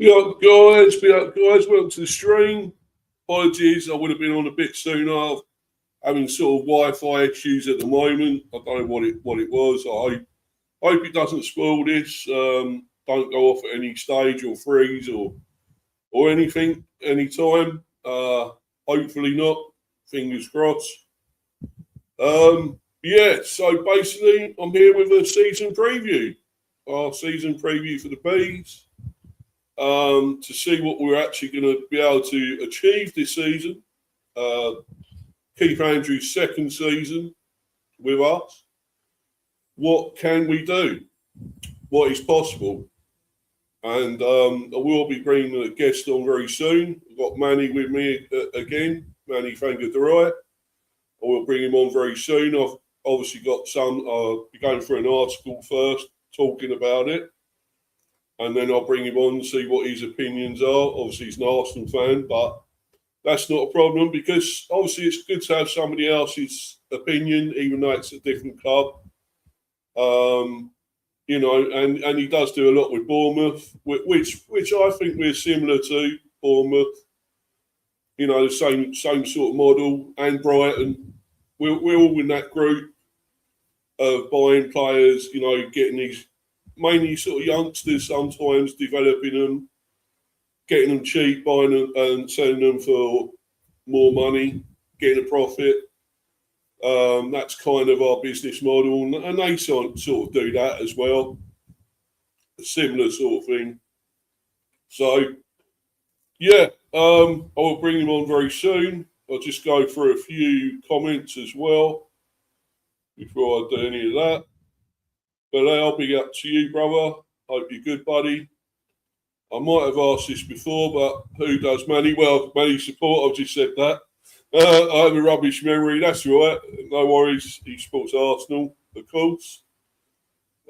Guys, welcome to the stream. Apologies, I would have been on a bit sooner. Having sort of Wi-Fi issues at the moment. I don't know what it was. I hope it doesn't spoil this. Don't go off at any stage or freeze or anything anytime. Hopefully not. Fingers crossed. So basically I'm here with a season preview. Our season preview for the Bees. To see what we're actually going to be able to achieve this season. Keith Andrews' second season with us. What can we do? What is possible? And I will be bringing a guest on very soon. I've got Manny with me again, Manny Fangadurai. I will bring him on very soon. I've obviously got be going through an article first, talking about it. And then I'll bring him on and see what his opinions are. Obviously, he's an Arsenal fan, but that's not a problem because obviously it's good to have somebody else's opinion, even though it's a different club. And he does do a lot with Bournemouth, which I think we're similar to Bournemouth. The same sort of model, and Brighton. We're all in that group of buying players. Getting these. Mainly sort of youngsters, sometimes developing them, getting them cheap, buying them and selling them for more money, getting a profit. That's kind of our business model, and they sort of do that as well. A similar sort of thing. So, I will bring him on very soon. I'll just go through a few comments as well before I do any of that. But I'll be up to you, brother. Hope you're good, buddy. I might have asked this before, but who does Manny? Well, Manny support, I've just said that. I have a rubbish memory, that's right. No worries, he supports Arsenal, of course.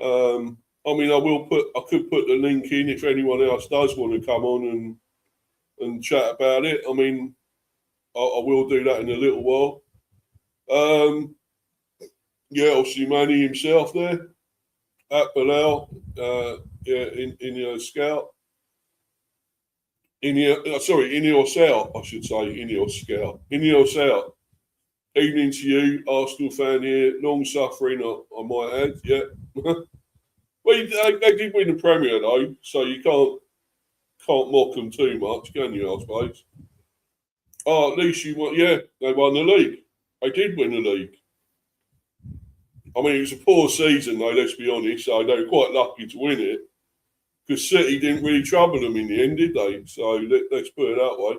I could put the link in if anyone else does want to come on and chat about it. I will do that in a little while. I'll see Manny himself there. At Bilal, in your scout. In your scout, I should say, in your scout. In your scout. Evening to you, Arsenal fan here, long suffering, I might add, yeah. Well, they did win the Premier though, so you can't mock them too much, can you, I suppose? Oh, at least they won the league. They did win the league. It was a poor season, though, let's be honest, so they were quite lucky to win it. Because City didn't really trouble them in the end, did they? So let's put it that way.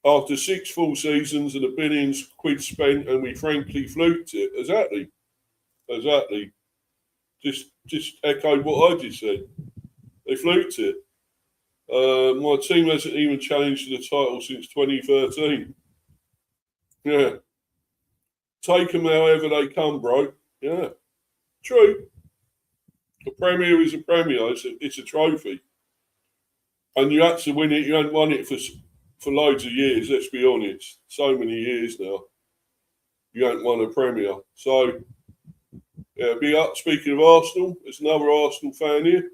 After 6 full seasons and a billions quid spent, and we frankly fluked it. Exactly. Just echoed what I just said. They fluked it. My team hasn't even challenged the title since 2013. Yeah. Take them however they come, bro. Yeah. True. The Premier is a Premier. It's a trophy. And you had to win it. You hadn't won it for loads of years, let's be honest. So many years now. You hadn't won a Premier. So, be up. Speaking of Arsenal, there's another Arsenal fan here.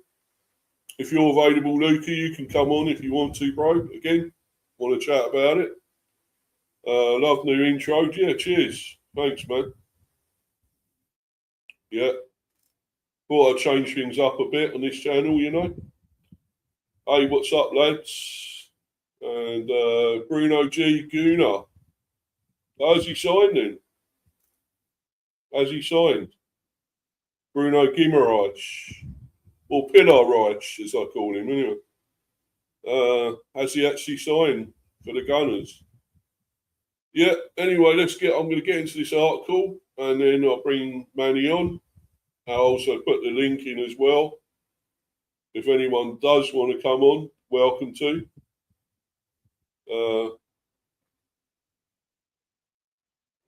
If you're available, Luca, you can come on if you want to, bro. Again, want to chat about it. Love new intro. Yeah, cheers. Thanks, man. Yeah. Thought I'd change things up a bit on this channel, Hey, what's up, lads? And Bruno G. Guna. How's he signed then? Has he signed? Bruno Guimaraes. Or Pilar Reich, as I call him, anyway. Has he actually signed for the Gunners? Yeah, anyway, I'm going to get into this article and then I'll bring Manny on. I'll also put the link in as well. If anyone does want to come on, welcome to.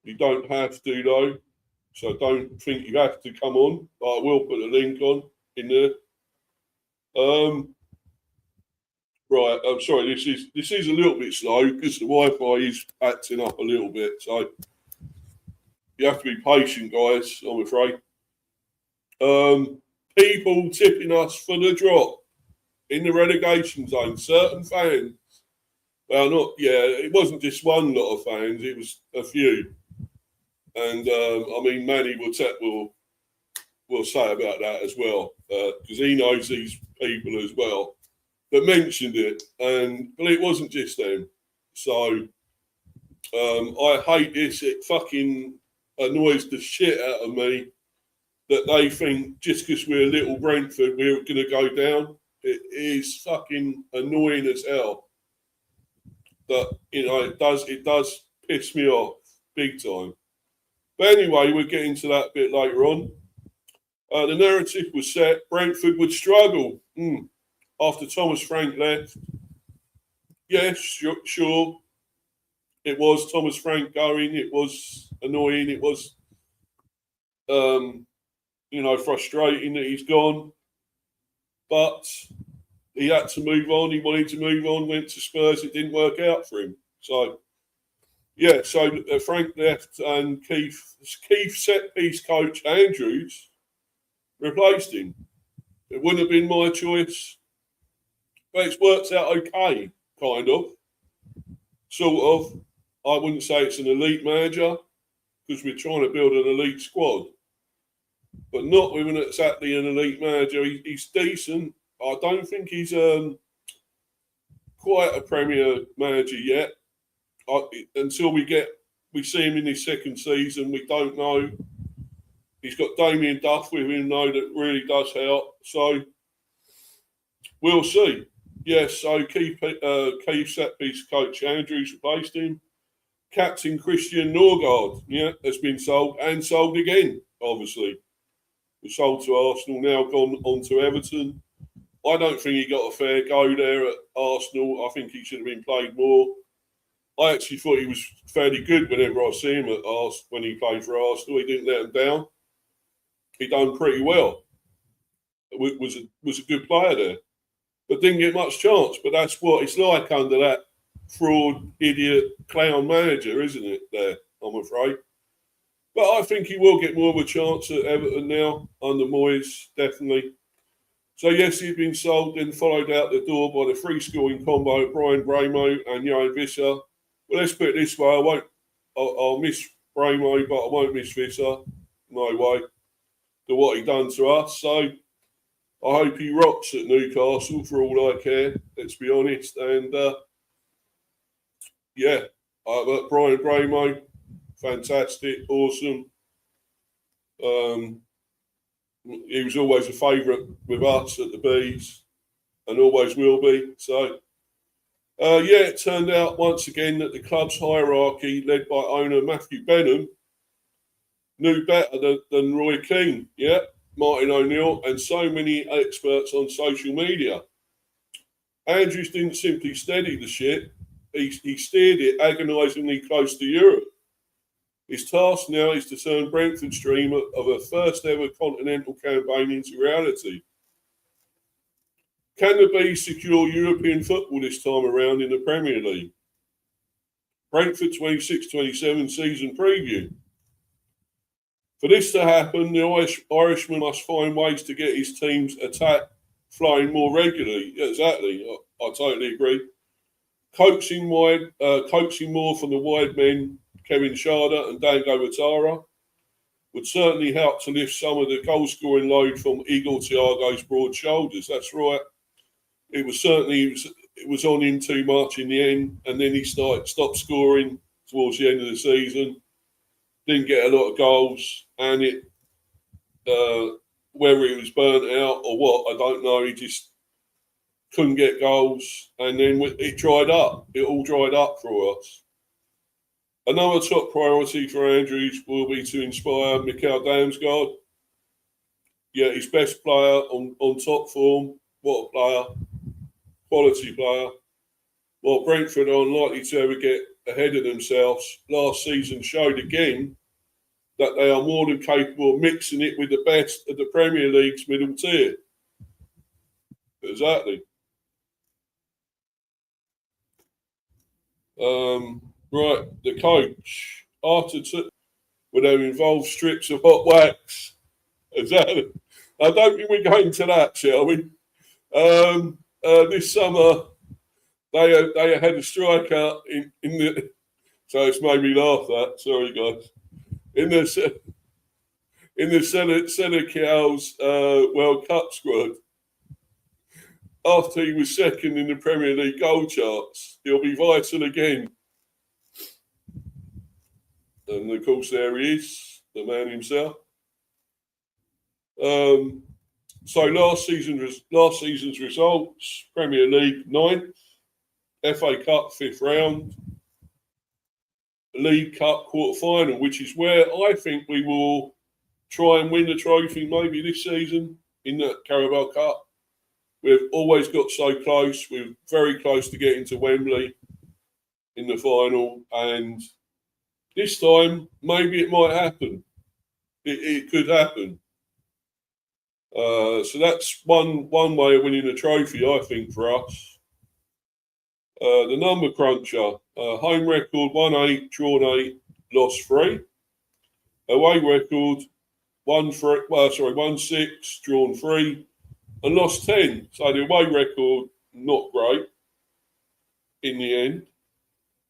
You don't have to, though, so don't think you have to come on. But I will put a link on in there. Right, I'm sorry, this is a little bit slow because the Wi-Fi is acting up a little bit, so you have to be patient, guys, I'm afraid. People tipping us for the drop. in the relegation zone, certain fans, it wasn't just one lot of fans, it was a few. And Manny will say about that as well, because he knows these people as well that mentioned it, but it wasn't just them. So I hate this. It fucking annoys the shit out of me that they think just because we're little Brentford, we're going to go down. It is fucking annoying as hell. That, it does piss me off big time. But anyway, we'll get into that a bit later on. The narrative was set. Brentford would struggle after Thomas Frank left. Yes, sure. It was Thomas Frank going. It was annoying. It was, frustrating that he's gone. But he had to move on. He wanted to move on. Went to Spurs. It didn't work out for him. So, Frank left and Keith set-piece coach Andrews replaced him. It wouldn't have been my choice. But it's worked out okay, kind of. Sort of. I wouldn't say it's an elite manager because we're trying to build an elite squad. But not with exactly an elite manager. He's decent. I don't think he's quite a Premier manager yet. Until we see him in his second season, we don't know. He's got Damien Duff with him, though, that really does help. So we'll see. Yes, so Keith set-piece coach Andrews replaced him. Captain Christian Norgard, has been sold and sold again, obviously. Was sold to Arsenal, now gone on to Everton. I don't think he got a fair go there at Arsenal. I think he should have been played more. I actually thought he was fairly good whenever I see him when he played for Arsenal. He didn't let him down. He done pretty well. Was a good player there. But didn't get much chance. But that's what it's like under that fraud, idiot, clown manager, isn't it, there, I'm afraid. But I think he will get more of a chance at Everton now, under Moyes, definitely. So, yes, he's been sold, then followed out the door by the free-scoring combo of Brian Bramo and Johan Visser. Well, let's put it this way, I'll miss Bramo, but I won't miss Visser. No way. To what he done to us. So, I hope he rocks at Newcastle for all I care, let's be honest. And, Brian Bramo, fantastic, awesome. He was always a favourite with us at the Bees and always will be. So, it turned out once again that the club's hierarchy, led by owner Matthew Benham, knew better than Roy Keane, Martin O'Neill, and so many experts on social media. Andrews didn't simply steady the ship, he steered it agonisingly close to Europe. His task now is to turn Brentford's dream of a first ever continental campaign into reality. Can the Bees secure European football this time around in the Premier League? Brentford 26-27 season preview. For this to happen, the Irishman must find ways to get his team's attack flowing more regularly. Yeah, exactly, I totally agree. Coaxing more from the wide men, Kevin Schade and Dango Ouattara, would certainly help to lift some of the goal-scoring load from Igor Thiago's broad shoulders. That's right. It was on him too much in the end, and then he stopped scoring towards the end of the season. Didn't get a lot of goals, and whether he was burnt out or what, I don't know. He just couldn't get goals, and then it dried up. It all dried up for us. Another top priority for Andrews will be to inspire Mikel Damsgaard. Yeah, his best player on top form. What a player. Quality player. While Brentford are unlikely to ever get ahead of themselves, last season showed again that they are more than capable of mixing it with the best of the Premier League's middle tier. Exactly. Right, the coach. Arteta would have involved strips of hot wax. Exactly. I don't think we're going to that, shall we? this summer they had a strikeout in the. So it's made me laugh. That sorry guys. In the Senecal's World Cup squad, after he was second in the Premier League goal charts, he'll be vital again. And of course, there he is, the man himself. So last season's results: Premier League 9th, FA Cup 5th round, League Cup quarter final, which is where I think we will try and win the trophy maybe this season in the Carabao Cup. We've always got so close. We're very close to getting to Wembley in the final, and this time maybe it might happen. It could happen. So that's one way of winning a trophy, I think, for us. The number cruncher, home record 1-8, drawn 8, lost 3. Away record 1-6, drawn 3, and lost 10. So the away record not great in the end,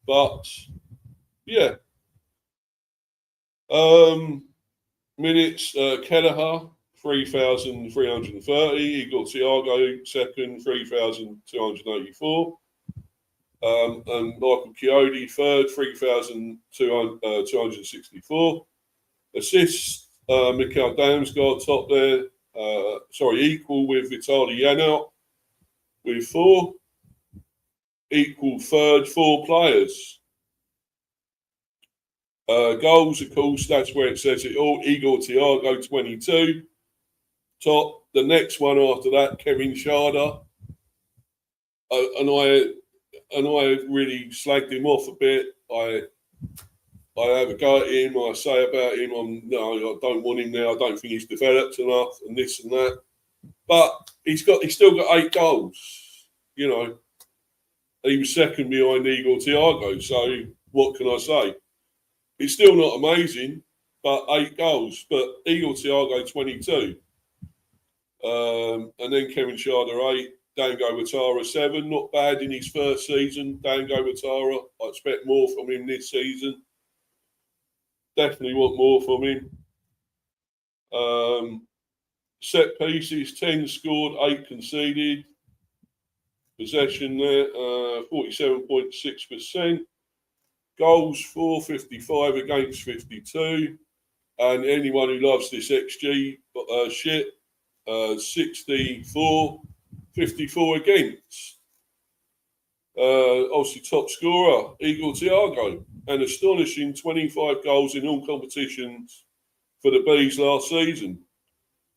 but yeah. Minutes, Kelleher 3,330. Igor Thiago second, 3,284. And Michael Chiodi third, 3,264. Assists, Mikhail Damsgaard top there. Equal with Vitaly Yanov with 4. Equal third, 4 players. Goals, of course, that's where it says it all. Igor Thiago, 22. Top. The next one after that, Kevin Schade. And I really slagged him off a bit. I have a go at him. I say about him, I don't want him now. I don't think he's developed enough, and this and that. But he's still got 8 goals. You know, he was second behind Igor Thiago. So what can I say? It's still not amazing, but 8 goals. But Igor Thiago 22, and then Kevin Schade 8. Dango Ouattara 7, not bad in his first season. Dango Ouattara, I expect more from him this season. Definitely want more from him. Set pieces, 10 scored, 8 conceded. Possession there, 47.6%. Goals, 455 against 52. And anyone who loves this XG shit, 64. 54 against. Obviously, top scorer, Igor Thiago, an astonishing 25 goals in all competitions for the Bees last season.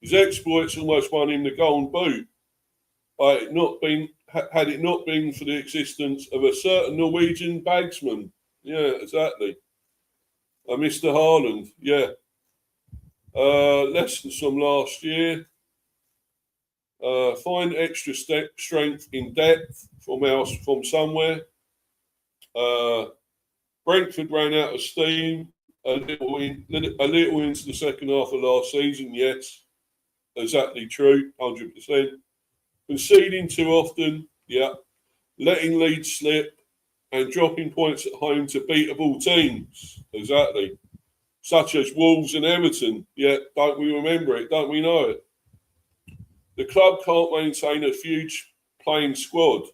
His exploits almost won him the Golden Boot. Had it not been for the existence of a certain Norwegian bagsman. Yeah, exactly. Mr. Haaland, yeah. Lessons from last year. Find extra strength in depth from somewhere. Brentford ran out of steam a little into the second half of last season. Yes, exactly true, 100%. Conceding too often, yeah. Letting leads slip and dropping points at home to beatable teams, exactly. Such as Wolves and Everton. Yeah, don't we remember it? Don't we know it? The club can't maintain a huge playing squad,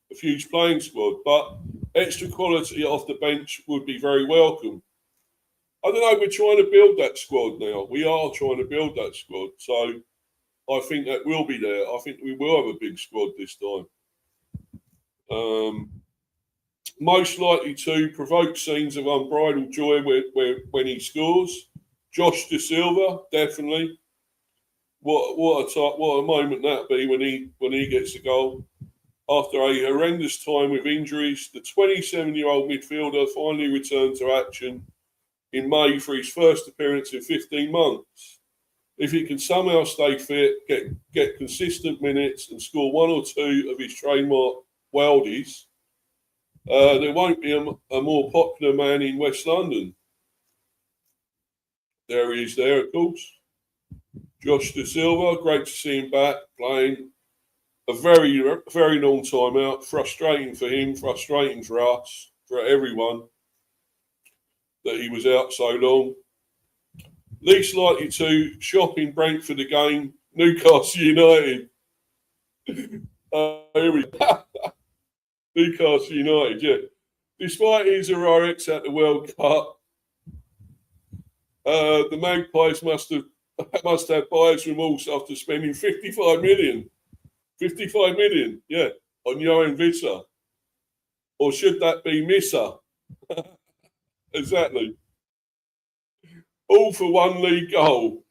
but extra quality off the bench would be very welcome. I don't know, we're trying to build that squad now. We are trying to build that squad. So I think that will be there. I think we will have a big squad this time. Most likely to provoke scenes of unbridled joy when he scores. Josh Da Silva, definitely. What a moment that'd be when he gets a goal. After a horrendous time with injuries, the 27-year-old midfielder finally returned to action in May for his first appearance in 15 months. If he can somehow stay fit, get consistent minutes and score 1 or 2 of his trademark worldies, there won't be a more popular man in West London. There he is there, of course. Josh Da Silva, great to see him back playing. a very, very long time out. Frustrating for him, frustrating for us, for everyone that he was out so long. Least likely to shop in Brentford again, Newcastle United. Here we go. Newcastle United, yeah. Despite his heroics at the World Cup, the Magpies must have buyer's remorse after spending 55 million. 55 million, yeah, on Johan Visser. Or should that be Missa? Exactly. All for one league goal.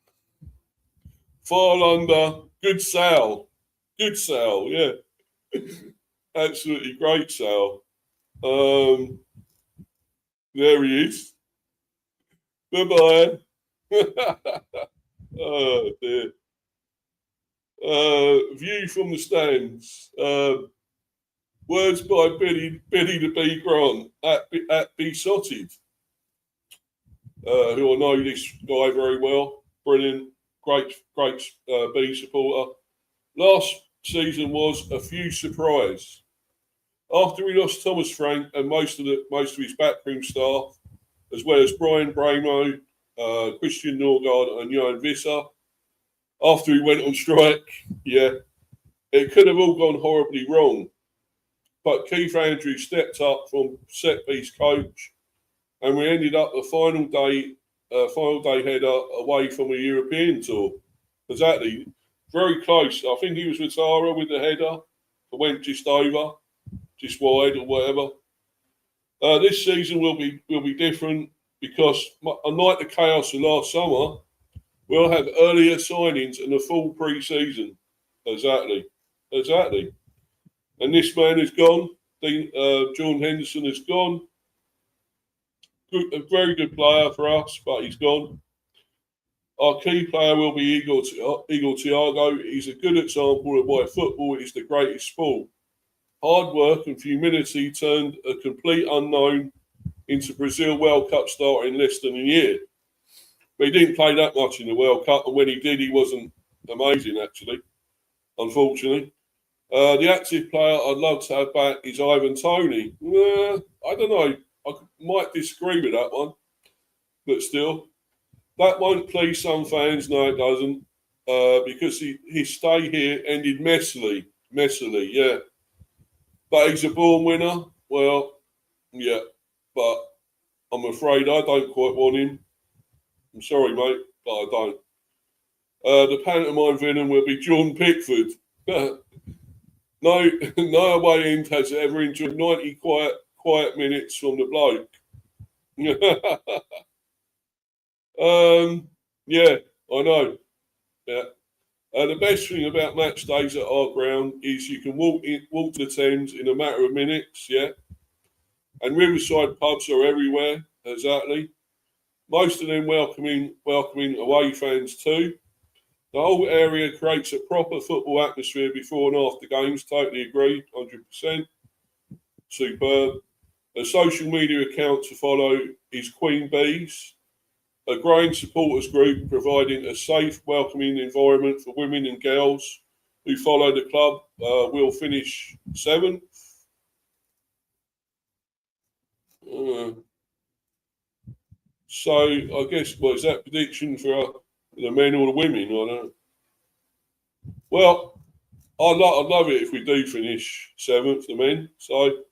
Far under. Good sale. Good sale, yeah. Absolutely great sale. There he is. Bye-bye. Oh, dear. View from the stands. Words by Billy the Bee Grant at Besotted, who I know this guy very well. Brilliant, great Bee supporter. Last season was a few surprise. After we lost Thomas Frank and most of his backroom staff, as well as Brian Bramo, Christian Norgard, and Johan Visser, after he went on strike, yeah, it could have all gone horribly wrong. But Keith Andrews stepped up from set-piece coach, and we ended up the final day header away from a European tour. Exactly, very close. I think he was with Tara with the header. It went just over, just wide or whatever. This season will be different because, unlike the chaos of last summer, we'll have earlier signings and a full pre-season. Exactly. And this man is gone. John Henderson is gone. A very good player for us, but he's gone. Our key player will be Igor Thiago. He's a good example of why football is the greatest sport. Hard work and humility turned a complete unknown into Brazil World Cup starter in less than a year. But he didn't play that much in the World Cup, and when he did, he wasn't amazing, actually, unfortunately. The active player I'd love to have back is Ivan Toney. I don't know. I might disagree with that one. But still, that won't please some fans. No, it doesn't. Because his stay here ended messily, yeah. But he's a born winner. Well, yeah. But I'm afraid I don't quite want him. I'm sorry, mate, but I don't. The pantomime villain will be John Pickford. No away end has ever enjoyed 90 quiet minutes from the bloke. Yeah, I know. Yeah. The best thing about match days at our ground is you can walk to the Thames in a matter of minutes, yeah. And riverside pubs are everywhere, exactly. Most of them welcoming away fans too. The whole area creates a proper football atmosphere before and after games. Totally agree, 100%. Superb. A social media account to follow is Queen Bees, a growing supporters group providing a safe, welcoming environment for women and girls who follow the club. Will finish 7th. So I guess, is that prediction for the men or the women? I don't know. Well, I'd love it if we do finish 7th, the men. So,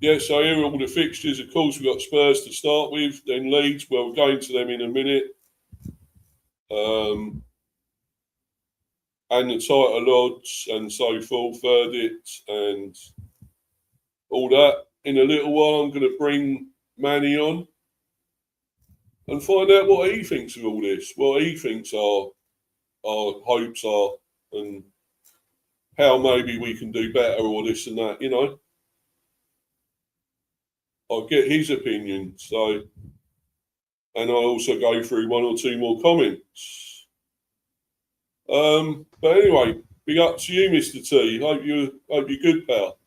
yeah, so here are all the fixtures. Of course, we've got Spurs to start with, then Leeds. Well, we're going to them in a minute. And the title odds and so forth, verdict and all that. In a little while, I'm going to bring Manny on and find out what he thinks of all this, what he thinks our hopes are, and how maybe we can do better or this and that, you know. I'll get his opinion, so, and I'll also go through one or two more comments. But anyway, big up to you, Mr. T. Hope you're good, pal.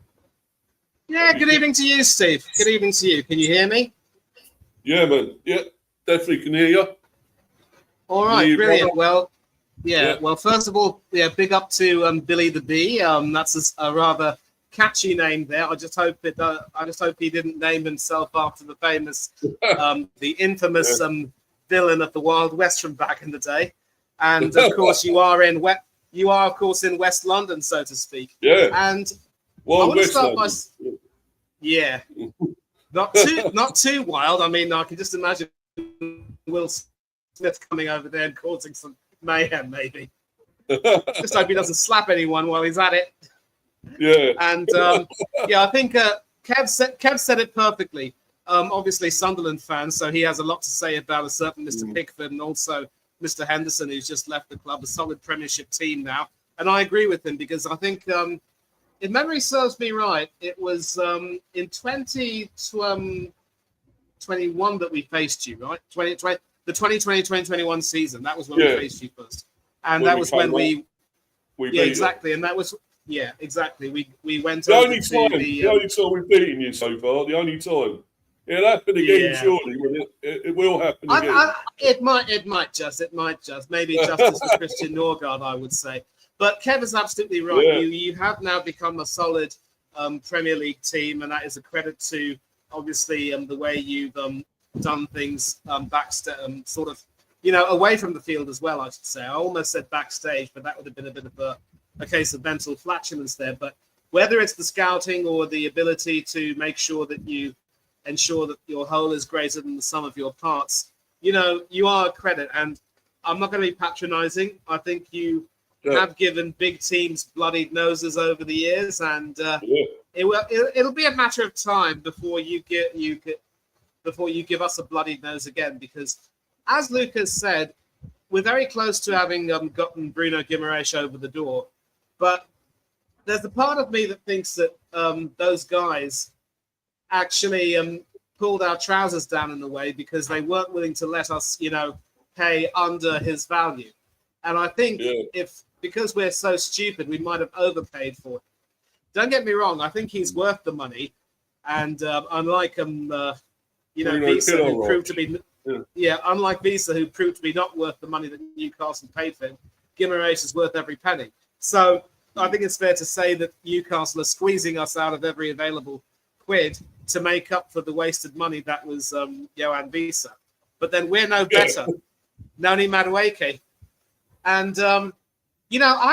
Yeah, good evening to you, Steve. Good evening to you. Can you hear me? Yeah, man. Yeah, definitely can hear you. All right, brilliant. Well, Yeah, well, first of all, yeah, big up to Billy the Bee. That's a rather catchy name there. I just hope he didn't name himself after the famous, the infamous villain of the Wild West from back in the day. And of course, you are of course in West London, so to speak. Yeah. And Wild I want to West start London. by, yeah, not too wild. I mean, I can just imagine Will Smith coming over there and causing some mayhem, maybe. Just hope he doesn't slap anyone while he's at it. Yeah. And yeah, I think Kev said it perfectly. Obviously, Sunderland fan, so he has a lot to say about a certain Mr. Pickford and also Mr. Henderson, who's just left the club, a solid Premiership team now. And I agree with him because I think, if memory serves me right, it was in 2021 that we faced you, right? The 2020-2021 season. That was when we faced you first. And that was when we exactly. And that was, exactly. We went the over only to time, the... the only time we've beaten you so far, the only time. It'll happen again, surely. It will happen again. It might just. Maybe justice for Christian Norgard, I would say. But Kev is absolutely right. Yeah. You have now become a solid Premier League team, and that is a credit to, obviously, the way you've done things sort of, away from the field as well, I should say. I almost said backstage, but that would have been a bit of a case of mental flatulence there. But whether it's the scouting or the ability to make sure that you ensure that your whole is greater than the sum of your parts, you are a credit. And I'm not going to be patronizing. I think you have given big teams bloodied noses over the years, and it'll be a matter of time before you give us a bloodied nose again, because as Lucas said, we're very close to having gotten Bruno Guimaraes over the door. But there's a part of me that thinks that those guys actually pulled our trousers down in a way because they weren't willing to let us, pay under his value. And I think because we're so stupid, we might have overpaid for it. Don't get me wrong. I think he's worth the money. And unlike Visa, who proved to be... unlike Visa, who proved to be not worth the money that Newcastle paid for him, Guimaraes is worth every penny. So I think it's fair to say that Newcastle are squeezing us out of every available quid to make up for the wasted money that was Yohan Visa. But then we're no better. Noni Madueke. And, I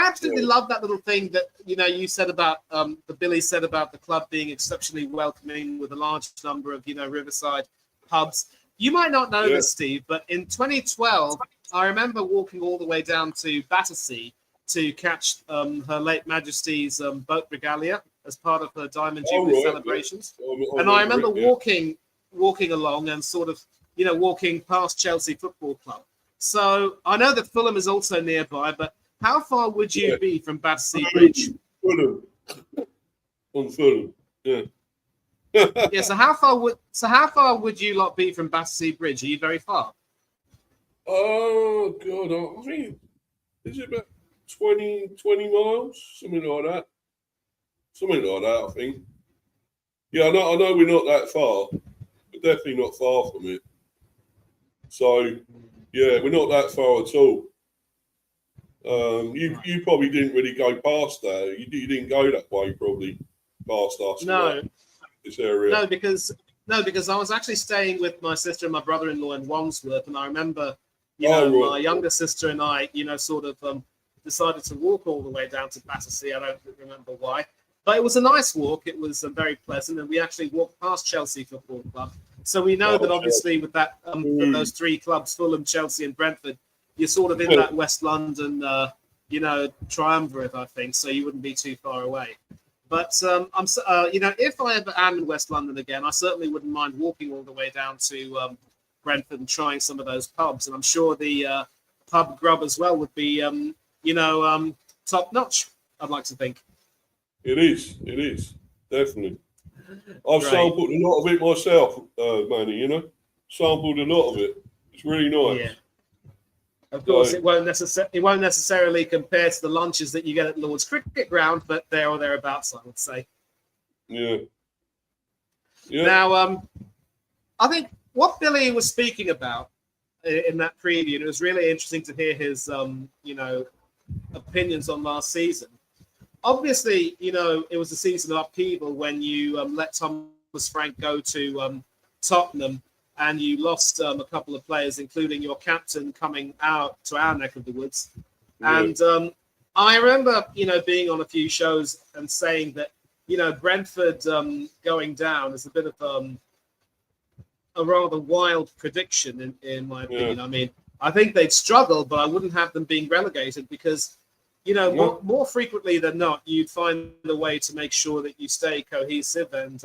absolutely love that little thing that, you said about, the Billy said about the club being exceptionally welcoming with a large number of, Riverside pubs. You might not know this, Steve, but in 2012, I remember walking all the way down to Battersea to catch her late Majesty's boat regalia as part of her Diamond Jubilee celebrations. And I remember walking along and sort of, walking past Chelsea Football Club. So I know that Fulham is also nearby, but how far would you be from Battersea Bridge? Fulham. On Fulham, So how far would you lot be from Battersea Bridge? Are you very far? Oh God, I think is it about 20 miles, something like that. I think. Yeah, I know we're not that far, but definitely not far from it. So, yeah, we're not that far at all. You probably didn't really go past there. You didn't go that way, probably past us. No. This area. No, because I was actually staying with my sister and my brother-in-law in Wandsworth, and I remember, my younger sister and I, sort of decided to walk all the way down to Battersea. I don't remember why, but it was a nice walk. It was very pleasant, and we actually walked past Chelsea Football Club. So we know that obviously with that, those three clubs, Fulham, Chelsea, and Brentford, you're sort of in that West London, triumvirate, I think. So you wouldn't be too far away. But if I ever am in West London again, I certainly wouldn't mind walking all the way down to Brentford and trying some of those pubs. And I'm sure the pub grub as well would be, top notch. I'd like to think. It is definitely. I've sampled a lot of it myself, Manny. Sampled a lot of it. It's really nice. Yeah. Of course, it won't necessarily compare to the lunches that you get at Lord's Cricket Ground, but there or thereabouts, I would say. Yeah. Now, I think what Billy was speaking about in that preview. And it was really interesting to hear his, opinions on last season. Obviously, it was a season of upheaval when you let Thomas Frank go to Tottenham, and you lost a couple of players, including your captain coming out to our neck of the woods. Yeah. And I remember, being on a few shows and saying that, Brentford going down is a bit of a rather wild prediction, in my opinion. Yeah. I mean, I think they'd struggle, but I wouldn't have them being relegated because, more frequently than not, you'd find a way to make sure that you stay cohesive. And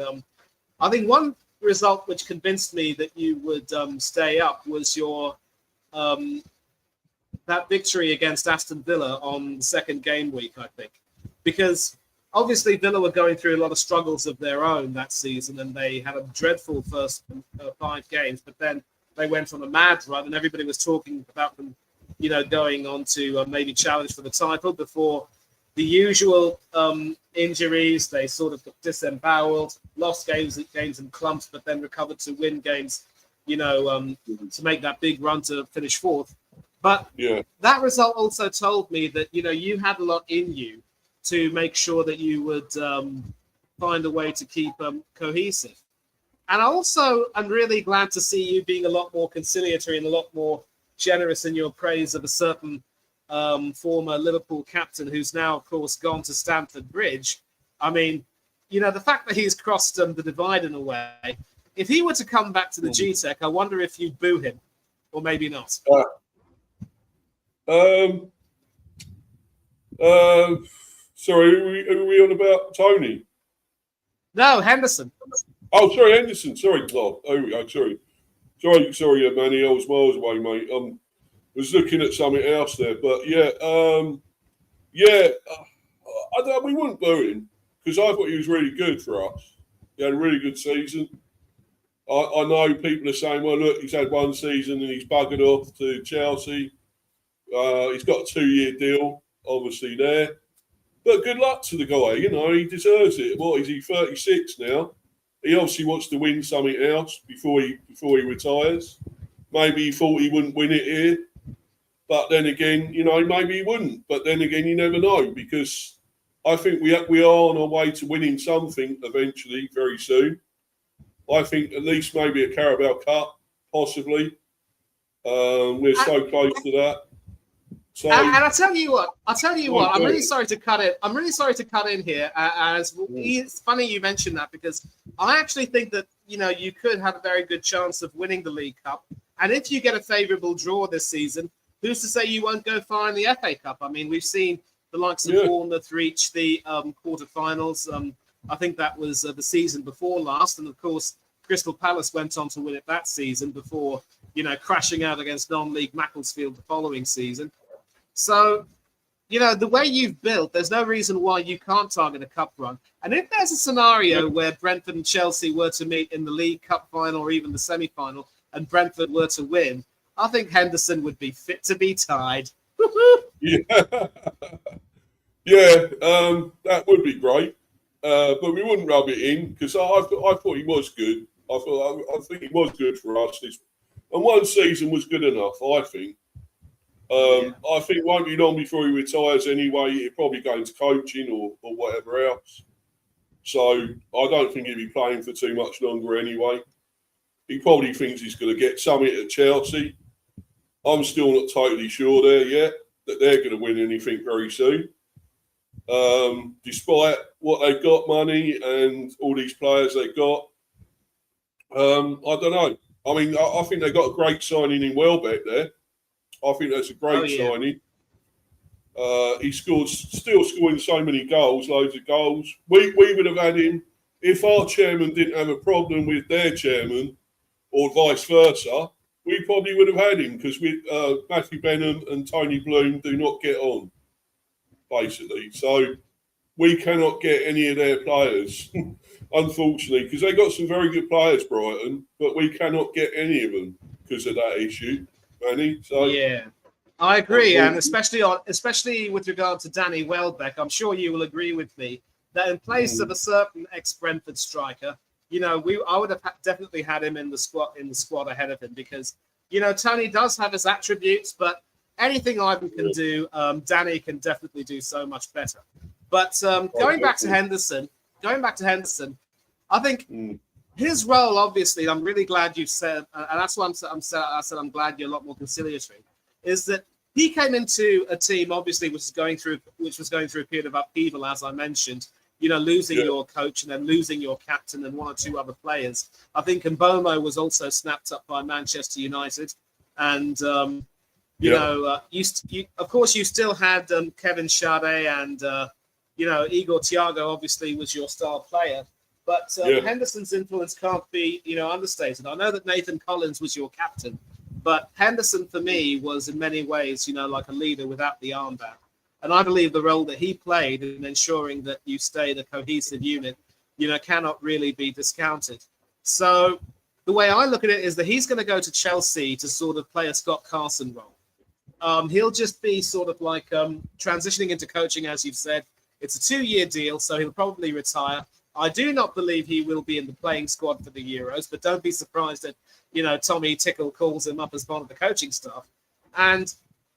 I think one result which convinced me that you would stay up was your that victory against Aston Villa on the second game week, I think, because obviously Villa were going through a lot of struggles of their own that season, and they had a dreadful first 5 games, but then they went on a mad run, and everybody was talking about them, going on to maybe challenge for the title before the usual injuries. They sort of got disemboweled, lost games in clumps, but then recovered to win games, to make that big run to finish 4th. But that result also told me that, you had a lot in you to make sure that you would find a way to keep cohesive. And also, I'm really glad to see you being a lot more conciliatory and a lot more generous in your praise of a certain former Liverpool captain who's now, of course, gone to Stamford Bridge. I mean, the fact that he's crossed the divide in a way, if he were to come back to the GTEC, I wonder if you'd boo him, or maybe not. Sorry, are we on about Tony? No, Henderson. Oh, sorry, Henderson. Sorry, sorry, Manny. I was miles away, mate. Was looking at something else there, but we wouldn't boo him because I thought he was really good for us. He had a really good season. I know people are saying, well, look, he's had one season and he's buggered off to Chelsea. He's got a 2-year deal, obviously, there. But good luck to the guy. He deserves it. What, is he 36 now? He obviously wants to win something else before he retires. Maybe he thought he wouldn't win it here. But then again, maybe he wouldn't. But then again, you never know, because I think we are on our way to winning something eventually, very soon. I think at least maybe a Carabao Cup, possibly. We're so close to that. So, and I tell you what, I'm really sorry to cut it. I'm really sorry to cut in here. It's funny you mentioned that, because I actually think that you could have a very good chance of winning the League Cup. And if you get a favourable draw this season, who's to say you won't go far in the FA Cup? I mean, we've seen the likes of Bournemouth reach the quarterfinals. I think that was the season before last, and of course Crystal Palace went on to win it that season before crashing out against non-league Macclesfield the following season. So, the way you've built, there's no reason why you can't target a cup run. And if there's a scenario where Brentford and Chelsea were to meet in the League Cup final or even the semi-final, and Brentford were to win, I think Henderson would be fit to be tied. That would be great. But we wouldn't rub it in, because I thought he was good. I think he was good for us. And one season was good enough, I think. I think it won't be long before he retires anyway. He'll probably go into coaching or whatever else. So I don't think he'll be playing for too much longer anyway. He probably thinks he's going to get something at Chelsea. I'm still not totally sure there yet that they're going to win anything very soon. Despite what they've got, money and all these players they've got. I don't know. I mean, I think they got a great signing in Welbeck there. I think that's a great signing. He still scoring so many goals, loads of goals. We would have had him if our chairman didn't have a problem with their chairman, or vice versa. We probably would have had him, because Matthew Benham and Tony Bloom do not get on, basically. So we cannot get any of their players, unfortunately, because they got some very good players, Brighton, but we cannot get any of them because of that issue. So, yeah, I agree, and especially with regard to Danny Welbeck, I'm sure you will agree with me that in place of a certain ex-Brentford striker, I would have definitely had him in the squad ahead of him, because Tony does have his attributes, but anything Ivan can do, Danny can definitely do so much better. But going back to Henderson, I think his role, obviously, I'm really glad you said, and that's why I'm glad you're a lot more conciliatory, is that he came into a team, obviously, which was going through a period of upheaval, as I mentioned. Losing your coach and then losing your captain and one or two other players. I think Mbomo was also snapped up by Manchester United, and of course you still had Kevin Schade and Igor Thiago. Obviously, was your star player, but Henderson's influence can't be understated. I know that Nathan Collins was your captain, but Henderson for me was in many ways like a leader without the armband. And I believe the role that he played in ensuring that you stayed a cohesive unit, cannot really be discounted. So the way I look at it is that he's going to go to Chelsea to sort of play a Scott Carson role. He'll just be sort of like transitioning into coaching, as you've said. It's a 2-year deal, so he'll probably retire. I do not believe he will be in the playing squad for the Euros, but don't be surprised that, Tommy Tickle calls him up as part of the coaching staff. And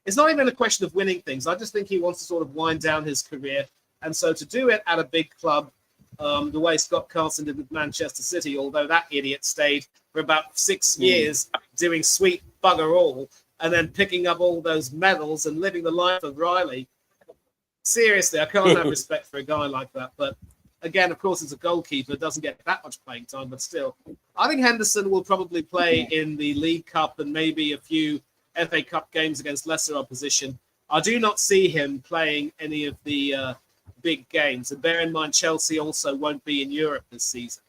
it's not even a question of winning things. I just think he wants to sort of wind down his career. And so to do it at a big club, the way Scott Carson did with Manchester City, although that idiot stayed for about 6 years doing sweet bugger all and then picking up all those medals and living the life of Riley. Seriously, I can't have respect for a guy like that. But again, of course, it's a goalkeeper, doesn't get that much playing time, but still. I think Henderson will probably play in the League Cup and maybe a few FA Cup games against lesser opposition. I do not see him playing any of the big games. And bear in mind, Chelsea also won't be in Europe this season.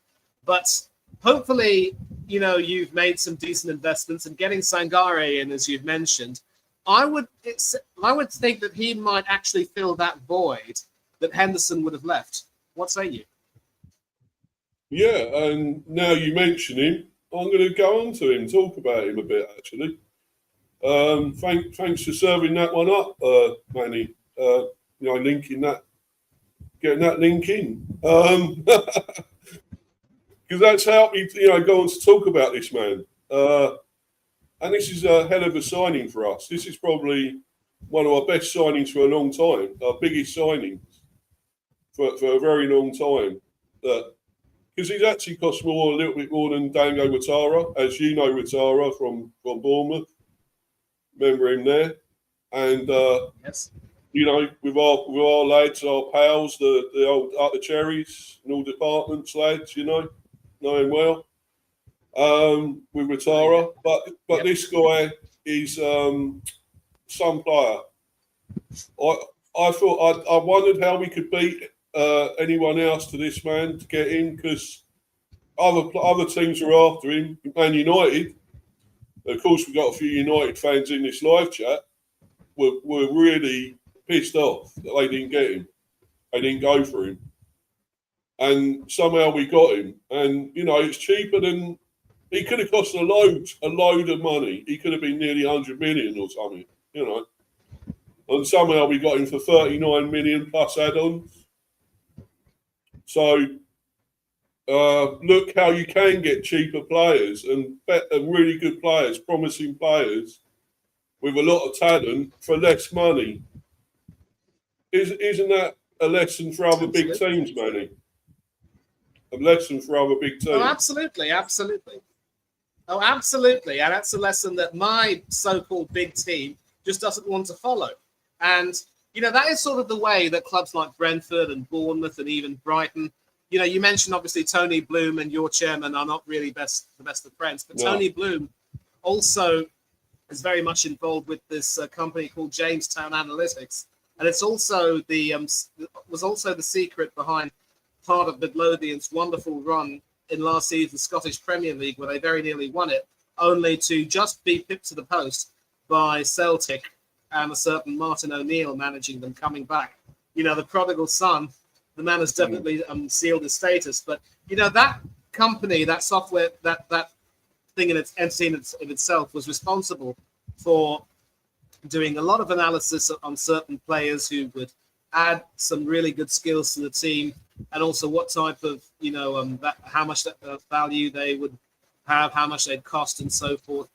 But hopefully, you've made some decent investments and getting Sangare in, as you've mentioned. I would think that he might actually fill that void that Henderson would have left. What say you? Yeah, and now you mention him, I'm going to go on to him, talk about him a bit, actually. Thanks for serving that one up, Manny. Linking that, getting that link in, because that's helped me, go on to talk about this man. And this is a hell of a signing for us. This is probably one of our best signings for a long time, our biggest signings for a very long time. Because he's actually cost a little bit more than Dango Ouattara, as you know, Ouattara from Bournemouth. Remember him there, and yes, with our lads, our pals, the old Up Cherries and all departments lads, know him well. With Ouattara, but this guy is some player. I thought I wondered how we could beat anyone else to this man to get in, because other teams are after him. Man United. Of course, we've got a few United fans in this live chat. Were really pissed off that they didn't get him. They didn't go for him. And somehow we got him. And, it's cheaper than... He could have cost a load of money. He could have been nearly 100 million or something, And somehow we got him for 39 million plus add-ons. So... look how you can get cheaper players and really good players, promising players with a lot of talent for less money. Isn't that a lesson for other big teams, Manny? A lesson for other big teams. Oh, absolutely. Oh, absolutely. And that's a lesson that my so-called big team just doesn't want to follow. And, that is sort of the way that clubs like Brentford and Bournemouth and even Brighton, you mentioned obviously Tony Bloom and your chairman are not really the best of friends, but no. Tony Bloom also is very much involved with this company called Jamestown Analytics, and it's also was also the secret behind part of Midlothian's wonderful run in last season's Scottish Premier League, where they very nearly won it, only to just be pipped to the post by Celtic and a certain Martin O'Neill managing them coming back. The prodigal son. The man has definitely sealed his status, but that company, that software, that thing in its entity in itself was responsible for doing a lot of analysis on certain players who would add some really good skills to the team, and also what type of how much value they would have, how much they'd cost, and so forth.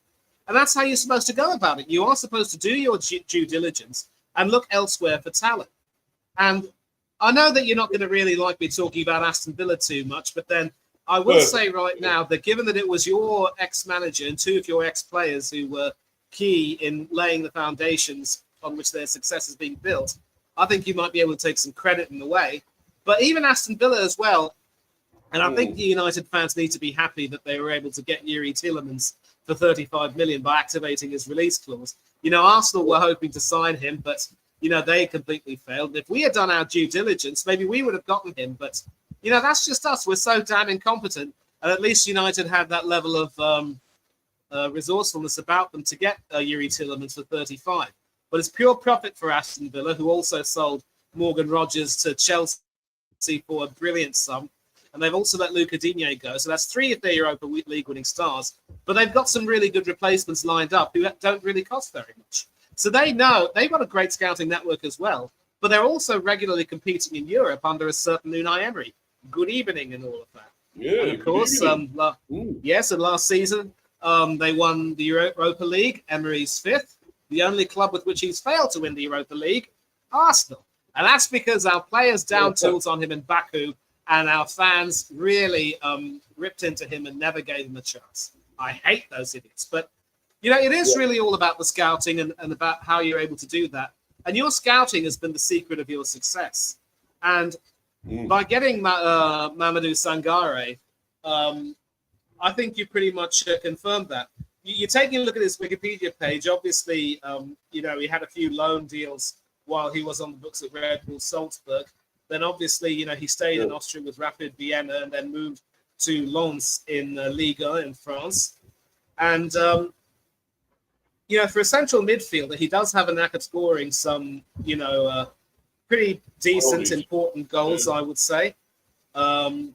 And that's how you're supposed to go about it. You are supposed to do your due diligence and look elsewhere for talent. And I know that you're not going to really like me talking about Aston Villa too much, but then I will say right now that given that it was your ex-manager and two of your ex-players who were key in laying the foundations on which their success is being built, I think you might be able to take some credit in the way. But even Aston Villa as well, and I think the United fans need to be happy that they were able to get Yuri Tielemans for 35 million by activating his release clause. Arsenal were hoping to sign him, but they completely failed. If we had done our due diligence, maybe we would have gotten him. But that's just us. We're so damn incompetent, and at least United had that level of resourcefulness about them to get Yuri Tielemans for 35. But it's pure profit for Aston Villa, who also sold Morgan Rogers to Chelsea for a brilliant sum. And they've also let Luca Digne go. So that's 3 of their Europa League winning stars. But they've got some really good replacements lined up who don't really cost very much. So they know they've got a great scouting network as well. But they're also regularly competing in Europe under a certain Unai Emery. Good evening and all of that. Yeah, and of course, yes, and last season they won the Europa League, Emery's 5th. The only club with which he's failed to win the Europa League, Arsenal. And that's because our players down tools on him in Baku, and our fans really ripped into him and never gave him a chance. I hate those idiots. But, it is really all about the scouting and about how you're able to do that. And your scouting has been the secret of your success. And by getting Mamadou Sangare, I think you pretty much confirmed that. You're taking a look at his Wikipedia page. Obviously, he had a few loan deals while he was on the books at Red Bull Salzburg. Then obviously, he stayed in Austria with Rapid Vienna and then moved to Lens in Liga in France. And, for a central midfielder, he does have a knack of scoring some, pretty decent, important goals, I would say. So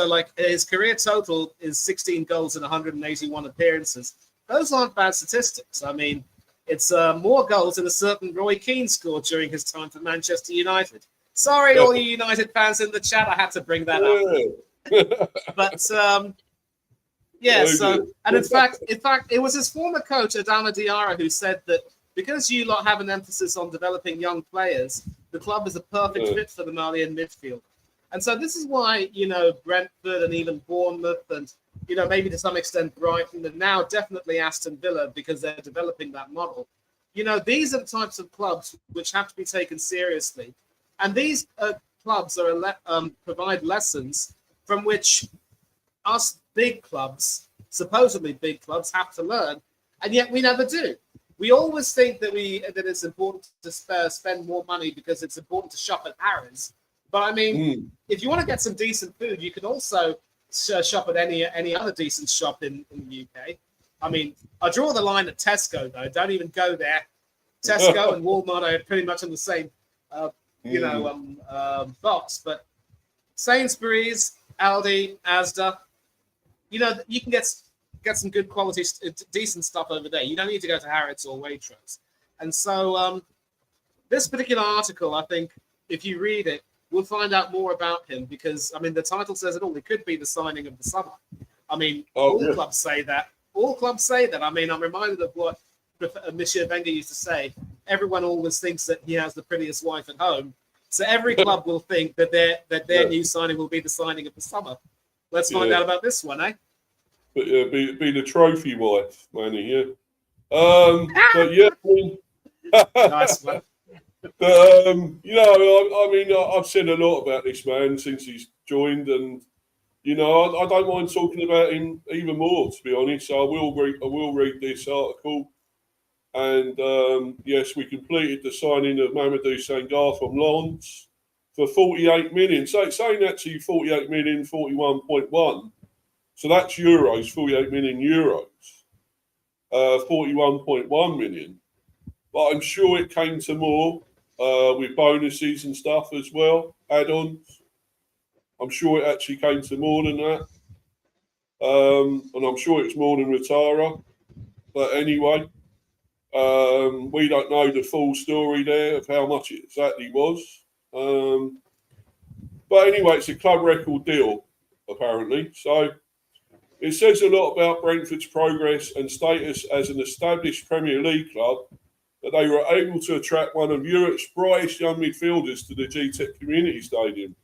like his career total is 16 goals and 181 appearances. Those aren't bad statistics. I mean, it's more goals than a certain Roy Keane scored during his time for Manchester United. Sorry, all you United fans in the chat, I had to bring that up. But and in fact, it was his former coach Adama Diarra who said that because you lot have an emphasis on developing young players, the club is a perfect fit for the Malian midfield. And so this is why, Brentford and even Bournemouth and, maybe to some extent Brighton and now definitely Aston Villa, because they're developing that model. These are the types of clubs which have to be taken seriously. And these clubs provide lessons from which us big clubs, supposedly big clubs, have to learn. And yet we never do. We always think that it's important to spend more money because it's important to shop at Harrods. But I mean, if you want to get some decent food, you can also shop at any other decent shop in the UK. I mean, I draw the line at Tesco, though. Don't even go there. Tesco and Walmart are pretty much on the same, box. But Sainsbury's, Aldi, Asda, you can get some good quality, decent stuff over there. You don't need to go to Harrods or Waitrose. And so this particular article, I think, if you read it, we'll find out more about him because, I mean, the title says it all. It could be the signing of the summer. I mean, clubs say that. All clubs say that. I mean, I'm reminded of what Monsieur Wenger used to say. Everyone always thinks that he has the prettiest wife at home. So every club will think that their new signing will be the signing of the summer. Let's find out about this one, eh? But be the trophy wife, Manny, but yeah, I mean, nice one. But, I mean, I've said a lot about this man since he's joined, and I don't mind talking about him even more. To be honest, I will read this article, and yes, we completed the signing of Mamadou Sangare from Lens for 48 million. So it's saying actually 48 million, 41.1. So that's euros, 48 million euros, 41.1 million. But I'm sure it came to more with bonuses and stuff as well, add-ons. I'm sure it actually came to more than that. And I'm sure it's more than Ratara. But anyway, we don't know the full story there of how much it exactly was. But anyway, it's a club record deal, apparently. So It says a lot about Brentford's progress and status as an established Premier League club that they were able to attract one of Europe's brightest young midfielders to the GTEC Community Stadium,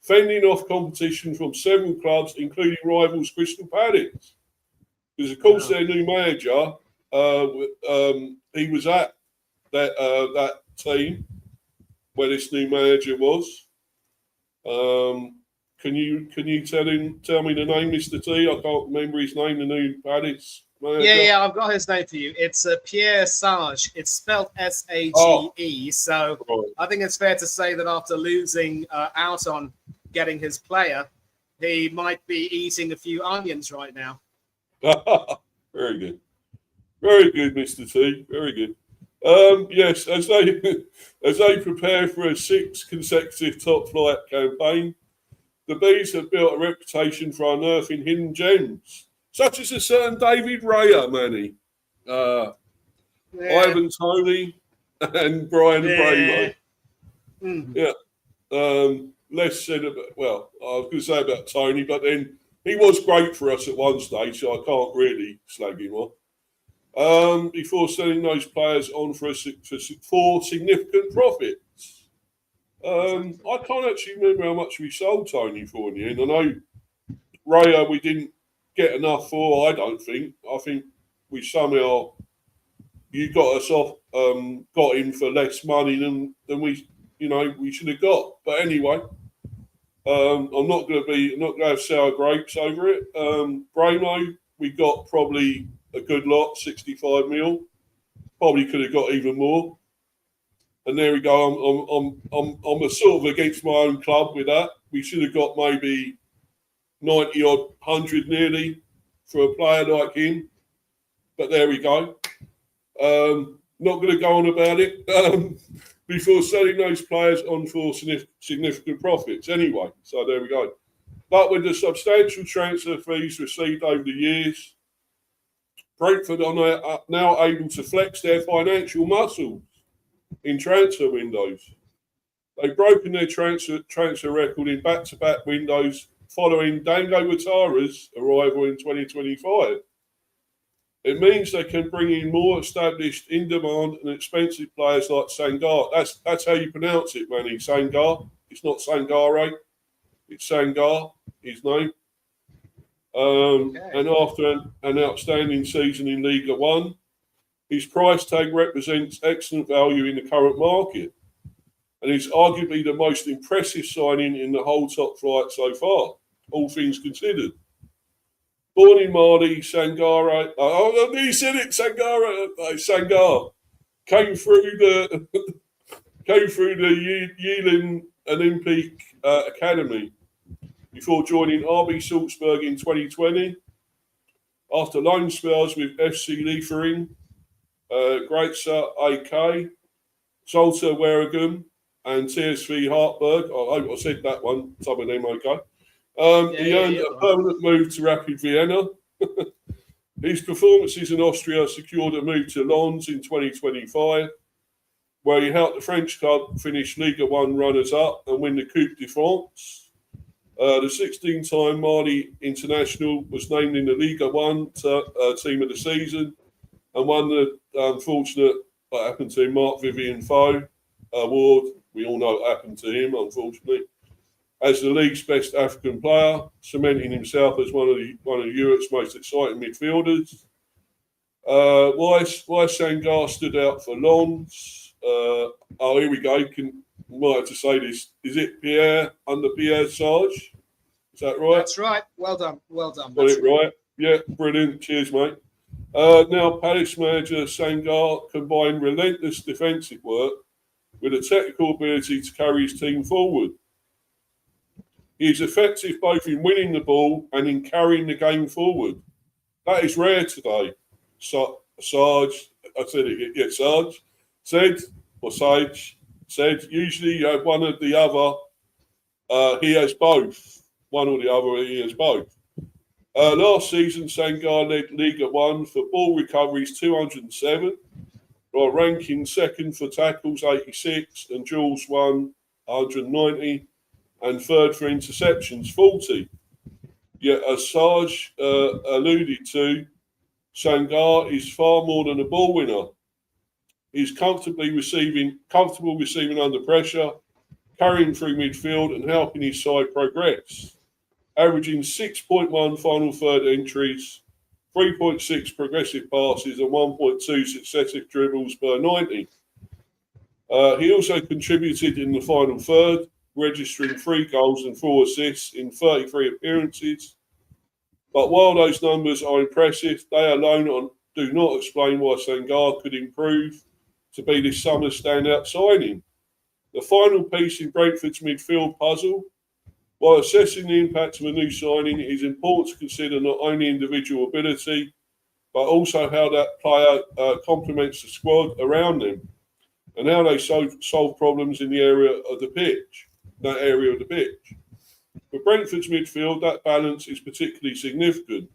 fending off competition from several clubs, including rivals Crystal Palace. Because, of course, their new manager, he was at that team where this new manager was. Can you tell me the name, Mr. T? I can't remember his name, the new Palace manager. Yeah, I've got his name for you. It's Pierre Sage. It's spelled S-A-G-E. So Right. I think it's fair to say that after losing out on getting his player, he might be eating a few onions right now. Very good. Very good, Mr. T. Very good. Yes, as they prepare for a 6th consecutive top flight campaign, the Bees have built a reputation for unearthing hidden gems, such as a certain David Raya, Manny, Ivan Toney, and Brian Bravo. Yeah. Less said about, well, I was going to say about Tony, but then he was great for us at one stage, so I can't really slag him off. Before selling those players on for significant profits. I can't actually remember how much we sold Tony for in the end. I know Raya we didn't get enough for, I don't think. I think we somehow, you got us off, got him for less money than we should have got. But anyway, I'm not going to have sour grapes over it. Bramo, we got probably a good lot, 65 mil. Probably could have got even more. And there we go. I'm a sort of against my own club with that. We should have got maybe 90 odd, 100 nearly for a player like him. But there we go. Not going to go on about it. Before selling those players on for significant profits anyway. So there we go. But with the substantial transfer fees received over the years, Brentford are now able to flex their financial muscles in transfer windows. They've broken their transfer record in back-to-back windows following Dango Ouattara's arrival in 2025. It means they can bring in more established, in-demand and expensive players like Sangar. That's how you pronounce it, Manny. Sangar. It's not Sangare. It's Sangar, his name. And after an outstanding season in Liga 1, his price tag represents excellent value in the current market and is arguably the most impressive signing in the whole top flight so far, all things considered. Born in Mali, Sangare. He said it, Sangare. Sangar came through the Yilin Olympic Academy before joining RB Salzburg in 2020. After loan spells with FC Liefering, Grazer AK, Salta Waregem, and TSV Hartberg. I hope I said that one. Some of them okay. He earned a permanent move to Rapid Vienna. His performances in Austria secured a move to Lens in 2025, where he helped the French club finish Liga 1 runners-up and win the Coupe de France. The 16-time Mali international was named in the Liga 1 team of the season and won the unfortunate, what happened to him, Marc-Vivien Foe award. We all know what happened to him, unfortunately. As the league's best African player, cementing himself as one of Europe's most exciting midfielders. Why Sangar stood out for Lens? Here we go. Might have to say this. Is it Pierre under Pierre Sage? Is that right? That's right. Well done. Got it right. Yeah, brilliant. Cheers, mate. Now, Palace manager Sangar combined relentless defensive work with a technical ability to carry his team forward. He is effective both in winning the ball and in carrying the game forward. That is rare today. Sage, I said it, yeah, Sage said, usually you have one or the other. He has both. One or the other, he has both. Last season, Sangar led Liga 1 for ball recoveries 207, while ranking second for tackles 86 and duels 190, and third for interceptions 40. Yet, as Sarge alluded to, Sangar is far more than a ball winner. He's comfortable receiving under pressure, carrying through midfield and helping his side progress, averaging 6.1 final third entries, 3.6 progressive passes and 1.2 successive dribbles per 90. He also contributed in the final third, registering 3 goals and 4 assists in 33 appearances. But while those numbers are impressive, they alone do not explain why Sangar could improve to be this summer's standout signing. The final piece in Brentford's midfield puzzle, while assessing the impact of a new signing, it is important to consider not only individual ability, but also how that player complements the squad around them and how they solve problems in that area of the pitch. For Brentford's midfield, that balance is particularly significant.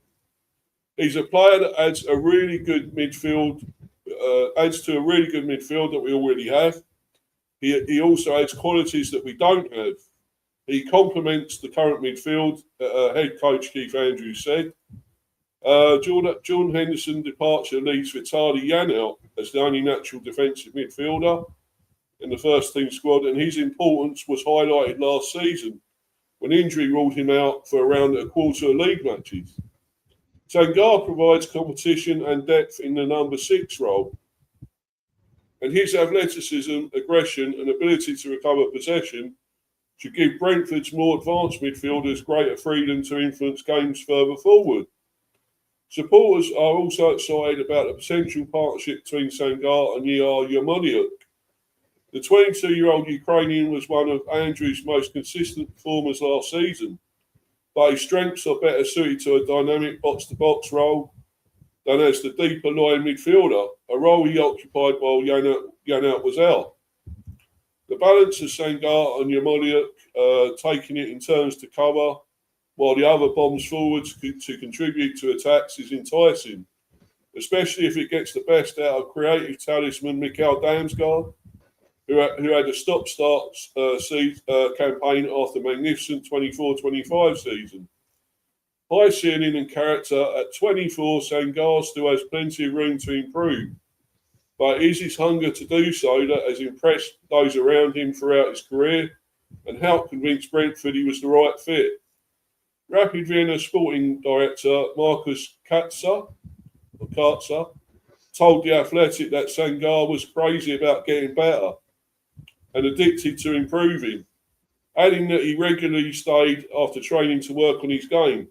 He's a player that adds to a really good midfield that we already have. He also adds qualities that we don't have. He complements the current midfield, head coach Keith Andrews said. Jordan Henderson's departure leaves Vitaly Janelt as the only natural defensive midfielder in the first team squad, and his importance was highlighted last season when injury ruled him out for around a quarter of league matches. Sangar provides competition and depth in the number 6 role, and his athleticism, aggression and ability to recover possession should give Brentford's more advanced midfielders greater freedom to influence games further forward. Supporters are also excited about the potential partnership between Sangar and Yar Yarmolyuk. The 22-year-old Ukrainian was one of Andrews' most consistent performers last season, but his strengths are better suited to a dynamic box-to-box role than as the deeper line midfielder, a role he occupied while Janelt was out. The balance of Sangar and Yarmolyuk taking it in turns to cover, while the other bombs forwards to contribute to attacks is enticing, especially if it gets the best out of creative talisman Mikhail Damsgaard, who had a stop-start campaign after magnificent 24-25 season. High ceiling and character, at 24, Sangar still has plenty of room to improve, but it is his hunger to do so that has impressed those around him throughout his career and helped convince Brentford he was the right fit. Rapid Vienna sporting director Markus Katzer told The Athletic that Sangar was crazy about getting better and addicted to improving, adding that he regularly stayed after training to work on his game.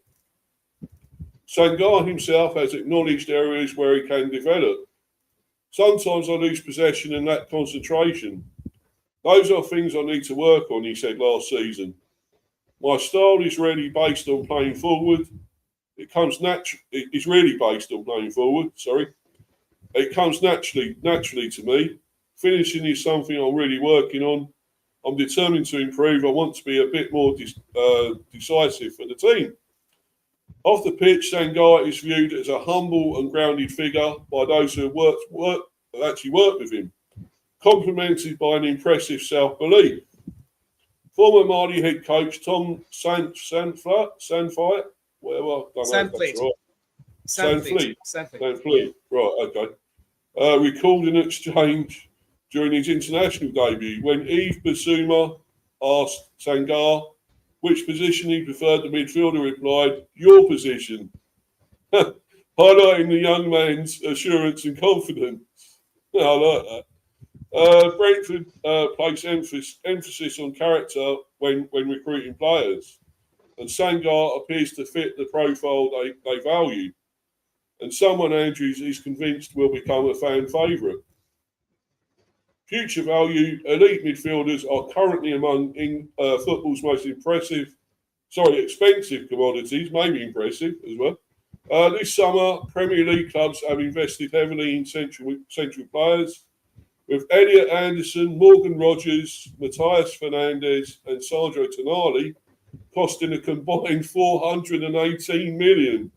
Sangar himself has acknowledged areas where he can develop. Sometimes I lose possession and lack concentration. Those are things I need to work on, he said last season. My style is really based on playing forward. It comes naturally to me. Finishing is something I'm really working on. I'm determined to improve. I want to be a bit more decisive for the team. Off the pitch, Sangar is viewed as a humble and grounded figure by those who have actually worked with him, complemented by an impressive self-belief. Former Mali head coach Tom Sandfleet, right, okay. Recalled an exchange during his international debut when Yves Bissouma asked Sangar which position he preferred. The midfielder replied, "Your position," highlighting the young man's assurance and confidence. I like that. Brentford place emphasis on character when recruiting players, and Sangar appears to fit the profile they value, and someone Andrews is convinced will become a fan favourite. Future value, elite midfielders are currently among football's most expensive commodities, maybe impressive as well. This summer, Premier League clubs have invested heavily in central players, with Elliot Anderson, Morgan Rogers, Matthias Fernandes and Sandro Tonali costing a combined $418 million.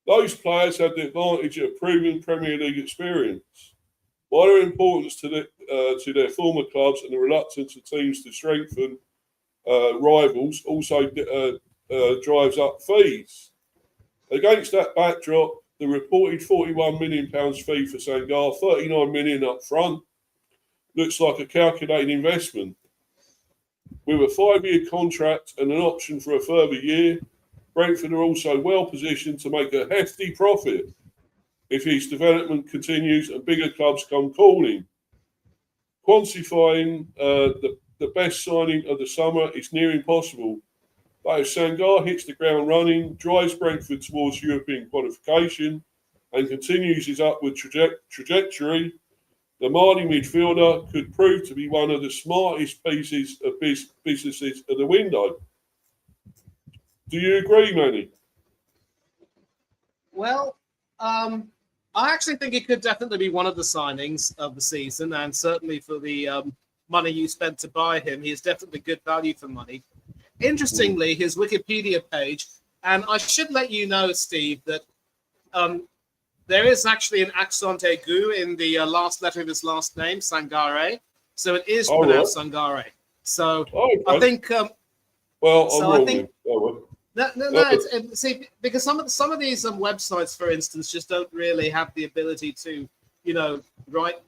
Those players have the advantage of proven Premier League experience. While their importance to their former clubs and the reluctance of teams to strengthen rivals also drives up fees. Against that backdrop, the reported £41 million fee for Sangaré, $39 million up front, looks like a calculated investment. With a 5-year contract and an option for a further year, Brentford are also well positioned to make a hefty profit if his development continues and bigger clubs come calling. Quantifying the best signing of the summer is near impossible. But if Sangaré hits the ground running, drives Brentford towards European qualification, and continues his upward trajectory, the Mali midfielder could prove to be one of the smartest pieces of businesses of the window. Do you agree, Manny? Well, I actually think it could definitely be one of the signings of the season, and certainly for the money you spent to buy him, he is definitely good value for money. Interestingly, his Wikipedia page, and I should let you know, Steve, that there is actually an accent aigu in the last letter of his last name, Sangaré. So it is pronounced Sangaré. So I think. Well, so I'm I think. wrong. No. See, because some of these websites, for instance, just don't really have the ability to, write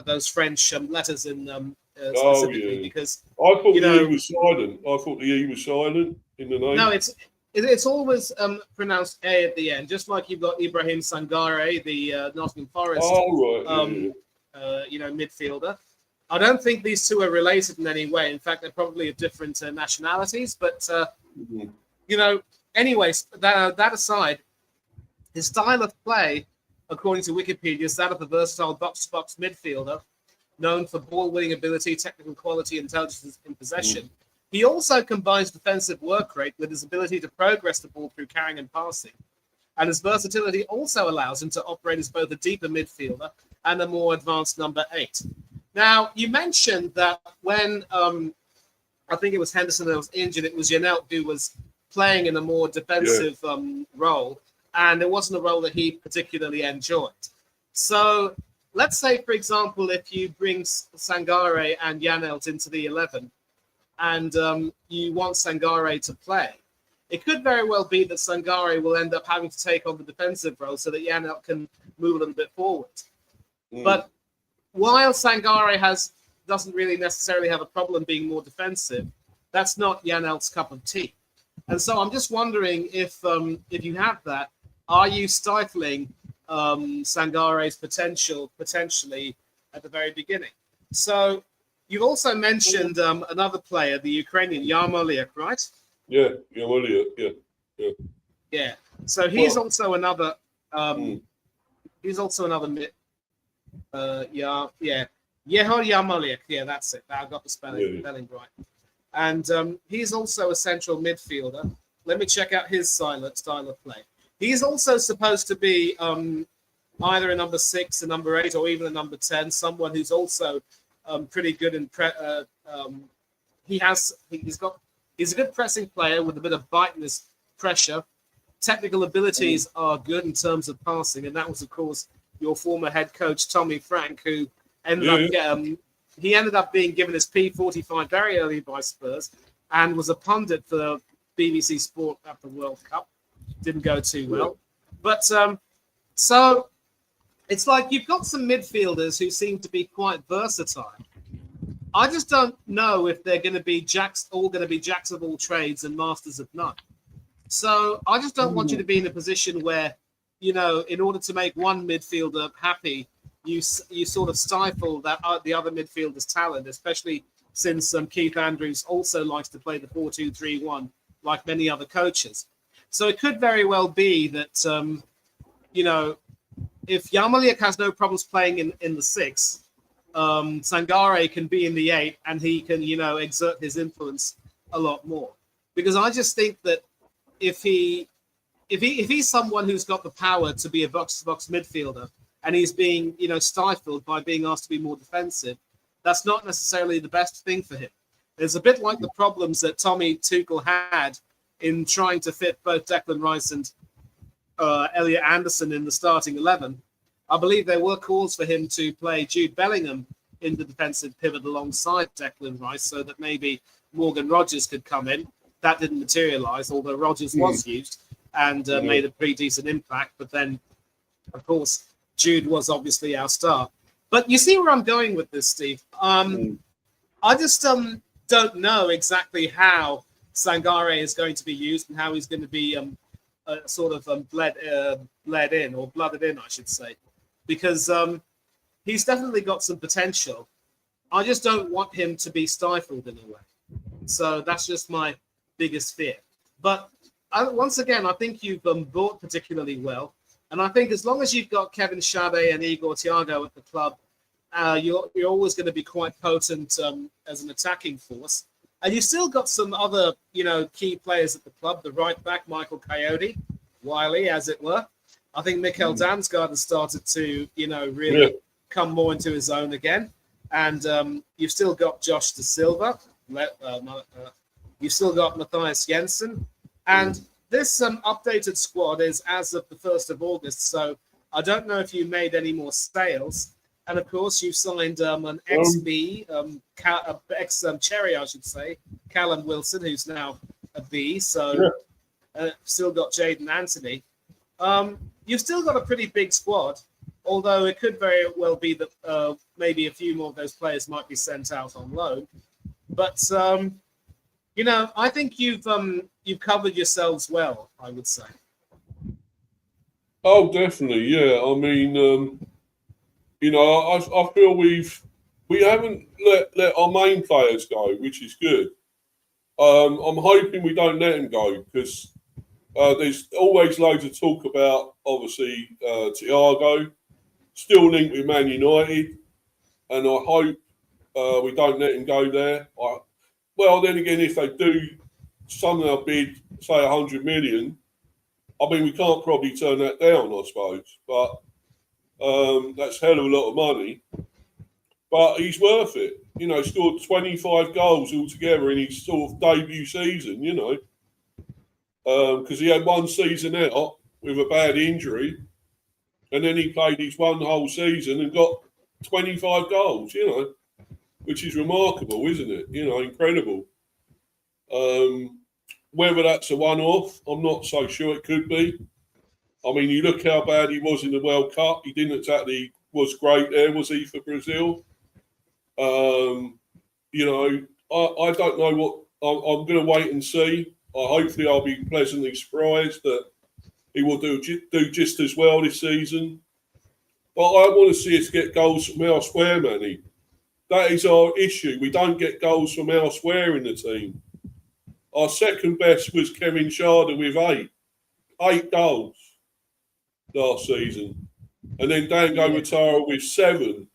those French letters in specifically because I thought the E was silent. I thought the E was silent in the name. No, it's always pronounced A at the end, just like you've got Ibrahim Sangaré, the Nottingham Forest, midfielder. I don't think these two are related in any way. In fact, they're probably of different nationalities. But anyways, that aside, his style of play, according to Wikipedia, is that of a versatile box-to-box midfielder, known for ball-winning ability, technical quality, intelligence in possession. He also combines defensive work rate with his ability to progress the ball through carrying and passing. And his versatility also allows him to operate as both a deeper midfielder and a more advanced number 8. Now, you mentioned that when I think it was Henderson that was injured, it was Janelt who was playing in a more defensive role, and it wasn't a role that he particularly enjoyed. So let's say, for example, if you bring Sangaré and Janelt into the 11, and you want Sangaré to play, it could very well be that Sangaré will end up having to take on the defensive role so that Janelt can move a little bit forward. But while Sangaré doesn't really necessarily have a problem being more defensive, that's not Janelt's cup of tea. And so I'm just wondering if you have that, are you stifling Sangaré's potentially at the very beginning? So you've also mentioned another player, the Ukrainian Yarmolenko, right? Yeah, Yarmolenko. Yeah. So he's also another. He's also another. Yehor Yarmolenko. Yeah, that's it. I got the spelling right. And he's also a central midfielder. Let me check out his style of play. He's also supposed to be either a number 6, a number 8, or even a number 10. Someone who's also pretty good in he's a good pressing player with a bit of bite in his pressure. Technical abilities are good in terms of passing, and that was, of course, your former head coach Tommy Frank, who ended up being given his P45 very early by Spurs, and was a pundit for BBC Sport at the World Cup. Didn't go too well, but so it's like you've got some midfielders who seem to be quite versatile. I just don't know if they're going to be jacks of all trades and masters of none. So I just don't want you to be in a position where, in order to make one midfielder happy, you sort of stifle the other midfielder's talent, especially since Keith Andrews also likes to play the 4-2-3-1 like many other coaches. So it could very well be that, if Yarmolenko has no problems playing in the 6, Sangaré can be in the 8, and he can, exert his influence a lot more. Because I just think that if he's someone who's got the power to be a box-to-box midfielder, and he's being, stifled by being asked to be more defensive, that's not necessarily the best thing for him. It's a bit like the problems that Tommy Tuchel had in trying to fit both Declan Rice and Elliot Anderson in the starting 11. I believe there were calls for him to play Jude Bellingham in the defensive pivot alongside Declan Rice, so that maybe Morgan Rogers could come in. That didn't materialise, although Rogers was used and made a pretty decent impact. But then, of course, Jude was obviously our star. But you see where I'm going with this, Steve. I just don't know exactly how Sangare is going to be used and how he's going to be bled in, or blooded in, I should say, because he's definitely got some potential. I just don't want him to be stifled in a way. So that's just my biggest fear. But once again, I think you've bought particularly well. And I think as long as you've got Kevin Schade and Igor Thiago at the club, you're always going to be quite potent as an attacking force. And you've still got some other, key players at the club. The right back, Michael Coyote, Wiley, as it were. I think Mikkel Damsgaard has started to, really come more into his own again. And you've still got Josh De Silva. You've still got Matthias Jensen. And this updated squad is as of the 1st of August. So I don't know if you made any more sales. And, of course, you've signed an ex-Cherry, I should say, Callum Wilson, who's now a B. So still got Jaden Anthony. You've still got a pretty big squad, although it could very well be that maybe a few more of those players might be sent out on loan. But, I think you've covered yourselves well, I would say. Oh, definitely, yeah. I mean, I feel we haven't let our main players go, which is good. I'm hoping we don't let them go because there's always loads of talk about, obviously, Thiago, still linked with Man United, and I hope we don't let him go there. Well, then again, if they do somehow bid, say, 100 million, I mean, we can't probably turn that down, I suppose, but that's a hell of a lot of money. But he's worth it. Scored 25 goals altogether in his sort of debut season, because he had one season out with a bad injury, and then he played his one whole season and got 25 goals, which is remarkable, isn't it? Incredible. Whether that's a one-off, I'm not so sure. It could be. I mean, you look how bad he was in the World Cup. He didn't exactly was great there, was he, for Brazil? I don't know what. I'm going to wait and see. Hopefully, I'll be pleasantly surprised that he will do just as well this season. But I want to see us get goals from elsewhere, Manny. That is our issue. We don't get goals from elsewhere in the team. Our second best was Kevin Schade with 8 goals last season. And then Dango Matara with 7.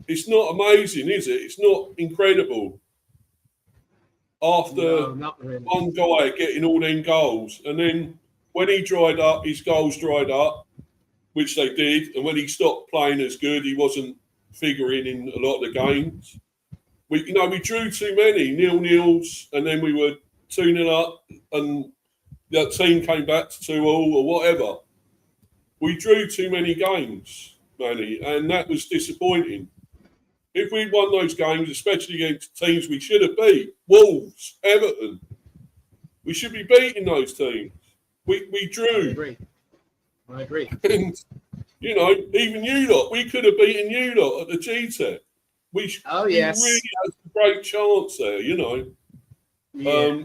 It's not amazing, is it? It's not incredible. After one guy getting all them goals. And then when he dried up, his goals dried up, which they did. And when he stopped playing as good, he wasn't figuring in a lot of the games. We drew too many 0-0s, and then we were 2-0 up, and the team came back to 2-2 or whatever. We drew too many games, Manny, and that was disappointing. If we'd won those games, especially against teams we should have beat, Wolves, Everton, we should be beating those teams. We drew. I agree. And, even you lot, we could have beaten you lot at the GTEC. We really had a great chance there, Yeah.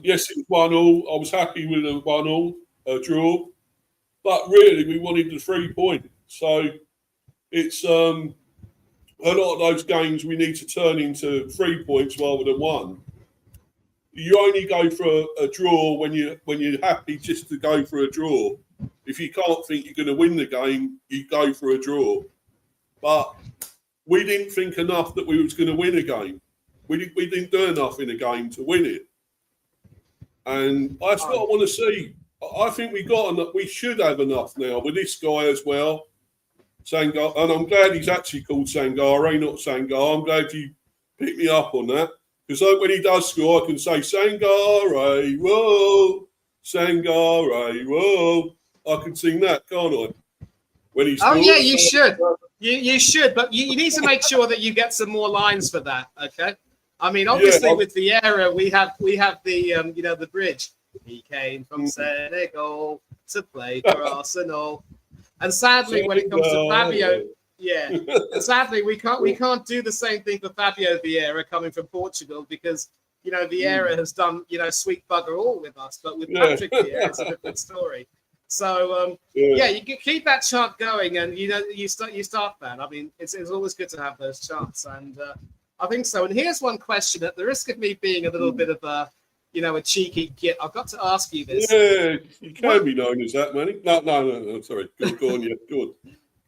Yes, it was 1-1. I was happy with a 1-1 draw. But really, we wanted the 3 points. So it's a lot of those games we need to turn into 3 points rather than 1. You only go for a draw when you're happy just to go for a draw. If you can't think you're going to win the game, you go for a draw. But we didn't think enough that we was going to win a game. We didn't do enough in a game to win it. And that's what I want to see. I think we got enough. We should have enough now with this guy as well. Sangare, and I'm glad he's actually called Sangare, not Sangar. I'm glad you picked me up on that. Because when he does score, I can say Sangare, whoa, Sangare, whoa. I can sing that, can't I? When he scores, you should. You should, but you need to make sure that you get some more lines for that, okay? I mean, obviously Yeah. with Vieira, we have the the bridge. He came from Senegal to play for Arsenal, and sadly, when it comes to Fabio, yeah, and sadly we can't do the same thing for Fabio Vieira coming from Portugal because Vieira has done sweet bugger all with us, but with Patrick Vieira, it's a different story. So you can keep that chart going, and you start that. I mean, it's always good to have those charts, and I think so. And here's one question: at the risk of me being a little bit of a cheeky git, I've got to ask you this. Yeah, you can be known as that, Manny. No. Sorry, go on, yeah, go on.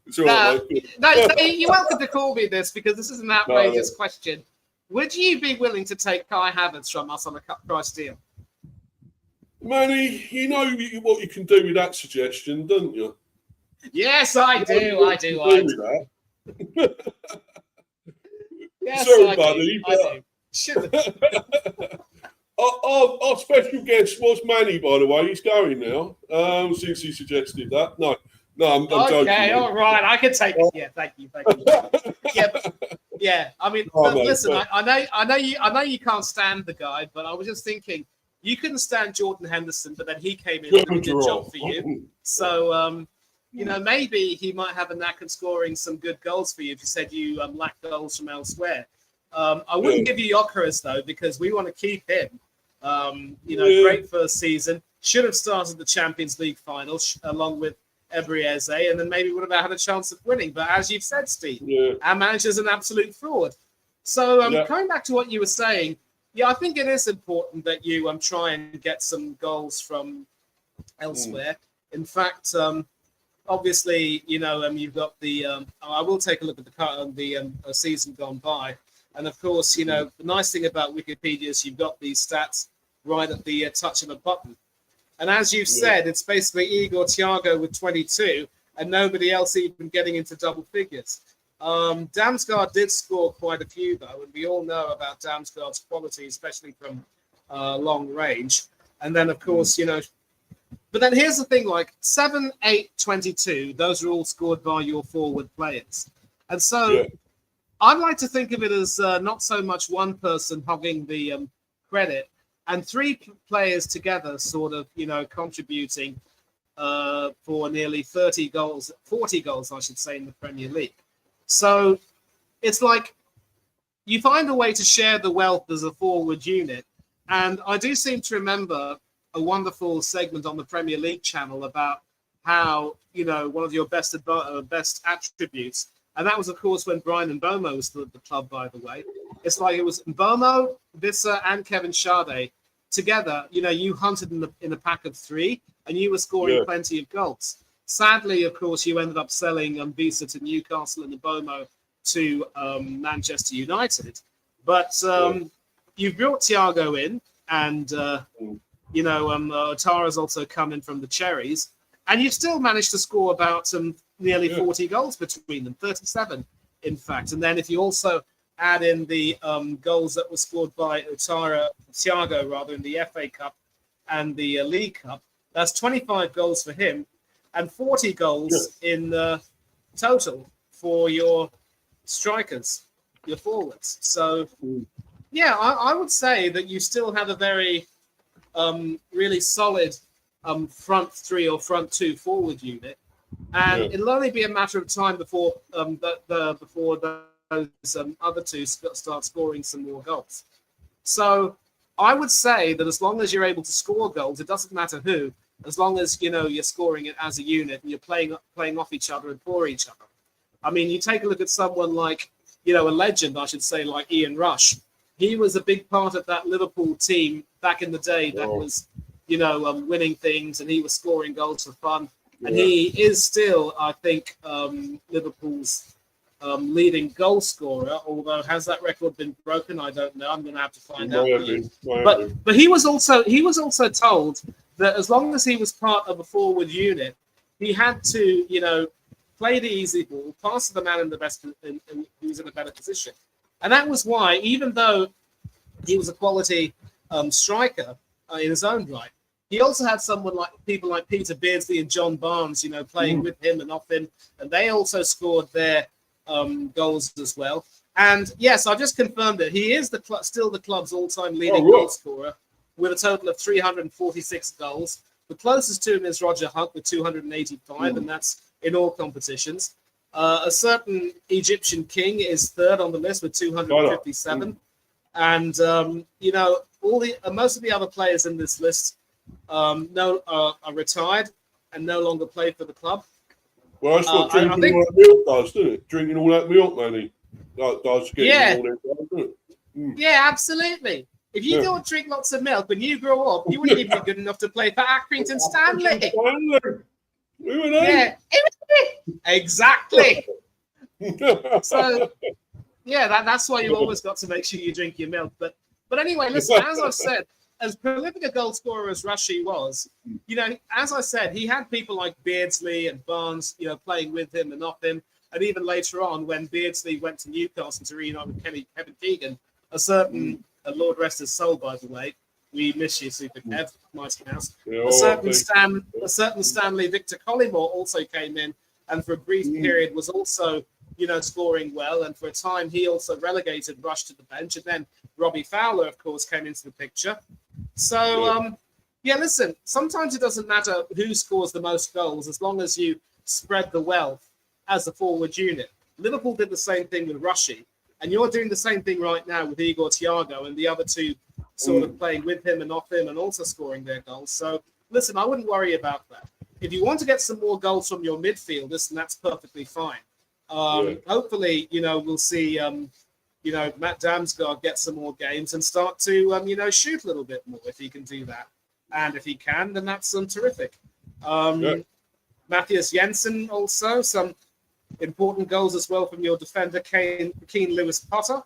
It's all right, mate. No, you're welcome to call me this because this is an outrageous question. Would you be willing to take Kai Havertz from us on a cut price deal? Manny, you know what you can do with that suggestion, don't you? Yes, I do. I do. Yes, sorry, I buddy. Our special guest was Manny, by the way. He's going now. Since he suggested that. No, I'm joking. Okay, all right. I can take it. Yeah, thank you. Yeah. I mean, listen. I know you can't stand the guy, but I was just thinking. You couldn't stand Jordan Henderson, but then he came in and did a good job for you. So, maybe he might have a knack of scoring some good goals for you if you said you lack goals from elsewhere. I wouldn't give you Gyökeres, though, because we want to keep him. Great first season. Should have started the Champions League final along with Ebrieze, and then maybe would have had a chance of winning. But as you've said, Steve, our manager's an absolute fraud. So, coming back to what you were saying, I think it is important that you try and get some goals from elsewhere. In fact, obviously, you've got the. I will take a look at the season gone by, and of course, the nice thing about Wikipedia is you've got these stats right at the touch of a button. And as you've said, it's basically Igor Thiago with 22, and nobody else even getting into double figures. Damsgaard did score quite a few, though, and we all know about Damsgaard's quality, especially from long range. And then, of course, but then here's the thing, like 7, 8, 22, those are all scored by your forward players. And so I'd like to think of it as not so much one person hogging the credit and three players together sort of, contributing for nearly 40 goals, I should say, in the Premier League. So it's like you find a way to share the wealth as a forward unit. And I do seem to remember a wonderful segment on the Premier League channel about how, one of your best attributes. And that was, of course, when Brian Mbeumo was still at the club, by the way. It's like it was Mbeumo, Visser, and Kevin Schade together. You hunted in a pack of three, and you were scoring plenty of goals. Sadly, of course, you ended up selling Visser to Newcastle and Mbeumo to Manchester United. But you brought Thiago in, and Otara's also come in from the Cherries, and you've still managed to score about nearly 40 goals between them, 37, in fact. And then if you also add in the goals that were scored by Thiago, in the FA Cup and the League Cup, that's 25 goals for him and 40 goals in total for your strikers, your forwards. So, I would say that you still have a very really solid front three or front two forward unit. And it'll only be a matter of time before those other two start scoring some more goals. So I would say that as long as you're able to score goals, it doesn't matter who, as long as you're scoring it as a unit and you're playing off each other and for each other. I mean, you take a look at someone like a legend, I should say, like Ian Rush. He was a big part of that Liverpool team back in the day that was winning things, and he was scoring goals for fun. And he is still, I think, Liverpool's leading goal scorer. Although has that record been broken? I don't know. I'm going to have to find out. But he was also told that as long as he was part of a forward unit, he had to play the easy ball, pass to the man in the best, who's in a better position. And that was why, even though he was a quality striker in his own right, he also had people like Peter Beardsley and John Barnes, playing with him and off him, and they also scored their goals as well. And yes, I just confirmed it. He is still the club's all-time leading goal scorer with a total of 346 goals. The closest to him is Roger Hunt with 285, and that's in all competitions. A certain Egyptian king is third on the list with 257. And, most of the other players in this list are retired and no longer play for the club. Well, that's what drinking all that milk does, doesn't it? Drinking all that milk, Manny. That does get all that down, doesn't it? Yeah, absolutely. If you don't drink lots of milk when you grow up, you wouldn't even be good enough to play for Accrington Stanley. Yeah, exactly. So, that's why you always got to make sure you drink your milk. But anyway, listen, as I've said, as prolific a goal scorer as Rushy was, as I said, he had people like Beardsley and Barnes, playing with him and off him. And even later on, when Beardsley went to Newcastle to reunite with Kevin Keegan, a certain Lord rest his soul, by the way. We miss you, Super Kev, Mighty Mouse. A certain Stanley Victor Collymore also came in, and for a brief period was also, scoring well. And for a time, he also relegated Rush to the bench. And then Robbie Fowler, of course, came into the picture. So, listen, sometimes it doesn't matter who scores the most goals as long as you spread the wealth as a forward unit. Liverpool did the same thing with Rushy, and you're doing the same thing right now with Igor Thiago and the other two sort of playing with him and off him and also scoring their goals. So, listen, I wouldn't worry about that. If you want to get some more goals from your midfielders, then that's perfectly fine. Hopefully, we'll see, Matt Damsgaard get some more games and start to, shoot a little bit more if he can do that. And if he can, then that's terrific. Matthias Jensen also, some important goals as well from your defender, Keane Lewis Potter.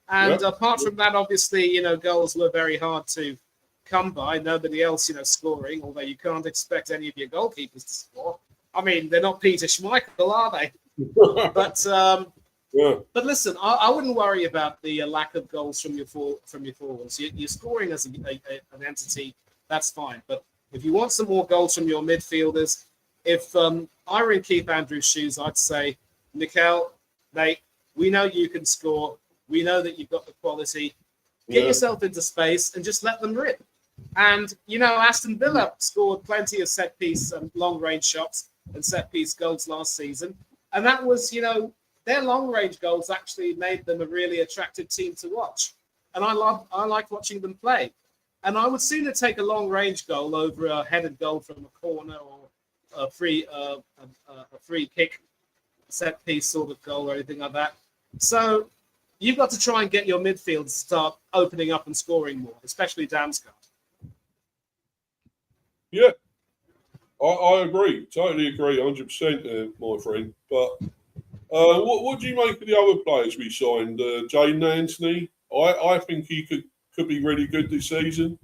And apart from that, obviously, goals were very hard to come by. Nobody else, scoring, although you can't expect any of your goalkeepers to score. I mean, they're not Peter Schmeichel, are they? But listen, I wouldn't worry about the lack of goals from your forwards. You're scoring as an entity, that's fine. But if you want some more goals from your midfielders, if I were in Keith Andrews' shoes, I'd say, Mikel, mate, we know you can score. We know that you've got the quality. Get yourself into space and just let them rip. And, Aston Villa scored plenty of set-piece long-range shots and set-piece goals last season. And that was, their long-range goals actually made them a really attractive team to watch. And I like watching them play. And I would sooner take a long-range goal over a headed goal from a corner or a free kick, set-piece sort of goal or anything like that. So you've got to try and get your midfield to start opening up and scoring more, especially Damsgaard. Yeah, I agree. Totally agree, 100%, my friend. But what do you make of the other players we signed? Jayden Anthony, I think he could be really good this season.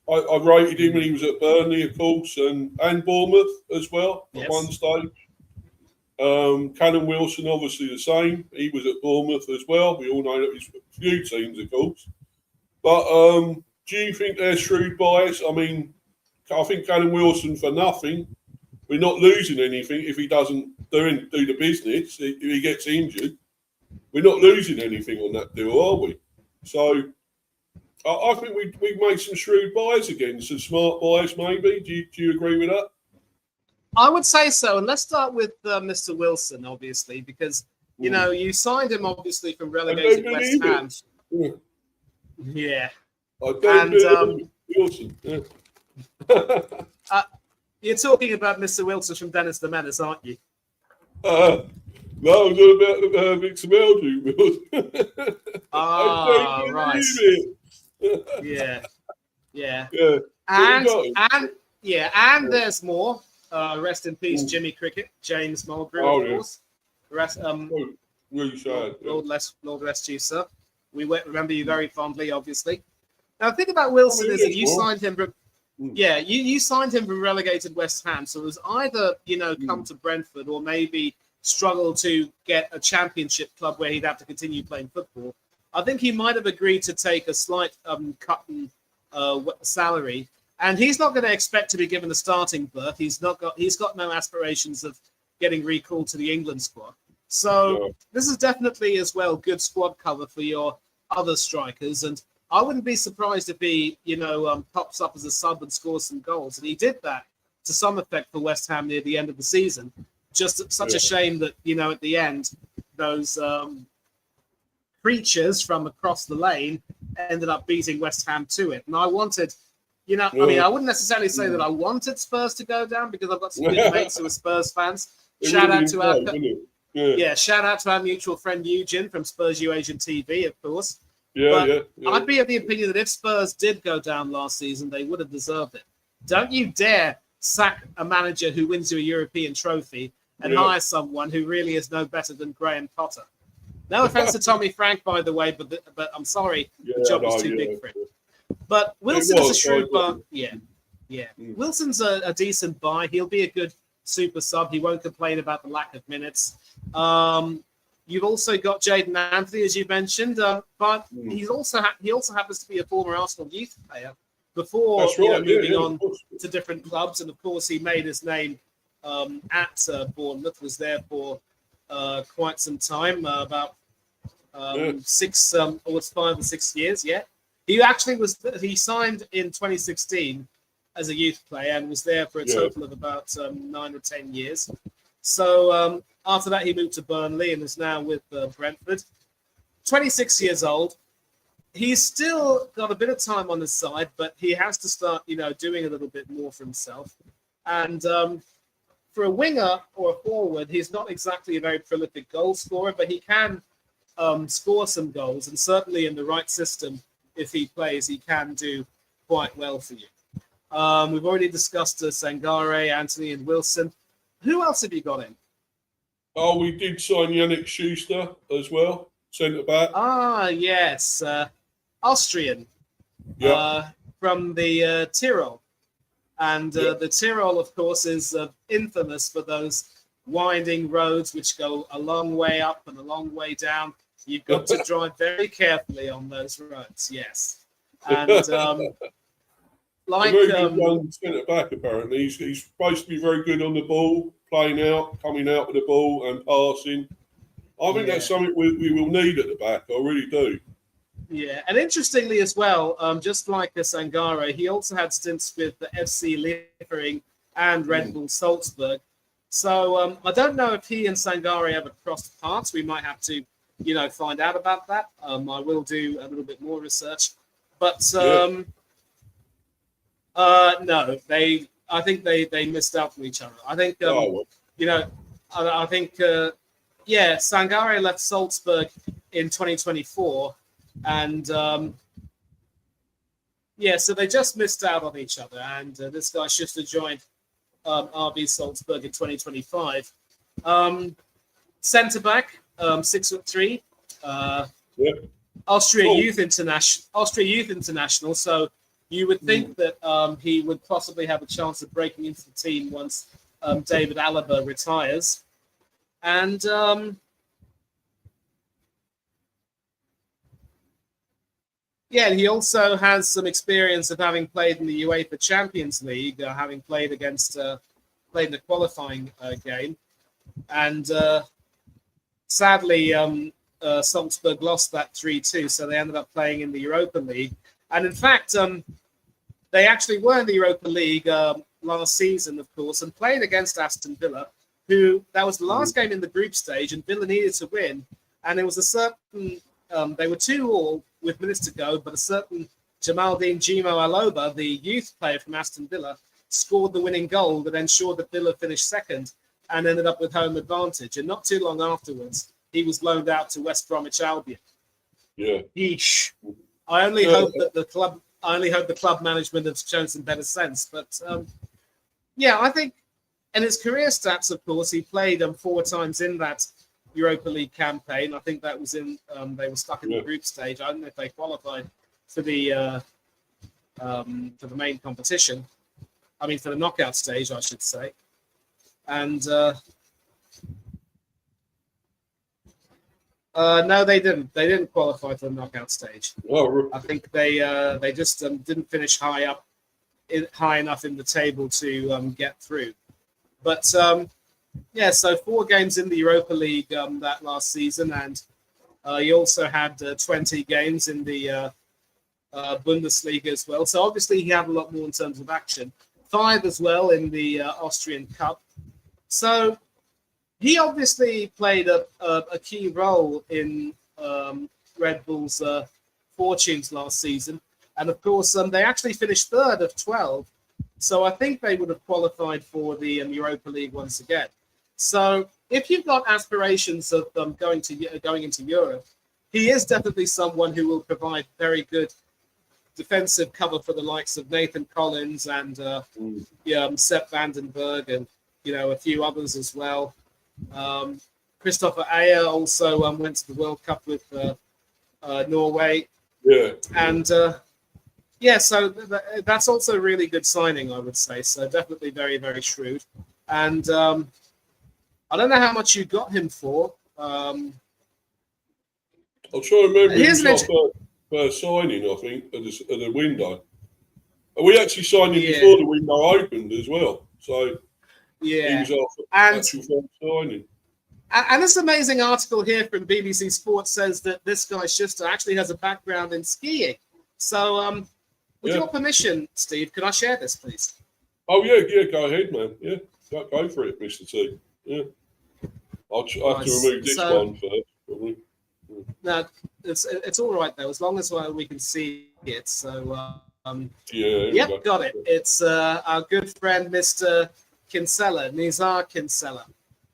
I rated him when he was at Burnley, of course, and Bournemouth as well at one stage. Callum Wilson, obviously the same. He was at Bournemouth as well. We all know that he's a few teams, of course. But do you think they're shrewd buys? I mean, I think Callum Wilson for nothing. We're not losing anything if he doesn't do the business. If he gets injured, we're not losing anything on that deal, are we? So I think we made some shrewd buys again, some smart buys maybe. Do you agree with that? I would say so. And let's start with Mr. Wilson, obviously, because, you signed him, obviously, from relegated West Ham. Yeah. I don't believe Wilson. Yeah. You're talking about Mr. Wilson from Dennis the Menace, aren't you? No, I'm talking about Victor Meldrew. Right. Yeah. And there's more. Rest in peace, Jimmy Cricket, James Mulgrew, of course. Really sad. Lord rest you, sir. We remember you very fondly, obviously. Now, the thing about Wilson is that you signed him from, you signed him from relegated West Ham. So it was either, come to Brentford or maybe struggle to get a championship club where he'd have to continue playing football. I think he might have agreed to take a slight cut in salary. And he's not going to expect to be given a starting berth. He's got no aspirations of getting recalled to the England squad. So this is definitely as well good squad cover for your other strikers. And I wouldn't be surprised if he, pops up as a sub and scores some goals. And he did that to some effect for West Ham near the end of the season. Just such a shame that, at the end, those creatures from across the lane ended up beating West Ham to it. And I wanted, I wouldn't necessarily say that I wanted Spurs to go down because I've got some good mates who are Spurs fans. Shout out to our mutual friend Eugene from Spurs U Asian TV, of course. I'd be of the opinion that if Spurs did go down last season, they would have deserved it. Don't you dare sack a manager who wins you a European trophy and hire someone who really is no better than Graham Potter. No offense to Tommy Frank, by the way, but I'm sorry, the job was too big for him. But Wilson is a shrewd buy. Wilson's a decent buy. He'll be a good super sub. He won't complain about the lack of minutes. You've also got Jaden Anthony, as you mentioned, but he also happens to be a former Arsenal youth player before moving on to different clubs. And of course, he made his name at Bournemouth. Was there for quite some time, about 5 or 6 years. Yeah, he signed in 2016 as a youth player and was there for a total of about 9 or 10 years. So after that, he moved to Burnley and is now with Brentford. 26 years old. He's still got a bit of time on his side, but he has to start, doing a little bit more for himself. And for a winger or a forward, he's not exactly a very prolific goal scorer, but he can score some goals. And certainly in the right system, if he plays, he can do quite well for you. We've already discussed Sangare, Anthony, and Wilson. Who else have you got in? Oh, we did sign Yannick Schuster as well, centre back. Ah, yes, Austrian, from the Tyrol, and the Tyrol, of course, is infamous for those winding roads which go a long way up and a long way down. You've got to drive very carefully on those roads. Yes, and a very good young centre back. Apparently, he's supposed to be very good on the ball, playing out, coming out with the ball, and passing. I think that's something we will need at the back. I really do. Yeah, and interestingly as well, just like Sangare, he also had stints with the FC Liefering and Red Bull Salzburg. So I don't know if he and Sangare ever crossed paths. We might have to, find out about that. I will do a little bit more research, but no, I think they missed out on each other. I think I think Sangare left Salzburg in 2024, and so they just missed out on each other. And this guy Schuster joined RB Salzburg in 2025. Centre back, 6'3", Austria Youth International. So you would think that he would possibly have a chance of breaking into the team once David Alaba retires. And he also has some experience of having played in the UEFA Champions League, having played against played in the qualifying game. And sadly, Salzburg lost that 3-2, so they ended up playing in the Europa League. And in fact, they actually were in the Europa League last season, of course, and played against Aston Villa, that was the last game in the group stage, and Villa needed to win. And there was a certain, they were 2-2 with minutes to go, but a certain Jamaldine Jimo Aloba, the youth player from Aston Villa, scored the winning goal that ensured that Villa finished second and ended up with home advantage. And not too long afterwards, he was loaned out to West Bromwich Albion. Yeah. Yeesh. I only hope the club management have shown some better sense. But I think, and his career stats, of course, he played 4 times in that Europa League campaign. I think that was in, they were stuck in the group stage. I don't know if they qualified for the main competition. I mean, for the knockout stage, I should say. And no, they didn't. They didn't qualify for the knockout stage. Oh, I think they just didn't finish high enough in the table to get through. But Yeah, so 4 games in the Europa League that last season, and he also had 20 games in the Bundesliga as well. So obviously he had a lot more in terms of action. 5 as well in the Austrian Cup. So he obviously played a key role in Red Bull's fortunes last season. And of course, they actually finished 3rd of 12. So I think they would have qualified for the Europa League once again. So if you've got aspirations of going into Europe, he is definitely someone who will provide very good defensive cover for the likes of Nathan Collins and Sepp Vandenberg and a few others as well. Christopher Ayer also went to the World Cup with Norway. Yeah. And so that's also a really good signing, I would say. So definitely very, very shrewd. And I don't know how much you got him for. I'll try and remember his first signing, I think, at the window. And we actually signed him before the window opened as well. So he was our actual first signing. And this amazing article here from BBC Sports says that this guy Schuster actually has a background in skiing. So with your permission, Steve, can I share this, please? Oh, yeah, go ahead, man. Yeah, go for it, Mr. T. Yeah. I'll have to remove this one first, probably. No, it's all right, though, as long as we can see it. So, yep, got it. It's our good friend, Mr. Kinsella, Nizar Kinsella.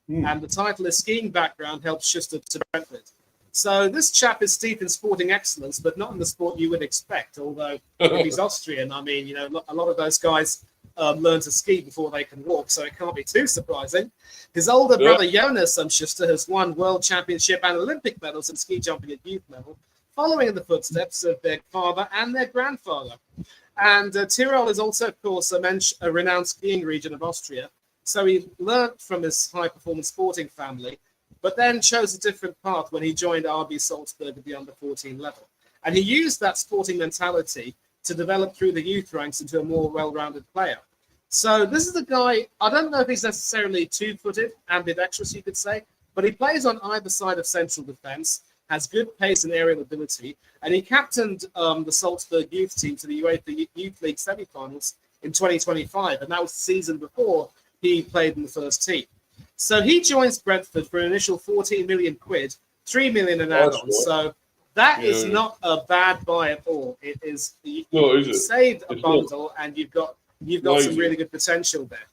And the title is Skiing Background Helps Schuster to Brentford. So this chap is steeped in sporting excellence, but not in the sport you would expect. Although if he's Austrian, I mean, a lot of those guys learn to ski before they can walk, so it can't be too surprising. His older brother Jonas Schuster has won world championship and Olympic medals in ski jumping at youth level, following in the footsteps of their father and their grandfather. And Tyrol is also, of course, a renowned skiing region of Austria. So he learnt from his high-performance sporting family, but then chose a different path when he joined RB Salzburg at the under-14 level. And he used that sporting mentality to develop through the youth ranks into a more well-rounded player. So this is a guy, I don't know if he's necessarily two-footed, ambidextrous, you could say, but he plays on either side of central defence, has good pace and aerial ability, and he captained the Salzburg youth team to the UEFA Youth League semi-finals in 2025, and that was the season before he played in the first team. So he joins Brentford for an initial 14 million quid, 3 million an add-on. So that is not a bad buy at all. It is. You saved a bundle, and you've got some really good potential there.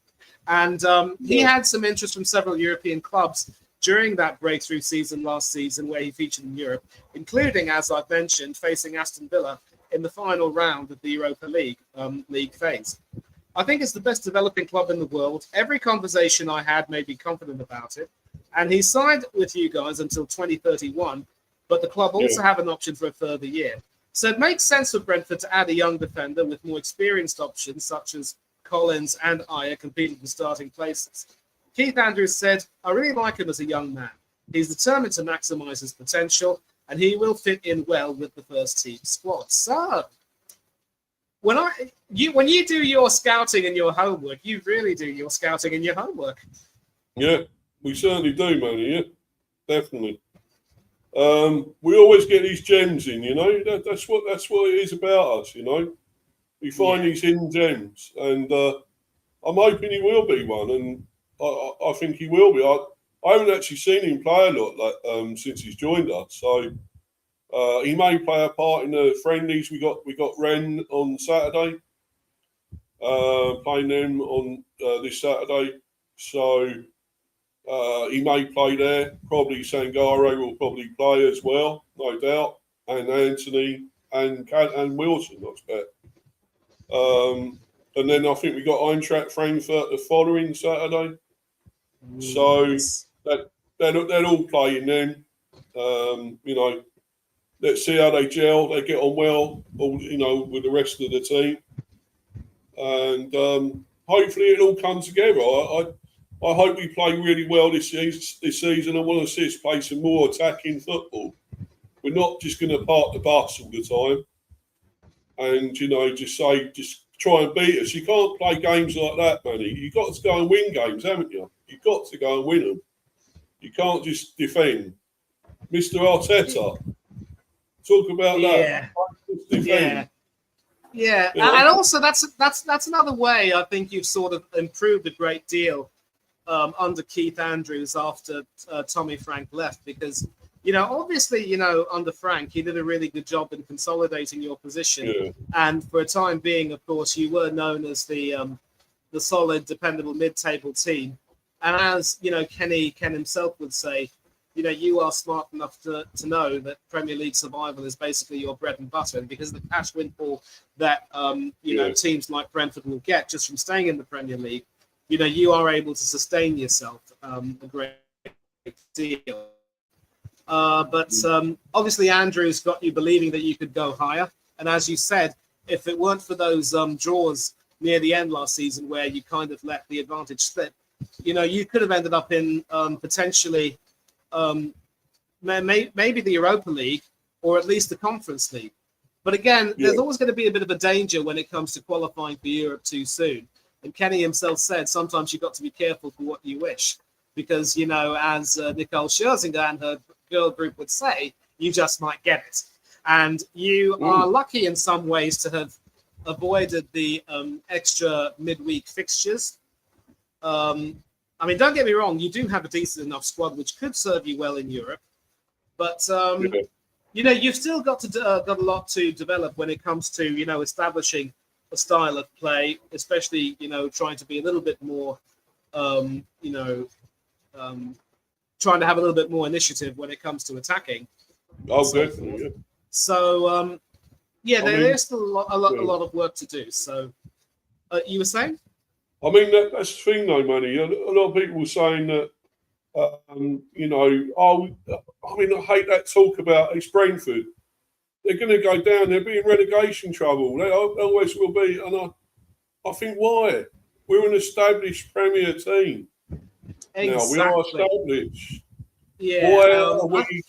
And he had some interest from several European clubs during that breakthrough season last season, where he featured in Europe, including, as I've mentioned, facing Aston Villa in the final round of the Europa League league phase. I think it's the best developing club in the world. Every conversation I had made me confident about it. And he signed with you guys until 2031, but the club also have an option for a further year. So it makes sense for Brentford to add a young defender with more experienced options, such as Collins and Ayer, competing for starting places. Keith Andrews said, I really like him as a young man. He's determined to maximise his potential, and he will fit in well with the first team squad. So when you do your scouting and your homework, you really do your scouting and your homework. Yeah, we certainly do, Manny. Yeah, definitely. We always get these gems in, That's what it is about us, We find these hidden gems, and I'm hoping he will be one, and I think he will be. I haven't actually seen him play a lot since he's joined us, so. He may play a part in the friendlies. We got Rennes on Saturday, playing them on this Saturday. So he may play there. Probably Sangare will probably play as well, no doubt. And Anthony and Wilson, I expect. And then I think we got Eintracht Frankfurt the following Saturday. So they're all playing then. Let's see how they gel. They get on well, with the rest of the team, and hopefully it all comes together. I hope we play really well this season. I want to see us play some more attacking football. We're not just going to park the bus all the time, and just try and beat us. You can't play games like that, Manny. You've got to go and win games, haven't you? You've got to go and win them. You can't just defend. Mr. Arteta, talk about that. Just defend. Yeah, Yeah. and also that's another way I think you've sort of improved a great deal under Keith Andrews after Tommy Frank left, because obviously under Frank he did a really good job in consolidating your position, and for a time being, of course, you were known as the solid, dependable mid-table team, and as Ken himself would say, you are smart enough to know that Premier League survival is basically your bread and butter. And because of the cash windfall that teams like Brentford will get just from staying in the Premier League, you are able to sustain yourself a great deal. But obviously Andrews got you believing that you could go higher. And as you said, if it weren't for those draws near the end last season where you kind of let the advantage slip, you could have ended up in potentially maybe the Europa League or at least the Conference League. But again, there's always going to be a bit of a danger when it comes to qualifying for Europe too soon. And Kenny himself said sometimes you've got to be careful for what you wish, because, as Nicole Scherzinger and her girl group would say, you just might get it. And you are lucky in some ways to have avoided the extra midweek fixtures. Don't get me wrong, you do have a decent enough squad which could serve you well in Europe, but you've still got a lot to develop when it comes to establishing a style of play, especially trying to be a little bit more trying to have a little bit more initiative when it comes to attacking. Definitely. So there's still a lot of work to do. So you were saying? I mean, that's the thing, though, Manny. A lot of people were saying that, I hate that talk about it's Brentford. They're going to go down. They'll be in relegation trouble. They always will be. And I think, why? We're an established Premier team. Exactly. Now, we are established. Yeah. Why are we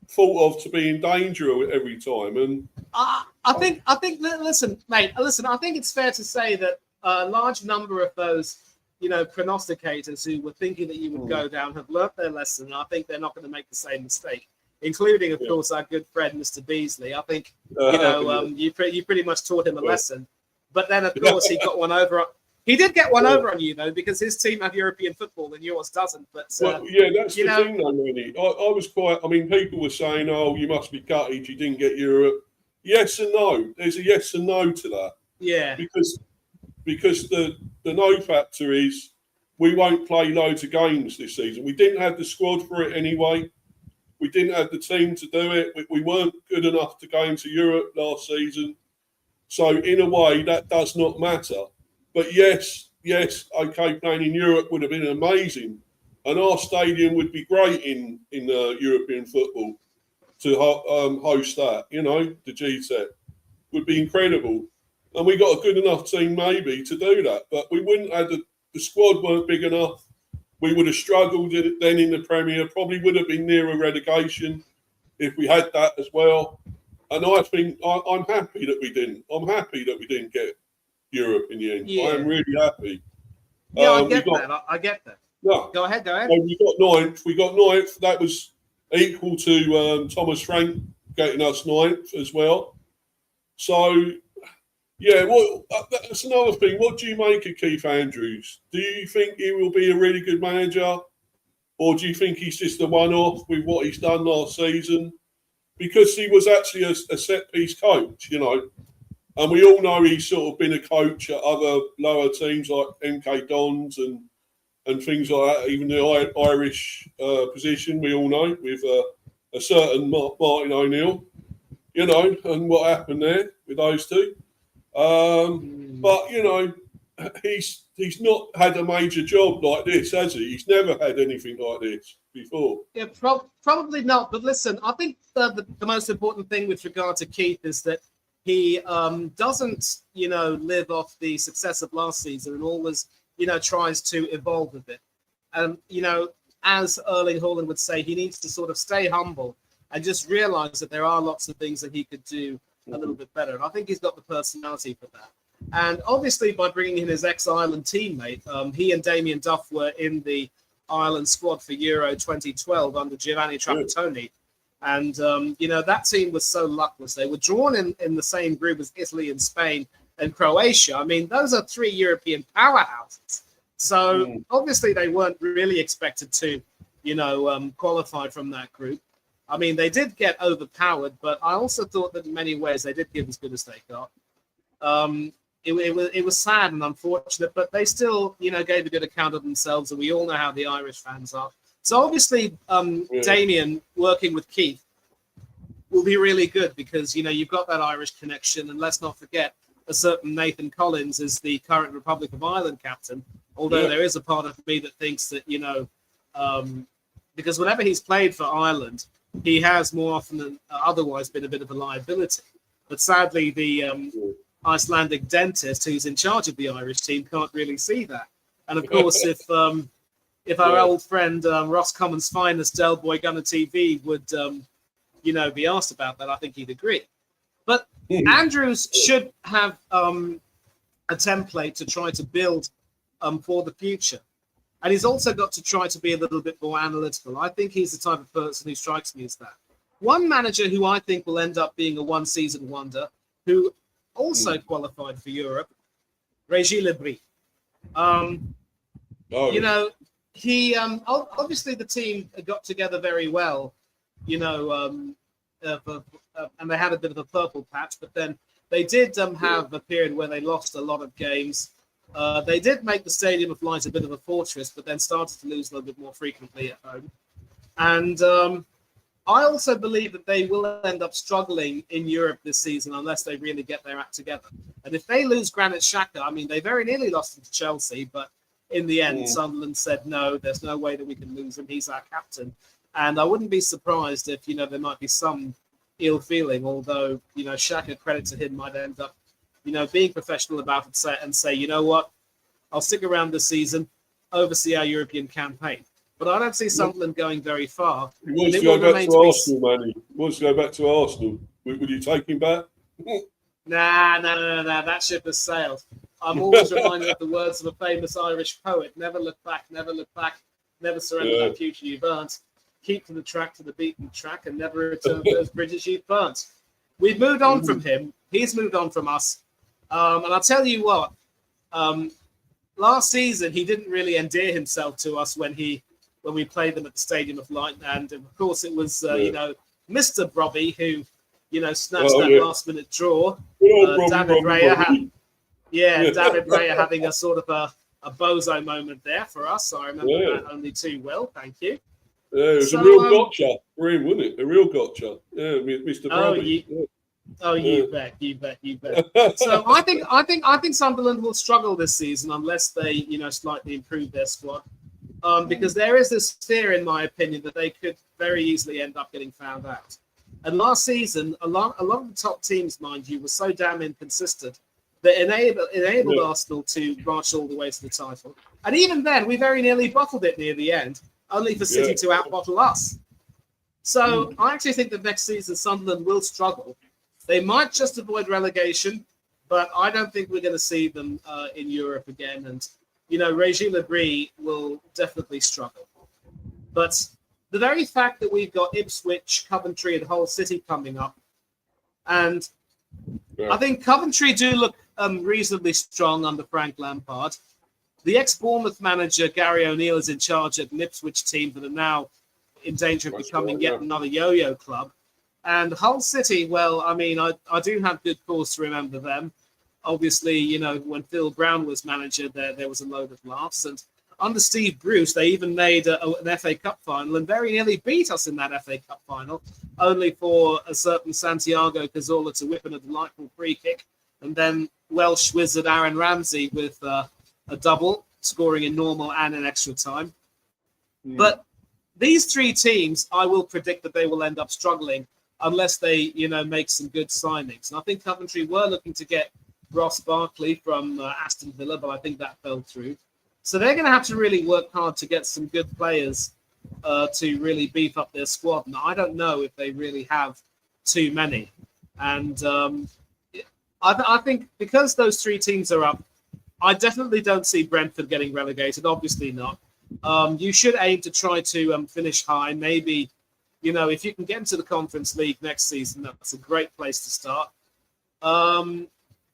thought of to be in danger every time? And I think, listen, mate, I think it's fair to say that a large number of those, prognosticators who were thinking that you would go down have learnt their lesson. And I think they're not going to make the same mistake, including, of course, our good friend, Mr. Beasley. I think, you pretty much taught him a lesson. But then, of course, he got one over. He did get one over on you, though, because his team have European football and yours doesn't. But that's the thing, though, Manny. I was quite. I mean, people were saying, "Oh, you must be gutted you didn't get Europe." Yes and no. There's a yes and no to that. Yeah. Because the no factor is we won't play loads of games this season. We didn't have the squad for it anyway. We didn't have the team to do it. We weren't good enough to go into Europe last season. So in a way, that does not matter. But yes, okay, playing in Europe would have been amazing. And our stadium would be great in European football to host that. The GTEC would be incredible. And we got a good enough team maybe to do that. But we wouldn't have the squad weren't big enough. We would have struggled then in the Premier, probably would have been near a relegation if we had that as well. And I think I'm happy that we didn't. I'm happy that we didn't get Europe in the end. Yeah. I'm really happy. Yeah, I get that. Yeah. Go ahead. So we got ninth. That was equal to Thomas Frank getting us ninth as well. So, that's another thing. What do you make of Keith Andrews? Do you think he will be a really good manager? Or do you think he's just a one-off with what he's done last season? Because he was actually a set-piece coach, And we all know he's sort of been a coach at other lower teams like MK Dons and things like that. Even the Irish position, we all know, with a certain Martin O'Neill, and what happened there with those two. But, he's not had a major job like this, has he? He's never had anything like this before. Yeah, probably not. But listen, I think the most important thing with regard to Keith is that he doesn't, live off the success of last season and always, tries to evolve a bit. And, as Erling Haaland would say, he needs to sort of stay humble and just realize that there are lots of things that he could do a little bit better. And I think he's got the personality for that. And obviously, by bringing in his ex-Ireland teammate, he and Damien Duff were in the Ireland squad for Euro 2012 under Giovanni Trapattoni. And, that team was so luckless. They were drawn in the same group as Italy and Spain and Croatia. I mean, those are three European powerhouses. So obviously they weren't really expected to, qualify from that group. I mean, they did get overpowered, but I also thought that in many ways they did give as good as they got. It was sad and unfortunate, but they still, gave a good account of themselves, and we all know how the Irish fans are. So obviously, Damien working with Keith will be really good because, you've got that Irish connection, and let's not forget a certain Nathan Collins is the current Republic of Ireland captain, although there is a part of me that thinks that, because whenever he's played for Ireland, he has more often than otherwise been a bit of a liability. But sadly, the Icelandic dentist who's in charge of the Irish team can't really see that. And of course, if our old friend Ross Commons' finest, Del Boy Gunner TV, would, be asked about that, I think he'd agree. But Andrews should have a template to try to build for the future. And he's also got to try to be a little bit more analytical. I think he's the type of person who strikes me as that. One manager who I think will end up being a one-season wonder, who also qualified for Europe, Régis Le Bris. He obviously the team got together very well, and they had a bit of a purple patch, but then they did have a period where they lost a lot of games. They did make the Stadium of Light a bit of a fortress, but then started to lose a little bit more frequently at home. And I also believe that they will end up struggling in Europe this season unless they really get their act together. And if they lose Granit Xhaka, I mean, they very nearly lost him to Chelsea, but in the end, Sunderland said, no, there's no way that we can lose him. He's our captain. And I wouldn't be surprised if, there might be some ill feeling, although, Xhaka, credit to him, might end up, being professional about it and say, you know what, I'll stick around this season, oversee our European campaign. But I don't see Sunderland going very far. He wants to go back to Arsenal, Manny. He wants to go back to Arsenal. Would you take him back? Nah. That ship has sailed. I'm always reminded of the words of a famous Irish poet. Never look back, never surrender that future you've earned. Keep to the beaten track, and never return to those bridges you've burnt. We've moved on from him. He's moved on from us. And I'll tell you what, last season, he didn't really endear himself to us when we played them at the Stadium of Light. And of course, it was, Mr. Robbie who, snatched that last-minute draw. David Raya David Raya having a sort of a bozo moment there for us. I remember that only too well. Thank you. Yeah, it was a real gotcha for him, wasn't it? A real gotcha. Yeah, Mr. Robbie. You bet. So I think Sunderland will struggle this season unless they, slightly improve their squad. Because there is this fear, in my opinion, that they could very easily end up getting found out. And last season, a lot of the top teams, mind you, were so damn inconsistent that enabled Arsenal to march all the way to the title. And even then, we very nearly bottled it near the end, only for City to outbottle us. So I actually think that next season Sunderland will struggle. They might just avoid relegation, but I don't think we're going to see them in Europe again. And, Régis Le Bris will definitely struggle. But the very fact that we've got Ipswich, Coventry, and Hull City coming up, and I think Coventry do look reasonably strong under Frank Lampard. The ex-Bournemouth manager, Gary O'Neill, is in charge of an Ipswich team that are now in danger of becoming yet another yo-yo club. And Hull City, well, I mean, I do have good cause to remember them. Obviously, when Phil Brown was manager, there was a load of laughs. And under Steve Bruce, they even made an FA Cup final and very nearly beat us in that FA Cup final, only for a certain Santiago Cazorla to whip in a delightful free kick. And then Welsh wizard Aaron Ramsey with a double, scoring in normal and in extra time. But these three teams, I will predict that they will end up struggling unless they, make some good signings. And I think Coventry were looking to get Ross Barkley from Aston Villa, but I think that fell through. So they're going to have to really work hard to get some good players to really beef up their squad. And I don't know if they really have too many. And I think because those three teams are up, I definitely don't see Brentford getting relegated. Obviously not. You should aim to try to finish high. Maybe, if you can get into the Conference League next season, that's a great place to start.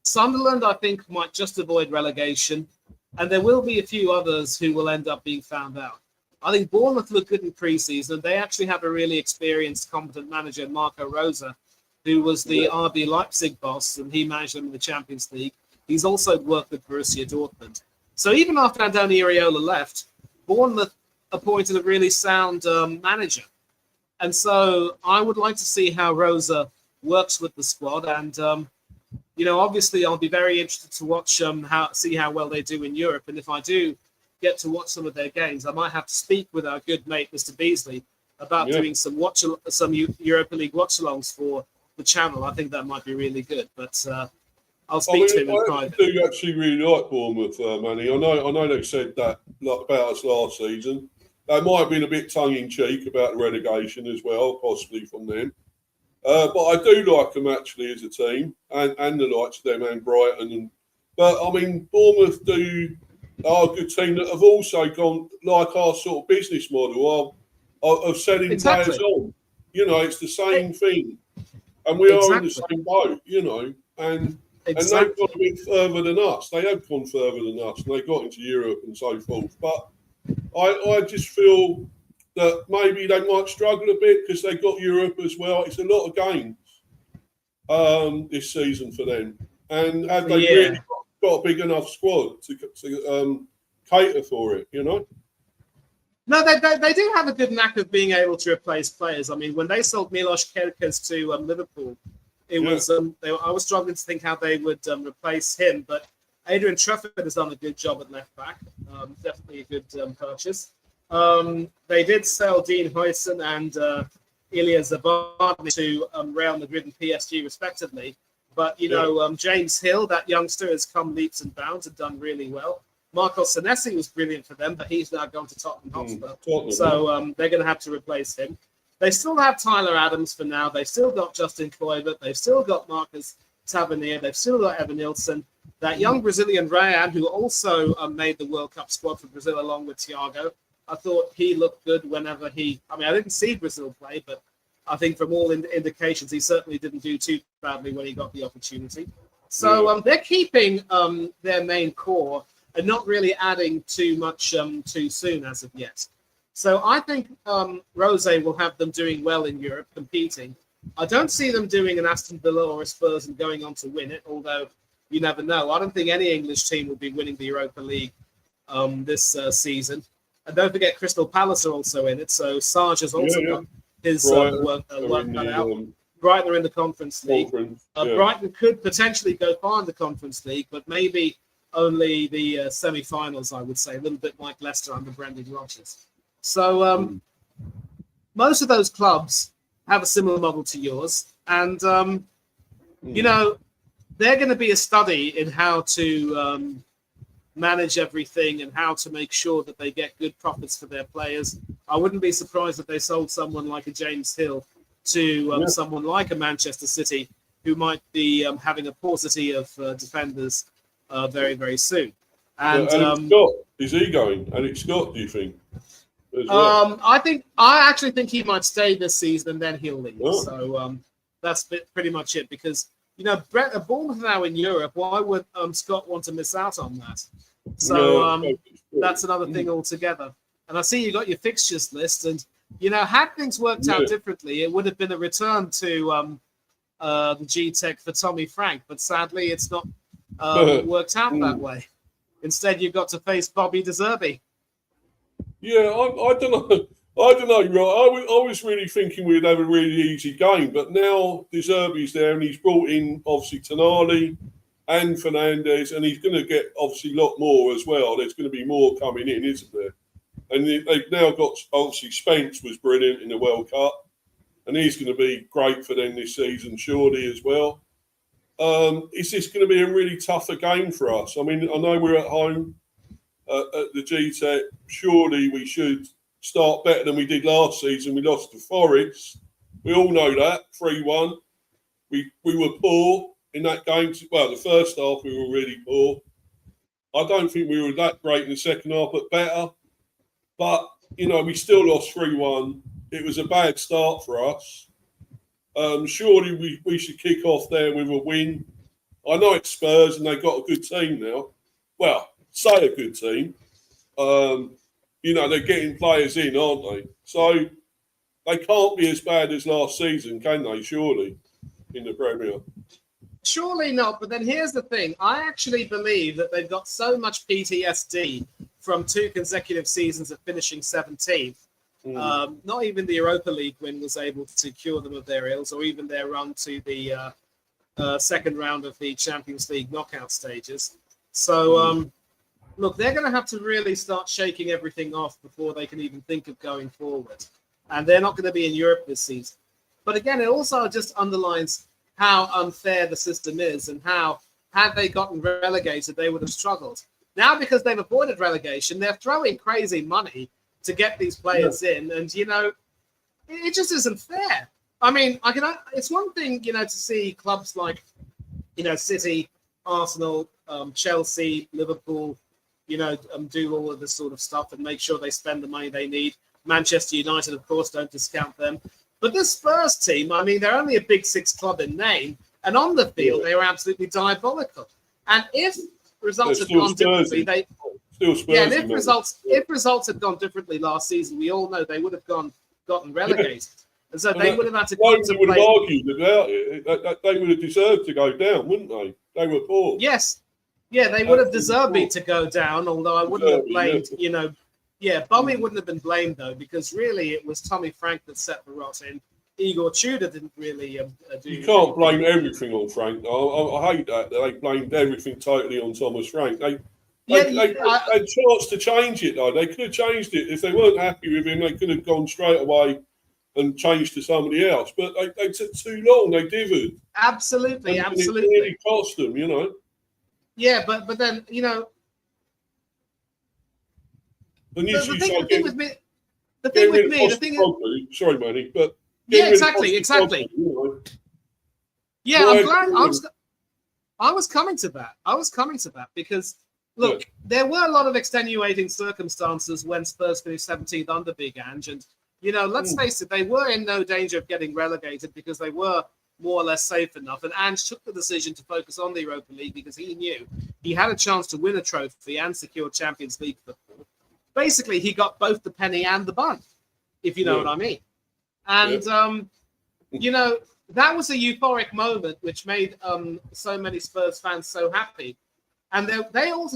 Sunderland, I think, might just avoid relegation. And there will be a few others who will end up being found out. I think Bournemouth look good in pre-season. They actually have a really experienced, competent manager, Marco Rosa, who was the RB Leipzig boss, and he managed them in the Champions League. He's also worked with Borussia Dortmund. So even after Andoni Iraola left, Bournemouth appointed a really sound manager. And so I would like to see how Rosa works with the squad. And, obviously I'll be very interested to watch see how well they do in Europe. And if I do get to watch some of their games, I might have to speak with our good mate, Mr. Beasley, about doing some Europa League watch-alongs for the channel. I think that might be really good. But I'll speak to him in private. I do actually really like Bournemouth, Manny. I know they said that about us last season. They might have been a bit tongue-in-cheek about the relegation as well, possibly from them. But I do like them actually as a team, and the likes of them and Brighton. But I mean, Bournemouth are a good team that have also gone like our sort of business model of selling players on. It's the same thing, and we are in the same boat. And they've gone a bit further than us. They have gone further than us, and they got into Europe and so forth. But I just feel that maybe they might struggle a bit because they got Europe as well. It's a lot of games this season for them. And have they really got a big enough squad to cater for it, No, they do have a good knack of being able to replace players. I mean, when they sold Milos Kerkez to Liverpool, it was I was struggling to think how they would replace him, but Adrian Trafford has done a good job at left back. Definitely a good purchase. They did sell Dean Huijsen and Ilya Zabardny to Real Madrid and PSG respectively. But, James Hill, that youngster, has come leaps and bounds and done really well. Marco Senesi was brilliant for them, but he's now gone to Tottenham Hotspur. So they're going to have to replace him. They still have Tyler Adams for now. They've still got Justin Kluivert. They've still got Marcus Tavernier. They've still got Evan Nilsson. That young Brazilian Ryan, who also made the World Cup squad for Brazil along with Thiago. I thought he looked good whenever I didn't see Brazil play, but I think from all indications, he certainly didn't do too badly when he got the opportunity. So they're keeping their main core and not really adding too much too soon as of yet. So I think Rose will have them doing well in Europe, competing. I don't see them doing an Aston Villa or a Spurs and going on to win it, although you never know. I don't think any English team will be winning the Europa League this season. And don't forget, Crystal Palace are also in it. So Sarge has also got his work cut out. Brighton are in the Conference League. Brighton could potentially go far in the Conference League, but maybe only the semi-finals, I would say, a little bit like Leicester under Brendan Rodgers. So most of those clubs have a similar model to yours. And, they're going to be a study in how to manage everything and how to make sure that they get good profits for their players. I wouldn't be surprised if they sold someone like a James Hill to someone like a Manchester City, who might be having a paucity of defenders very, very soon. And Scott, is he going? Alex Scott, do you think? Well? I actually think he might stay this season and then he'll leave. Oh. So that's pretty much it, because Bournemouth now in Europe. Why would Scott want to miss out on that? So that's another thing altogether. And I see you got your fixtures list, and had things worked out differently, it would have been a return to the G-Tech for Tommy Frank. But sadly, it's not worked out that way. Instead, you've got to face Bobby De Zerbi. Yeah, I don't know. I don't know, right? I was really thinking we'd have a really easy game, but now De Zerbi's there, and he's brought in, obviously, Tonali and Fernandes, and he's going to get, obviously, a lot more as well. There's going to be more coming in, isn't there? And they've now got, obviously, Spence was brilliant in the World Cup, and he's going to be great for them this season, surely, as well. Is this going to be a really tougher game for us? I mean, I know we're at home at the G-Tech. Surely we should start better than we did last season. We lost to Forest. We all know that, 3-1. We were poor, in that game. Well, the first half we were really poor. I don't think we were that great in the second half, but better. But, we still lost 3-1. It was a bad start for us. Surely we should kick off there with a win. I know it's Spurs and they've got a good team now. Well, say a good team. They're getting players in, aren't they? So they can't be as bad as last season, can they? Surely, in the Premier. Surely not. But then here's the thing. I actually believe that they've got so much PTSD from 2 consecutive seasons of finishing 17th. Not even the Europa League win was able to cure them of their ills, or even their run to the second round of the Champions League knockout stages. So, look, they're going to have to really start shaking everything off before they can even think of going forward. And they're not going to be in Europe this season. But again, it also just underlines how unfair the system is, and how, had they gotten relegated, they would have struggled. Now, because they've avoided relegation, they're throwing crazy money to get these players in. And, it just isn't fair. I mean, it's one thing, to see clubs like, City, Arsenal, Chelsea, Liverpool, do all of this sort of stuff and make sure they spend the money they need. Manchester United, of course, don't discount them. But this Spurs team, I mean, they're only a Big Six club in name, and on the field, they were absolutely diabolical. And if results had gone differently, if results had gone differently last season, we all know they would have gotten relegated. And so they would have had to contemplate. Would have argued about it. They would have deserved to go down, wouldn't they? They were poor. Yes. Yeah, they would have deserved me to go down, although I wouldn't have blamed, Bummy wouldn't have been blamed, though, because really it was Tommy Frank that set the rot in. Igor Tudor didn't really do. You can't blame everything on Frank. I hate that. They blamed everything totally on Thomas Frank. They had a chance to change it, though. They could have changed it. If they weren't happy with him, they could have gone straight away and changed to somebody else. But they took too long. They dithered. Absolutely. It really cost them, Yeah, but then, the thing with me, sorry, Manny, but yeah, exactly. Yeah, I'm glad I was coming to that because look, there were a lot of extenuating circumstances when Spurs finished 17th under Big Ange, and let's face it, they were in no danger of getting relegated because they were more or less safe enough. And Ange took the decision to focus on the Europa League because he knew he had a chance to win a trophy and secure Champions League football. Basically, he got both the penny and the bun, if you know what I mean. And, that was a euphoric moment which made so many Spurs fans so happy. And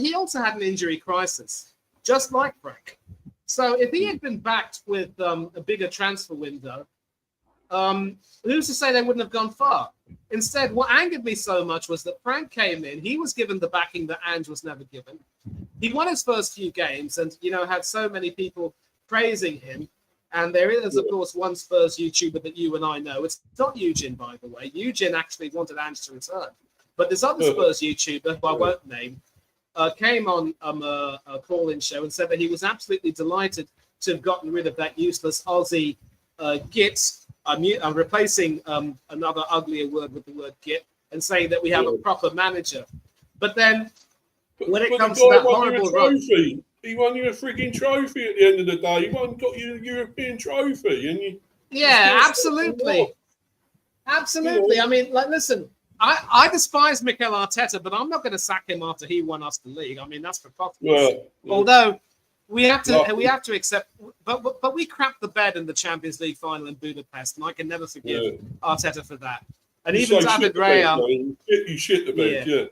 he also had an injury crisis, just like Frank. So if he had been backed with a bigger transfer window, who's to say they wouldn't have gone far? Instead, what angered me so much was that Frank came in. He was given the backing that Ange was never given. He won his first few games and, had so many people praising him. And there is, of course, one Spurs YouTuber that you and I know. It's not Eugene, by the way. Eugene actually wanted Ange to return. But this other Spurs YouTuber, who I won't name, came on a call-in show and said that he was absolutely delighted to have gotten rid of that useless Aussie Git. I'm replacing another uglier word with the word Git and saying that we have a proper manager. But then when it comes to that horrible run... He won you a frigging trophy at the end of the day. He got you a European trophy. And absolutely. Absolutely. I mean, listen, I despise Mikel Arteta, but I'm not going to sack him after he won us the league. I mean, that's preposterous. Although we have to accept, but we crapped the bed in the Champions League final in Budapest, and I can never forgive Arteta for that. And even David Raya, you shit the bed,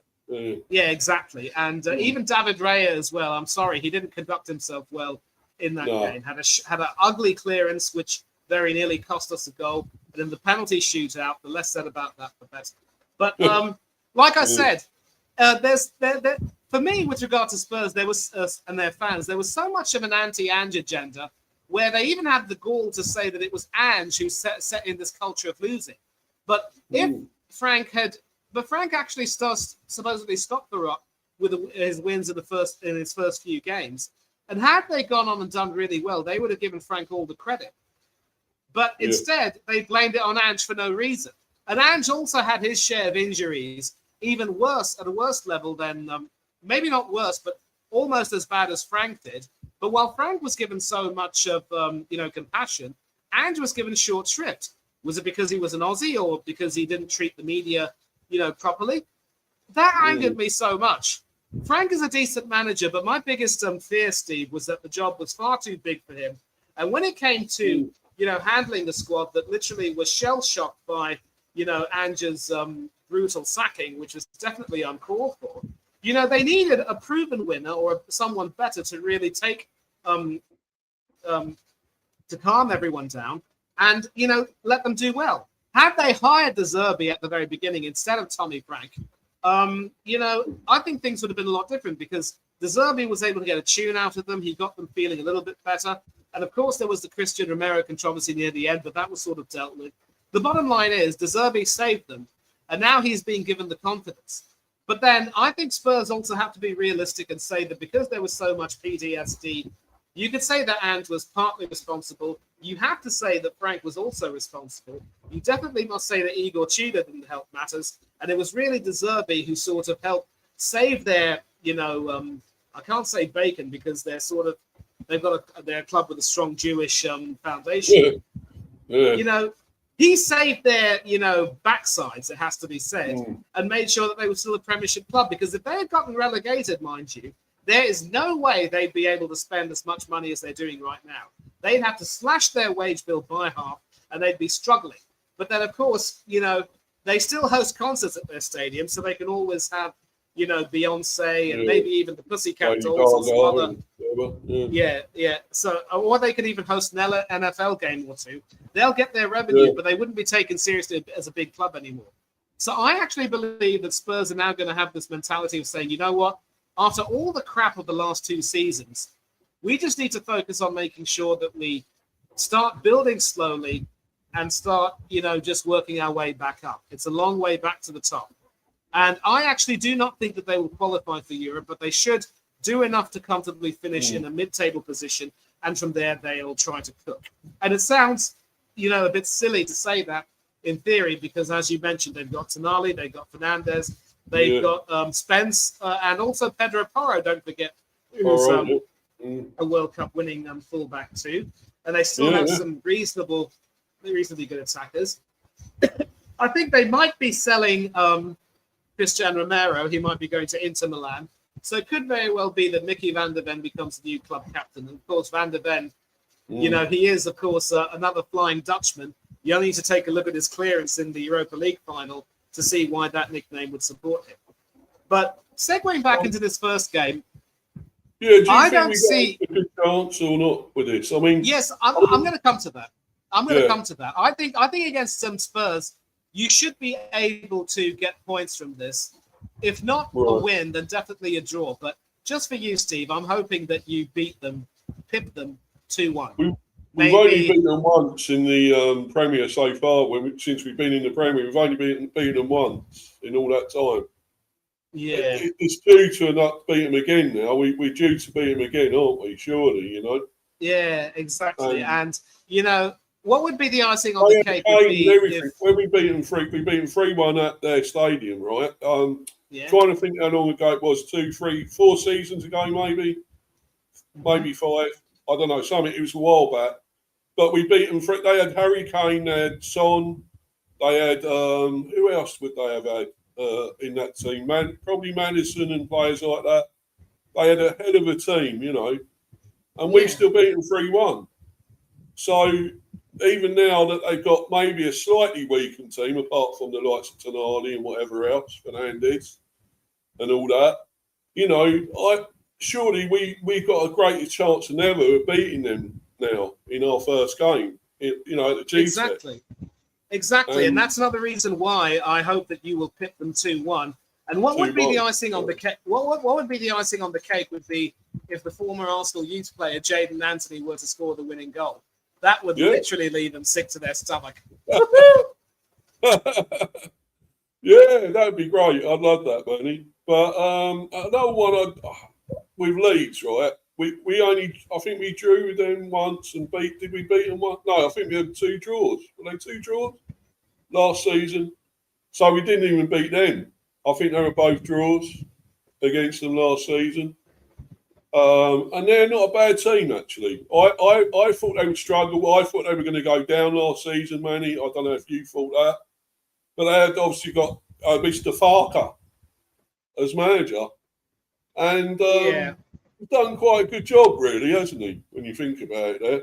Yeah, exactly. And even David Raya as well. I'm sorry, he didn't conduct himself well in that game. Had an ugly clearance, which very nearly cost us a goal. And in the penalty shootout, the less said about that, the better. But like I said, for me, with regard to Spurs, there was and their fans, there was so much of an anti-Ange agenda, where they even had the gall to say that it was Ange who set in this culture of losing. But if Frank actually supposedly stopped the rot with his wins in his first few games. And had they gone on and done really well, they would have given Frank all the credit. But instead, they blamed it on Ange for no reason. And Ange also had his share of injuries, even worse, at a worse level than, maybe not worse, but almost as bad as Frank did. But while Frank was given so much of, compassion, Ange was given short shrift. Was it because he was an Aussie or because he didn't treat the media, properly? That angered me so much. Frank is a decent manager, but my biggest fear, Steve, was that the job was far too big for him. And when it came to, handling the squad that literally was shell-shocked by, Ange's brutal sacking, which was definitely uncalled for, they needed a proven winner or someone better to really take, to calm everyone down and, let them do well. Had they hired De Zerbi at the very beginning instead of Tommy Frank, I think things would have been a lot different because De Zerbi was able to get a tune out of them. He got them feeling a little bit better. And of course, there was the Christian Romero controversy near the end, but that was sort of dealt with. The bottom line is De Zerbi saved them, and now he's being given the confidence. But then I think Spurs also have to be realistic and say that because there was so much PTSD, you could say that Ant was partly responsible. You have to say that Frank was also responsible. You definitely must say that Igor Tudor didn't help matters. And it was really De Zerbi who sort of helped save their, I can't say bacon because they're sort of, they've got their club with a strong Jewish foundation. Yeah. He saved their, backsides, it has to be said, and made sure that they were still a Premiership club. Because if they had gotten relegated, mind you, there is no way they'd be able to spend as much money as they're doing right now. They'd have to slash their wage bill by half, and they'd be struggling. But then, of course, they still host concerts at their stadium, so they can always have, Beyonce and maybe even the Pussycat Dolls or some other. Yeah. So, or they could even host an NFL game or two. They'll get their revenue, but they wouldn't be taken seriously as a big club anymore. So I actually believe that Spurs are now going to have this mentality of saying, you know what? After all the crap of the last 2 seasons, we just need to focus on making sure that we start building slowly and start, just working our way back up. It's a long way back to the top. And I actually do not think that they will qualify for Europe, but they should do enough to comfortably finish in a mid-table position. And from there, they'll try to cook. And it sounds, a bit silly to say that in theory, because as you mentioned, they've got Tonali, they've got Fernandez, they've got Spence, and also Pedro Porro, don't forget, who's a World Cup winning fullback too. And they still have some reasonably good attackers. I think they might be selling Christian Romero. He might be going to Inter Milan. So it could very well be that Mickey van der Ven becomes the new club captain. And of course, van der Ven, he is, of course, another Flying Dutchman. You only need to take a look at his clearance in the Europa League final to see why that nickname would support him. But segueing back into this first game, do you I think don't we see got a good chance or not with this? I mean, yes, I'm going to come to that. I think against some Spurs, you should be able to get points from this. If not a win, then definitely a draw. But just for you, Steve, I'm hoping that you pip them 2-1. We've only beaten them once in the Premier so far. Since we've been in the Premier, we've only beaten them once in all that time. Yeah, it's due to not beat them again now. We're due to beat them again, aren't we? Surely, Yeah, exactly. And what would be the icing on the cake? Would be when we beat them 3-1 at their stadium, right? Trying to think how long ago it was. 2, 3, 4 seasons ago, maybe 5. I don't know. It was a while back. But we beat them. They had Harry Kane, they had Son, they had who else would they have had in that team? Probably Madison and players like that. They had a hell of a team, and we still beat them 3-1. So even now that they've got maybe a slightly weakened team, apart from the likes of Tonali and whatever else, Fernandez and all that, surely we've got a greater chance than ever of beating them now in our first game, at the G-Set. Exactly. And that's another reason why I hope that you will pip them 2-1. And what would be the icing on the cake? What would be the icing on the cake would be if the former Arsenal youth player Jadon Anthony were to score the winning goal. That would literally leave them sick to their stomach. Yeah, that'd be great. I'd love that, Benny. But another one with Leeds, right? I think we drew with them once and did we beat them once? No, I think we had 2 draws. Were they 2 draws? last season. So we didn't even beat them. I think they were both draws against them last season. And they're not a bad team, actually. I thought they would struggle. I thought they were going to go down last season, Manny. I don't know if you thought that. But they had obviously got Mr. Farker as manager. And he's done quite a good job, really, hasn't he, when you think about it there?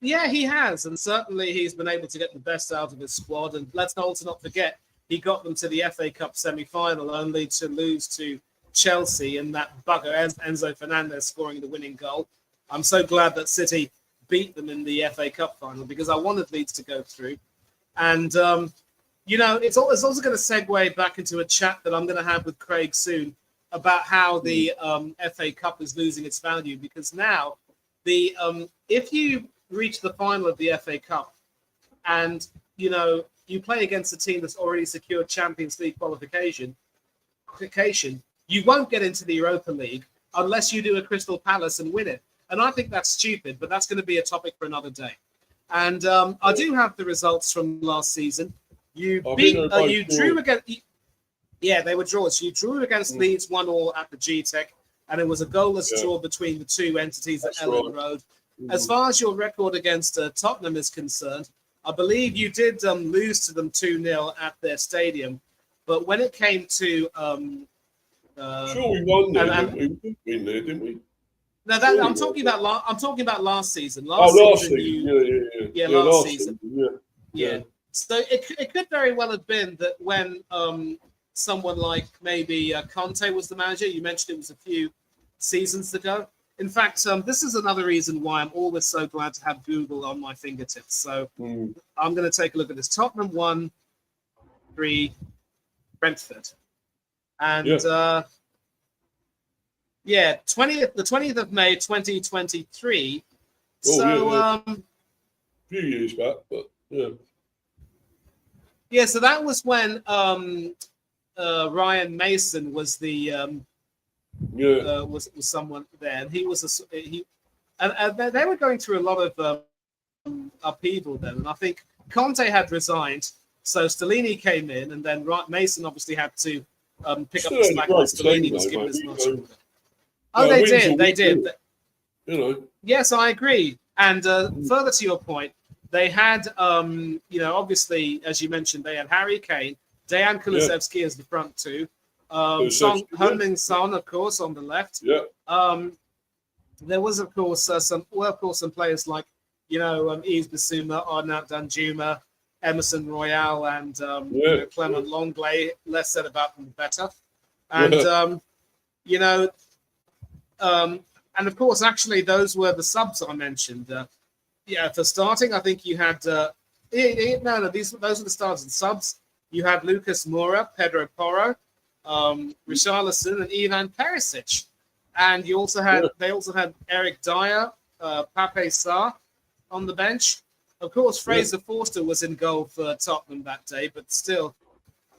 Yeah, he has. And certainly he's been able to get the best out of his squad. And let's also not forget, he got them to the FA Cup semi-final only to lose to Chelsea and that bugger Enzo Fernandez scoring the winning goal. I'm so glad that City beat them in the FA Cup final because I wanted Leeds to go through. And, it's also going to segue back into a chat that I'm going to have with Craig soon about how the FA Cup is losing its value because now if you reach the final of the FA Cup and, you play against a team that's already secured Champions League qualification, you won't get into the Europa League unless you do a Crystal Palace and win it. And I think that's stupid, but that's going to be a topic for another day. And I do have the results from last season. You drew against. Yeah, they were draws. You drew against Leeds 1-1 at the G-Tech, and it was a goalless draw between the two entities at Ellen Road. As far as your record against Tottenham is concerned, I believe you did lose to them 2-0 at their stadium. But when it came to sure, we won there. We did win there, didn't we? No, I'm talking about last season. Last season. Yeah, last season. Yeah. So it could very well have been that when someone like maybe Conte was the manager, you mentioned it was a few seasons ago. In fact, this is another reason why I'm always so glad to have Google on my fingertips. So I'm going to take a look at this. Tottenham 1-3 Brentford. And the 20th of May, 2023. A few years back, but yeah. Yeah, so that was when Ryan Mason was the was someone there, and he was and they were going through a lot of upheaval then, and I think Conte had resigned, so Stellini came in, and then Mason obviously had to pick up the slack when Stellini was given as much. Oh, they did. Yes, I agree. And further to your point, they had, obviously, as you mentioned, they had Harry Kane, Dejan Kulusevski as the front two, Heung-min Son, of course, on the left. Yeah. There was, of course, some players like, Yves Bissouma, Arnaut Danjuma, Emerson Royale, and Clement Longley. Less said about them, the better. And and of course, actually, those were the subs I mentioned. For starting, I think you had those are the starters and subs. You had Lucas Moura, Pedro Porro, Richarlison, and Ivan Perisic, and you also had they also had Eric Dyer, Pape Sarr on the bench. Of course, Fraser Forster was in goal for Tottenham that day, but still,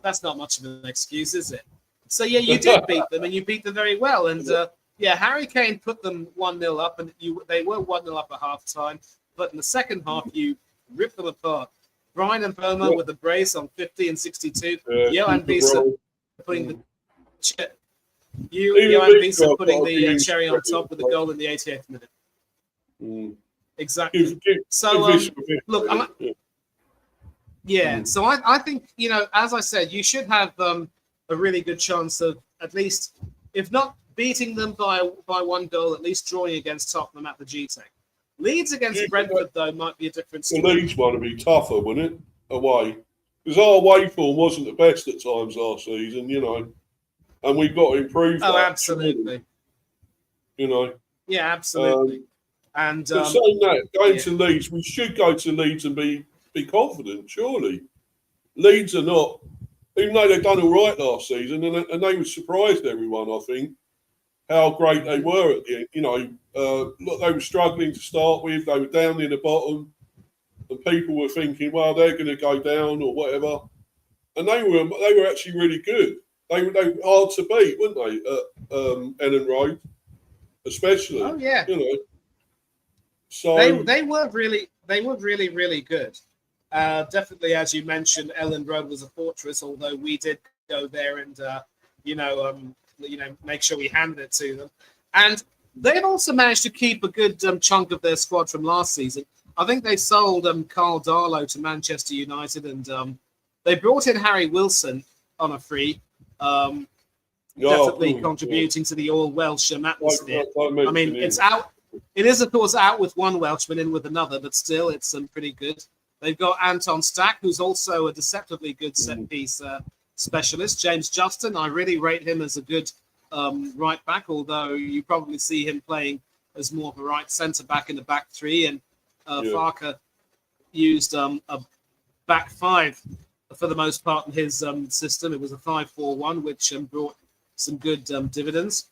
that's not much of an excuse, is it? So yeah, you did beat them, and you beat them very well. And Harry Kane put them 1-0 up, and they were 1-0 up at half time. But in the second half, you ripped them apart. Brian and Boma with a brace on 50 and 62. Johan Visa putting the putting the cherry on top with the goal in the 88th minute. Exactly. So look, So I think as I said, you should have a really good chance of at least, if not beating them by 1 goal, at least drawing against Tottenham at the G-Tech. Leeds against Brentford, though, might be a different story. The Leeds one would be tougher, wouldn't it? Away. Because our away form wasn't the best at times last season, and we've got to improve that. Oh, absolutely. Yeah, absolutely. But saying that, going to Leeds, we should go to Leeds and be confident, surely. Leeds are not, even though they've done all right last season, and they surprised everyone, I think, how great they were at the end. Look, they were struggling to start with. They were down in the bottom, and people were thinking, well, they're going to go down or whatever. And they were actually really good. They were hard to beat, weren't they? At Ellen Road, especially. Oh yeah. So they were really, really good. Definitely, as you mentioned, Elland Road was a fortress, although we did go there and, make sure we handed it to them. And they've also managed to keep a good chunk of their squad from last season. I think they sold Carl Darlow to Manchester United, and they brought in Harry Wilson on a free, definitely contributing to the all-Welsh atmosphere. I mean, it's out. It is, of course, out with one Welshman, in with another, but still, it's pretty good. They've got Anton Stack, who's also a deceptively good set-piece specialist. James Justin, I really rate him as a good right-back, although you probably see him playing as more of a right centre-back in the back three. And Farker used a back five for the most part in his system. It was a 5-4-1, which brought some good dividends.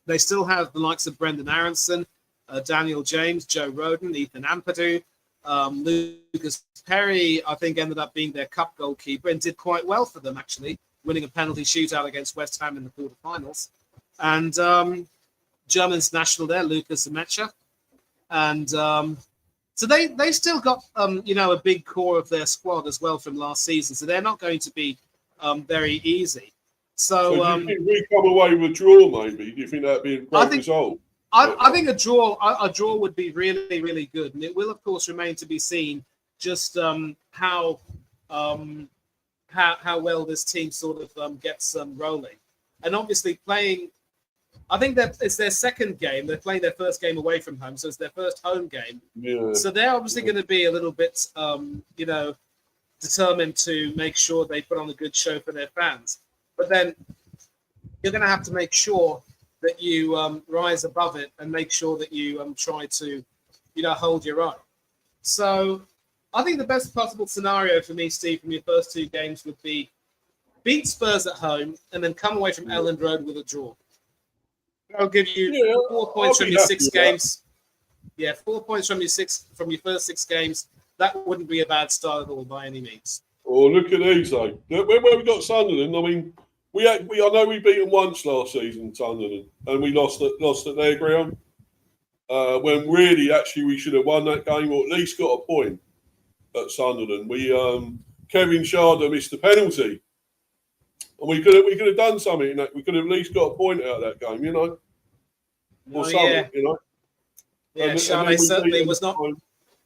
They still have the likes of Brendan Aronson, Daniel James, Joe Roden, Ethan Ampadu. Lucas Perry, I think, ended up being their cup goalkeeper and did quite well for them, actually, winning a penalty shootout against West Ham in the quarterfinals. And German international there, Lucas Amecha. And so they still got, a big core of their squad as well from last season. So they're not going to be very easy. So do you think we come away with a draw, maybe? Do you think that'd be a great result? I think a draw would be really, really good, and it will, of course, remain to be seen just how well this team sort of gets rolling. And obviously, I think that it's their second game. They're playing their first game away from home, so it's their first home game. Yeah. So they're obviously going to be a little bit, determined to make sure they put on a good show for their fans. But then you're going to have to make sure that you rise above it and make sure that you try to, hold your own. So I think the best possible scenario for me, Steve, from your first two games would be beat Spurs at home and then come away from Elland Road with a draw. I'll give you 4 points from your 6 games. Yeah, 4 points from your first 6 games. That wouldn't be a bad start at all by any means. Oh, look at these though. Where we got Sunderland, I mean, I know we beat them once last season, Sunderland, and we lost at their ground. When really, actually, we should have won that game or at least got a point at Sunderland. Kevin Sharder missed the penalty, and we could have done something. We could have at least got a point out of that game, or something, Yeah, Sharday certainly was not.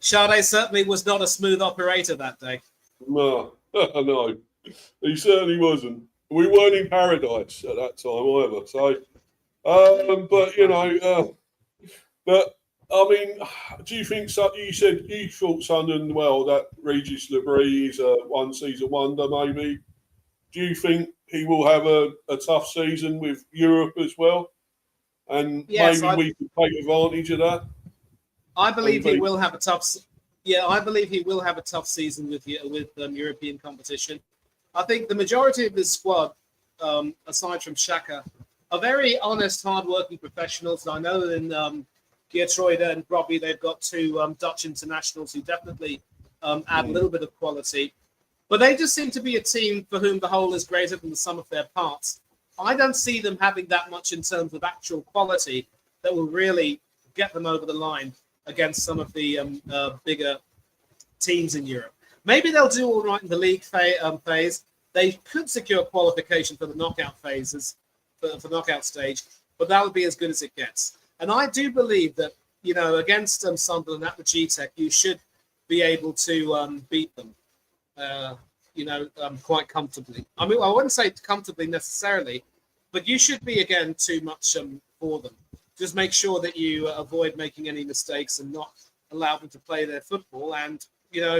Sharday certainly was not a smooth operator that day. No, no, he certainly wasn't. We weren't in paradise at that time either. So, but I mean, do you think? You said you thought Sunderland that Regis Labrie is a one-season wonder, maybe. Do you think he will have a tough season with Europe as well? And maybe we could take advantage of that. I believe he will have a tough. Yeah, I believe he will have a tough season with European competition. I think the majority of his squad, aside from Xhaka, are very honest, hard-working professionals. I know in Geertruida and Robbie, they've got 2 Dutch internationals who definitely add a little bit of quality. But they just seem to be a team for whom the whole is greater than the sum of their parts. I don't see them having that much in terms of actual quality that will really get them over the line against some of the bigger teams in Europe. Maybe they'll do all right in the league phase. They could secure qualification for the knockout phases, for the knockout stage, but that would be as good as it gets. And I do believe that, against Sunderland at the G-Tech, you should be able to beat them, quite comfortably. I mean, I wouldn't say comfortably necessarily, but you should be, again, too much for them. Just make sure that you avoid making any mistakes and not allow them to play their football and,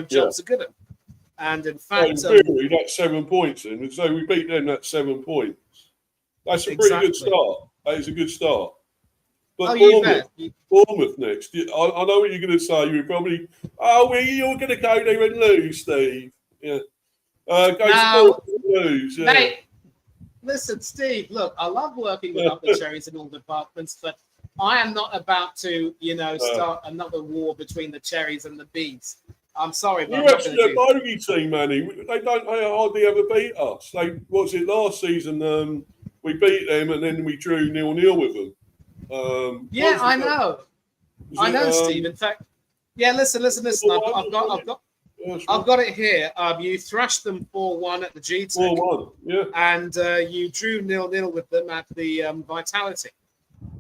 jobs are good at. And in fact, in theory, that's 7 points in. So we beat them, that's 7 points. That's a pretty good start. That is a good start. But Bournemouth next. I know what you're going to say. You're probably, you're going to go there and lose, Steve. Yeah. Go to Bournemouth and lose. Yeah. Mate, listen, Steve, look, I love working with up the cherries in all departments, but I am not about to, start another war between the cherries and the bees. I'm sorry, but you're actually a bogey team, Manny. They hardly ever beat us. Last season? We beat them and then we drew 0-0 with them. I know. Steve. In fact, listen. I've got That's I've right. got it here. You thrashed them 4-1 at the GTEC, 4-1. Yeah. and you drew 0-0 with them at the Vitality.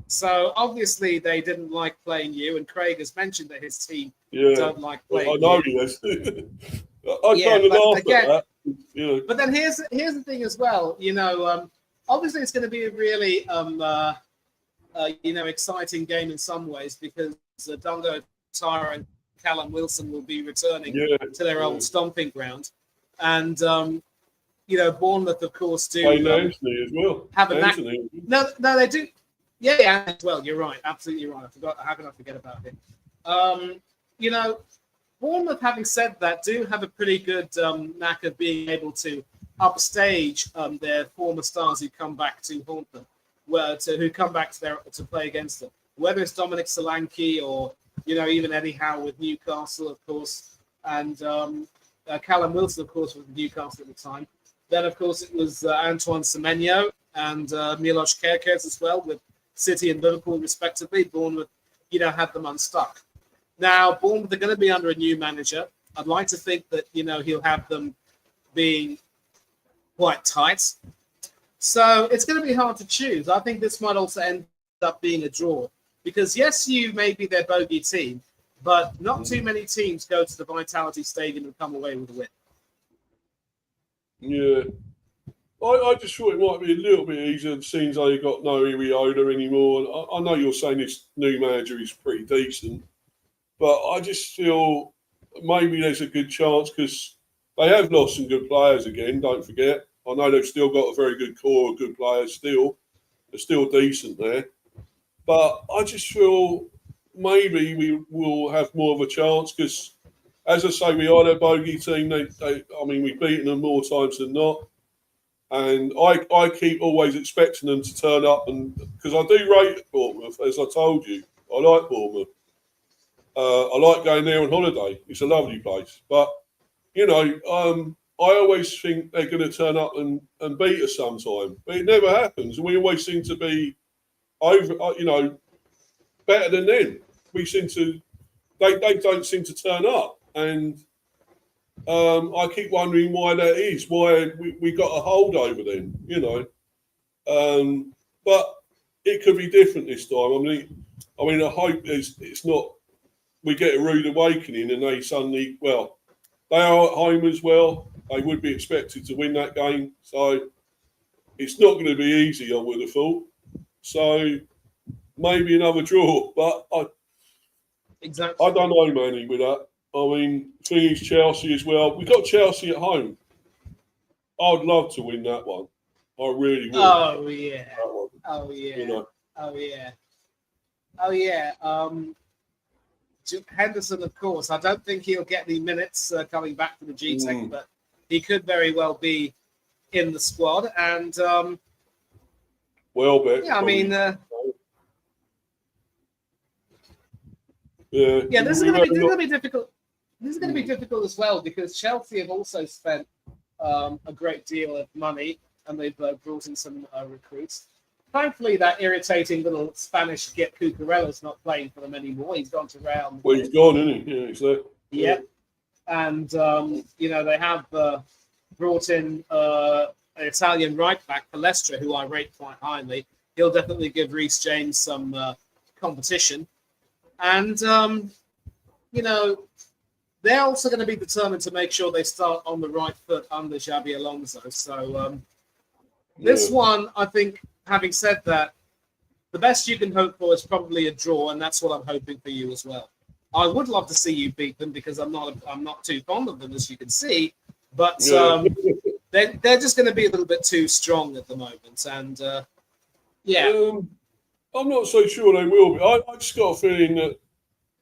So obviously they didn't like playing you, and Craig has mentioned that his team Yeah. don't like I playing know you. he has. I Yeah, kind of but laugh again- at that. You know. But then here's the thing as well. Obviously it's going to be a really exciting game in some ways because Dungo Tara and Callum Wilson will be returning Yeah. to their old stomping ground, and Bournemouth of course do Playing Anthony as well. have a knack. Anthony. No, they do. Yeah, as well. You're right. Absolutely right. I forgot. How can I forget about him? Bournemouth, having said that, do have a pretty good knack of being able to upstage their former stars who come back to haunt them, who come back to play against them. Whether it's Dominic Solanke or even Eddie Howe with Newcastle, of course, and Callum Wilson, of course, with Newcastle at the time. Then, of course, it was Antoine Semenyo and Milos Kerkez as well with City and Liverpool, respectively. Bournemouth, had them unstuck. Now, Bournemouth are going to be under a new manager. I'd like to think that, he'll have them being quite tight. So it's going to be hard to choose. I think this might also end up being a draw. Because, yes, you may be their bogey team, but not too many teams go to the Vitality Stadium and come away with a win. Yeah. I just thought it might be a little bit easier since they got no Iriola anymore. I know you're saying this new manager is pretty decent, but I just feel maybe there's a good chance because they have lost some good players again, don't forget. I know they've still got a very good core of good players still. They're still decent there. But I just feel maybe we will have more of a chance because, as I say, we are their bogey team. We've beaten them more times than not. And I keep always expecting them to turn up, and because I do rate Bournemouth, as I told you, I like Bournemouth. I like going there on holiday. It's a lovely place. But, I always think they're going to turn up and beat us sometime. But it never happens. And we always seem to be better than them. They don't seem to turn up. And I keep wondering why that is, why we got a hold over them, But it could be different this time. I hope it's not, we get a rude awakening and they suddenly, they are at home as well. They would be expected to win that game. So it's not going to be easy, I would have thought. So maybe another draw. But Exactly. I don't know, Manny, with that. Thing is Chelsea as well. We got Chelsea at home. I'd love to win that one. I really would. Oh, yeah. That one, Oh, yeah. know. Oh, yeah. Oh, yeah. Henderson, of course. I don't think he'll get the minutes coming back from the GTEC, but he could very well be in the squad. And, Welbeck. yeah, yeah, this is going to be difficult. This is going to be difficult as well because Chelsea have also spent a great deal of money and they've brought in some recruits. Thankfully, that irritating little Spanish Get Cucurella's not playing for them anymore. He's gone to Real Madrid. Well, he's gone, isn't he? Yeah, he's there. Yeah. And, they have brought in an Italian right back, Palestra, who I rate quite highly. He'll definitely give Reece James some competition. And, they're also going to be determined to make sure they start on the right foot under Xabi Alonso. So this one, I think, having said that, the best you can hope for is probably a draw, and that's what I'm hoping for you as well. I would love to see you beat them because I'm not too fond of them, as you can see. But they're just going to be a little bit too strong at the moment. And, I'm not so sure they will be. I just got a feeling that,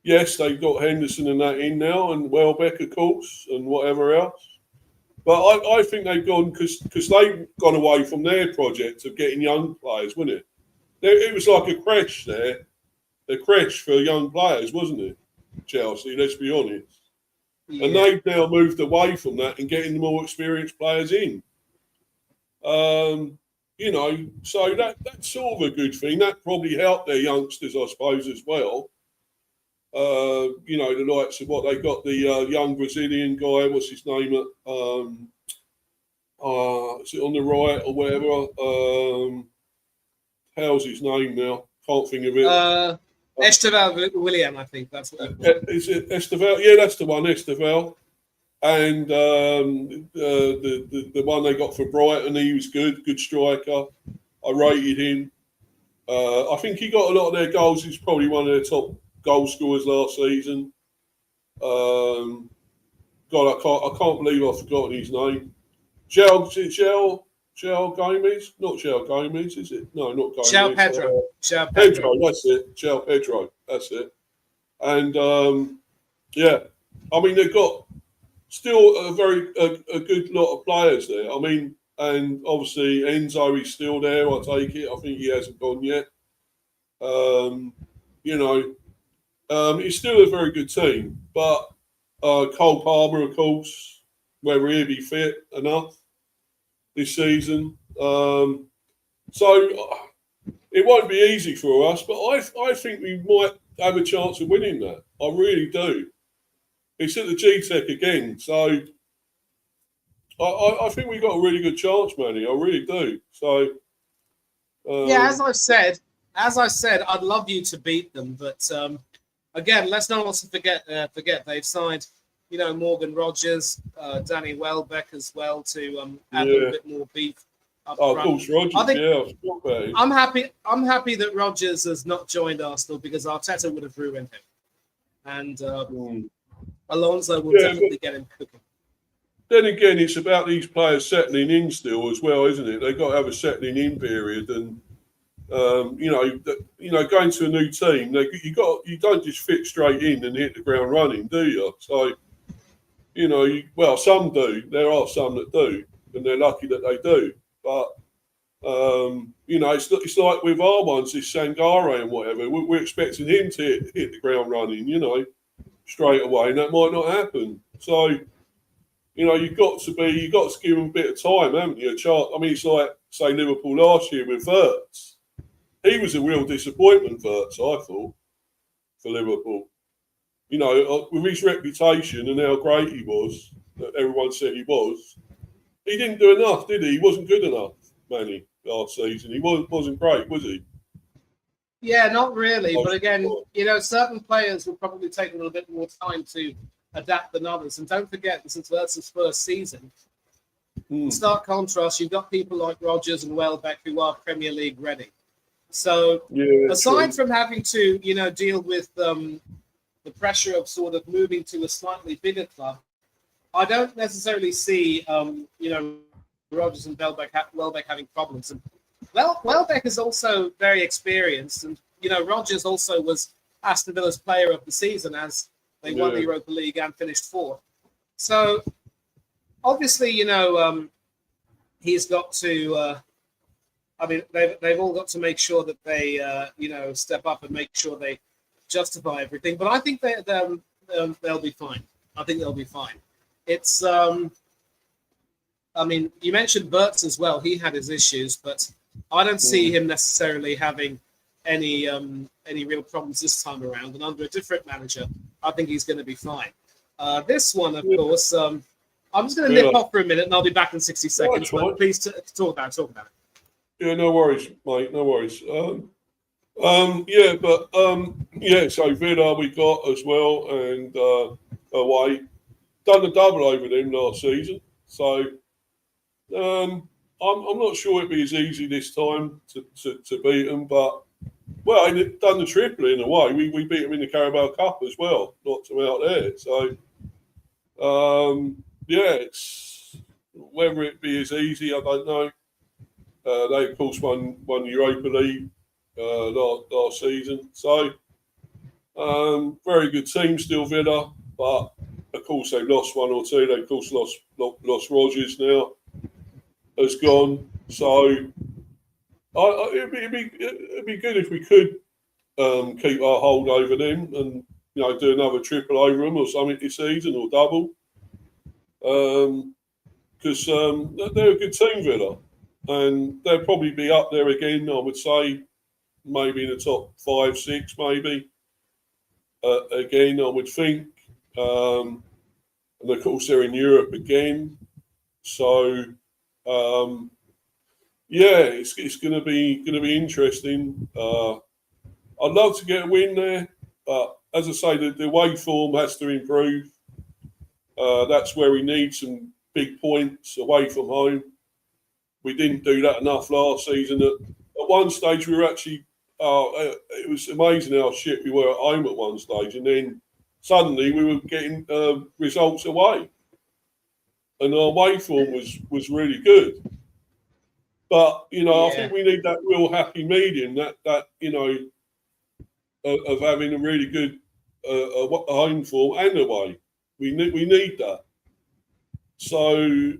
yes, they've got Henderson and that in now, and Welbeck, of course, and whatever else. But I think they've gone because they've gone away from their project of getting young players, wasn't it? It was like a crash there, a crash for young players, wasn't it? Chelsea, let's be honest. Yeah. And they've now moved away from that and getting the more experienced players in. So that's sort of a good thing. That probably helped their youngsters, I suppose, as well. The likes of what they got, the young Brazilian guy, what's his name? Is it on the right or whatever? How's his name now? Can't think of it. Esteval William, I think that's what. Is it Esteval? Yeah, that's the one, Esteval. And the one they got for Brighton, he was good striker. I rated him. I think he got a lot of their goals. He's probably one of their top goal scorers last season. God, I can't believe I've forgotten his name. João Gomez? Not João Gomez, is it? No, not Gomez. João Pedro. Pedro, that's it. João Pedro, that's it. And I mean, they've got still a good lot of players there. I mean, and obviously Enzo is still there. I take it. I think he hasn't gone yet. It's still a very good team. But Cole Palmer, of course, whether he'll be fit enough this season. So it won't be easy for us, but I think we might have a chance of winning that. I really do. It's at the G-Tech again, so I think we've got a really good chance, Manny. I really do. So as I said, I'd love you to beat them, but again, let's not also forget they've signed, Morgan Rogers, Danny Welbeck as well to add a little bit more beef. Of course, Rogers. I'm happy that Rogers has not joined Arsenal because Arteta would have ruined him, and Alonso will definitely get him cooking. Then again, it's about these players settling in still as well, isn't it? They've got to have a settling in period, and going to a new team, you don't just fit straight in and hit the ground running, do you? So, some do. There are some that do, and they're lucky that they do. But it's like with our ones, this Sangare and whatever. We're expecting him to hit the ground running, straight away, and that might not happen. So, you've got to give him a bit of time, haven't you? I mean, it's like, say, Liverpool last year with Wirtz. He was a real disappointment, Wirtz, I thought, for Liverpool. With his reputation and how great he was, that everyone said he was, he didn't do enough, did he? He wasn't good enough, Manny, last season. He wasn't great, was he? Yeah, not really. But again, certain players will probably take a little bit more time to adapt than others. And don't forget, this is Wirtz's first season. In stark contrast, you've got people like Rogers and Welbeck who are Premier League ready. So aside from having to, deal with the pressure of sort of moving to a slightly bigger club, I don't necessarily see, Rogers and Welbeck having problems. And Welbeck is also very experienced, and Rogers also was Aston Villa's Player of the Season as they won the Europa League and finished fourth. So obviously, he's got to. They've all got to make sure that they, step up and make sure they justify everything. But I think they'll be fine. I think they'll be fine. It's. You mentioned Wirtz as well. He had his issues, but I don't see him necessarily having any real problems this time around. And under a different manager, I think he's going to be fine. This one, of course, I'm just going to nip off for a minute, and I'll be back in 60 seconds. But please talk about it. Yeah, no worries, mate. No worries. So Villa we got as well, and away done a double over them last season. So I'm not sure it'd be as easy this time to beat them, but they've done the triple in a way. We beat them in the Carabao Cup as well, knocked them out there. So it's whether it be as easy, I don't know. They of course won Europa League last season, so very good team still, Villa. But of course they've lost one or two. They of course lost Rogers now, has gone. So it'd be good if we could keep our hold over them and do another triple over them or something this season or double, because they're a good team, Villa. And they'll probably be up there again, I would say, maybe in the top 5, 6, maybe. again, I would think. And of course, they're in Europe again. So, it's going to be interesting. I'd love to get a win there, but as I say, the away form has to improve. That's where we need some big points away from home. We didn't do that enough last season. At one stage, we were actually. It was amazing how shit we were at home at one stage, and then suddenly we were getting results away, and our away form was really good. But I think we need that real happy medium, that of having a really good home form and away. We need that. So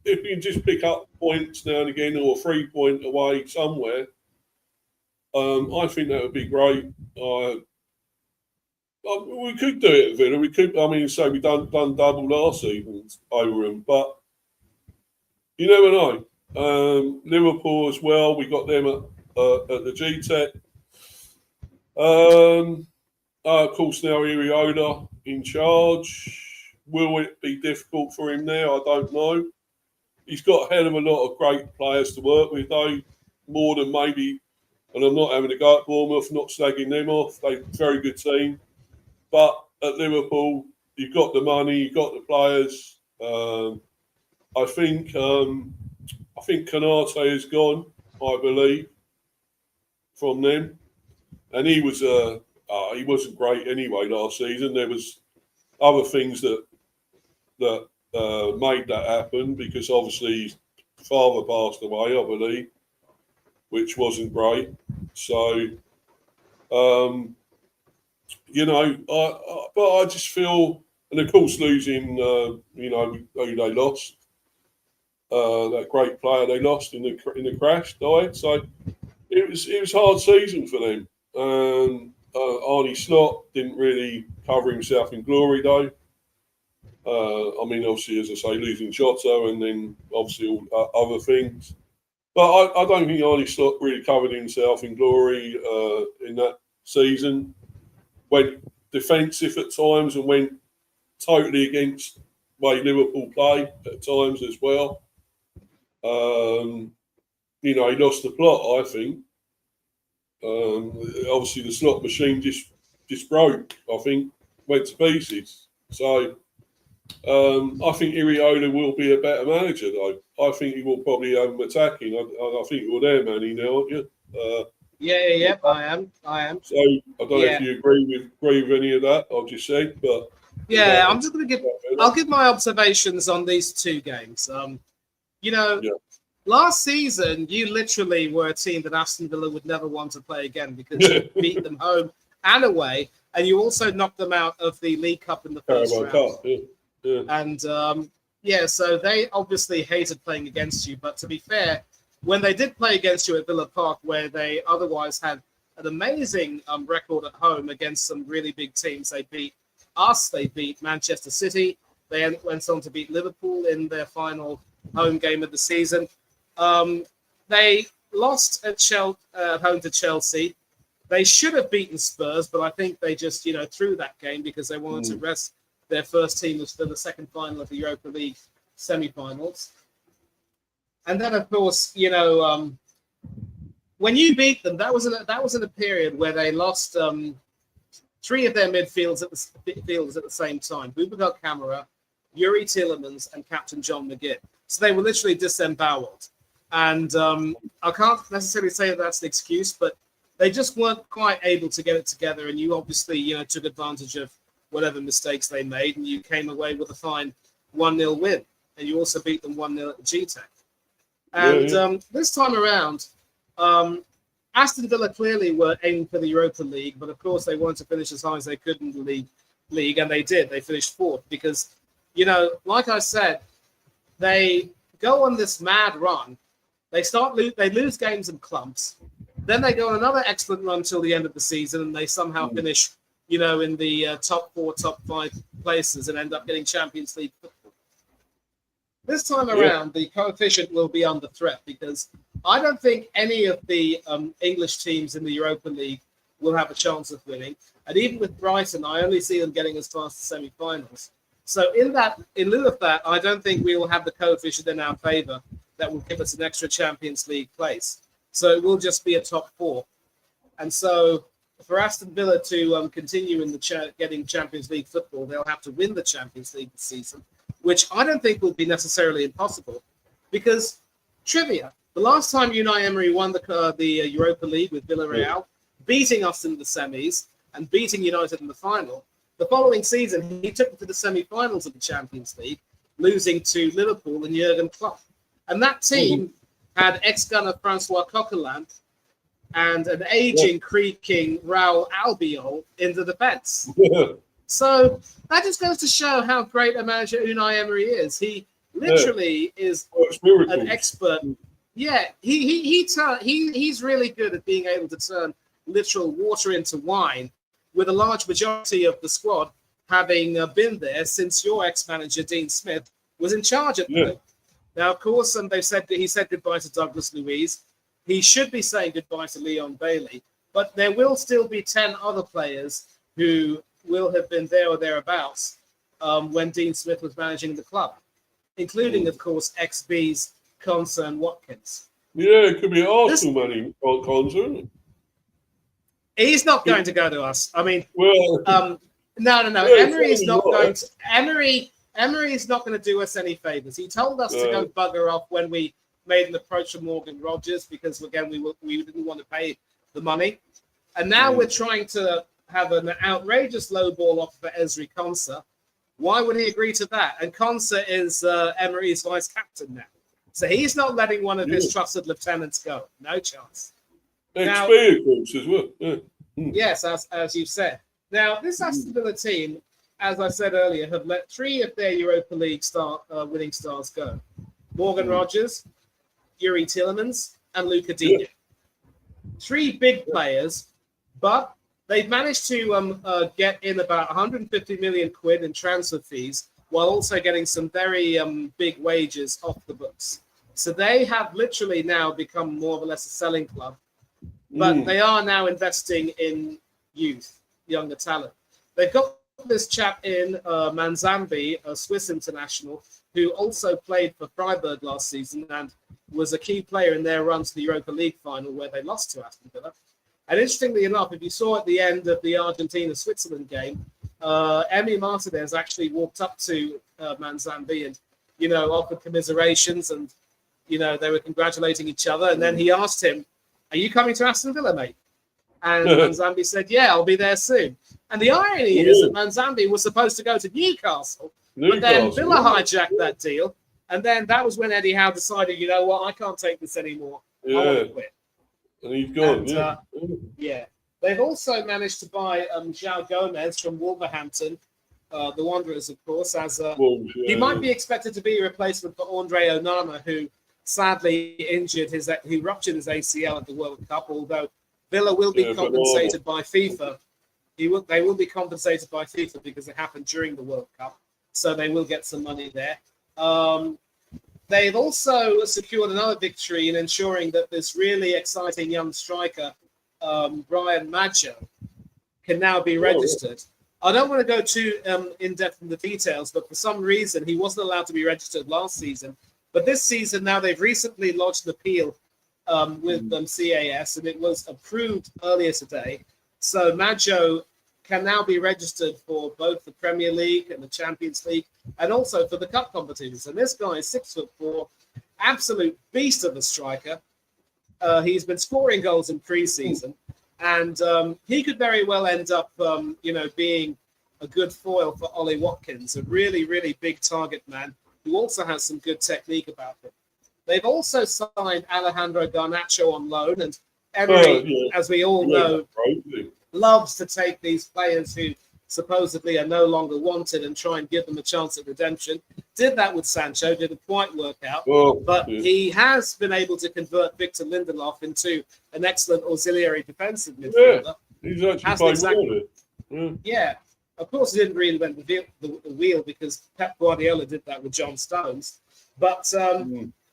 if we can just pick up points now and again, or a 3-point away somewhere, I think that would be great. We could do it at Villa. We could. I mean, say we done double last season over them, but you never know. Liverpool as well. We got them at the GTEC. Of course, now Iraola in charge. Will it be difficult for him now? I don't know. He's got a hell of a lot of great players to work with, though, more than maybe. And I'm not having a go at Bournemouth, not slagging them off. They're a very good team. But at Liverpool, you've got the money, you've got the players. I think Konate is gone, I believe, from them. And he wasn't great anyway last season. There was other things that made that happen, because obviously his father passed away, I believe, which wasn't great. So, but I just feel, and of course losing, who they lost, that great player they lost in the crash died. So it was a hard season for them. Arne Slot didn't really cover himself in glory, though. Obviously, as I say, losing Jota and then obviously all other things. But I don't think Arne Slot really covered himself in glory in that season. Went defensive at times and went totally against the way Liverpool play at times as well. He lost the plot, I think. Obviously, the slot machine just broke, I think, went to pieces. So I think Iraola will be a better manager, though. I think he will probably have them attacking. I think you're there, Manny, now, aren't you? Yeah, I am. So I don't know if you agree with any of that I've just said, but I'm just going to I'll give my observations on these two games. Last season you literally were a team that Aston Villa would never want to play again, because you beat them home and away, and you also knocked them out of the League Cup in the first round. Cup, yeah. And so they obviously hated playing against you. But to be fair, when they did play against you at Villa Park, where they otherwise had an amazing record at home against some really big teams, they beat us, they beat Manchester City, they went on to beat Liverpool in their final home game of the season. They lost at home to Chelsea. They should have beaten Spurs, but I think they just threw that game because they wanted to rest their first team for the second final of the Europa League semi-finals. And then, of course, when you beat them, that was in a period where they lost three of their midfielders at the same time: Boubacar Kamara, Yuri Tielemans, and Captain John McGinn. So they were literally disemboweled. And I can't necessarily say that that's an excuse, but they just weren't quite able to get it together. And you obviously, took advantage of whatever mistakes they made, and you came away with a fine 1-0 win. And you also beat them 1-0 at the GTEC. And this time around, Aston Villa clearly were aiming for the Europa League, but of course they wanted to finish as high as they could in the league, and they did. They finished fourth because, like I said, they go on this mad run. They lose games in clumps. Then they go on another excellent run till the end of the season, and they somehow finish, in the top 4, top 5 places and end up getting Champions League football. This time around, the coefficient will be under threat because I don't think any of the English teams in the Europa League will have a chance of winning. And even with Brighton, I only see them getting as far as the semi-finals. So in lieu of that, I don't think we will have the coefficient in our favour that will give us an extra Champions League place. So it will just be a top 4. And so for Aston Villa to continue in the getting Champions League football, they'll have to win the Champions League this season, which I don't think will be necessarily impossible. Because trivia, the last time Unai Emery won the Europa League with Villarreal, beating us in the semis and beating United in the final, the following season he took it to the semi-finals of the Champions League, losing to Liverpool and Jurgen Klopp. And that team had ex-gunner Francois Coquelin and an aging, creaking Raul Albiol in the defence. So that just goes to show how great a manager Unai Emery is. He literally is an expert. Yeah, he's really good at being able to turn literal water into wine, with a large majority of the squad having been there since your ex-manager Dean Smith was in charge at the club. Now, of course, they said that he said goodbye to Douglas Luiz. He should be saying goodbye to Leon Bailey, but there will still be 10 other players who will have been there or thereabouts when Dean Smith was managing the club, including, of course, ex-Bs Konsa and Watkins. Yeah, it could be Arsenal manning Konsa. He's not going to go to us. I mean, well, no. Yeah, Emery is not going to. Emery is not going to do us any favors. He told us to go bugger off when we made an approach to Morgan Rogers because again we didn't want to pay the money, and now we're trying to have an outrageous low ball offer for Ezri Konsa. Why would he agree to that? And Konsa is Emery's vice captain now, so he's not letting one of his trusted lieutenants go. No chance. XP, of course, as well. Yes, as you said. Now, this Aston Villa team, as I said earlier, have let 3 of their Europa League winning stars go. Morgan Rogers, Yuri Tillemans, and Luca Digne. 3 big players, but they've managed to get in about 150 million quid in transfer fees while also getting some very big wages off the books. So they have literally now become more or less a selling club. But they are now investing in youth, younger talent. They've got this chap in Manzambi, a Swiss international, who also played for Freiburg last season and was a key player in their run to the Europa League final where they lost to Aston Villa. And interestingly enough, if you saw at the end of the Argentina-Switzerland game, Emi Martinez actually walked up to Manzambi and, offered commiserations and, they were congratulating each other. And then he asked him, "Are you coming to Aston Villa, mate?" And Manzambi said, "Yeah, I'll be there soon." And the irony is that Manzambi was supposed to go to Newcastle, but then Villa hijacked that deal. And then that was when Eddie Howe decided, you know what, I can't take this anymore. I want to quit. And he's gone, yeah. They've also managed to buy João Gomez from Wolverhampton, the Wanderers, of course, as he might be expected to be a replacement for Andre Onana, who sadly he ruptured his ACL at the World Cup, although Villa will be compensated by FIFA. They will be compensated by FIFA because it happened during the World Cup, so they will get some money there. They've also secured another victory in ensuring that this really exciting young striker, Brian Maggio, can now be registered. I don't want to go too in-depth in the details, but for some reason, he wasn't allowed to be registered last season. But this season, now they've recently lodged an appeal with CAS, and it was approved earlier today. So Maggio can now be registered for both the Premier League and the Champions League, and also for the cup competitions. And this guy is 6'4", absolute beast of a striker. He's been scoring goals in pre-season, and he could very well end up, being a good foil for Ollie Watkins, a really, really big target man who also has some good technique about him. They've also signed Alejandro Garnacho on loan, and Emery, as we all know, loves to take these players who supposedly are no longer wanted and try and give them a chance at redemption. Did that with Sancho, didn't quite work out, but he has been able to convert Victor Lindelof into an excellent auxiliary defensive midfielder. He's actually Of course, he didn't reinvent the wheel because Pep Guardiola did that with John Stones. But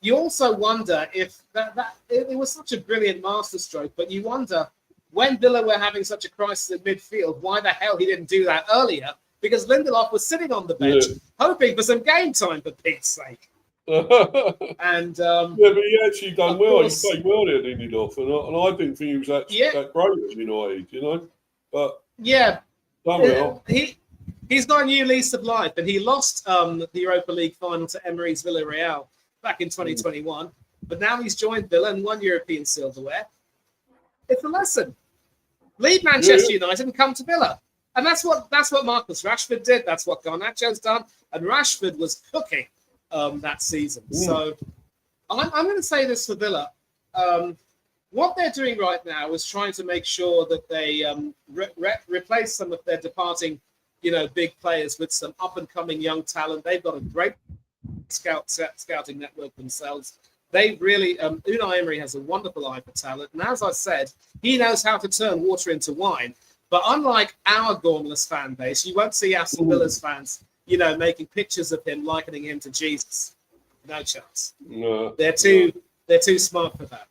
you also wonder if that it was such a brilliant masterstroke, but you wonder when Villa were having such a crisis in midfield, why the hell he didn't do that earlier? Because Lindelof was sitting on the bench, hoping for some game time, for Pete's sake. And yeah, but he actually done well. Course, he played well there, Lindelof, and I didn't think he was that great at United, you know. But yeah, done well. He's got a new lease of life, and he lost the Europa League final to Emery's Villarreal back in 2021. But now he's joined Villa and won European silverware. It's a lesson. Leave Manchester United and come to Villa. And that's what Marcus Rashford did. That's what Garnacho's done. And Rashford was cooking that season. So I'm going to say this for Villa. What they're doing right now is trying to make sure that they replace some of their departing, big players with some up-and-coming young talent. They've got a great scouting network themselves. They really, Unai Emery has a wonderful eye for talent. And as I said, he knows how to turn water into wine. But unlike our Gormless fan base, you won't see Aston Villa's fans, making pictures of him, likening him to Jesus. No chance. No. They're too smart for that.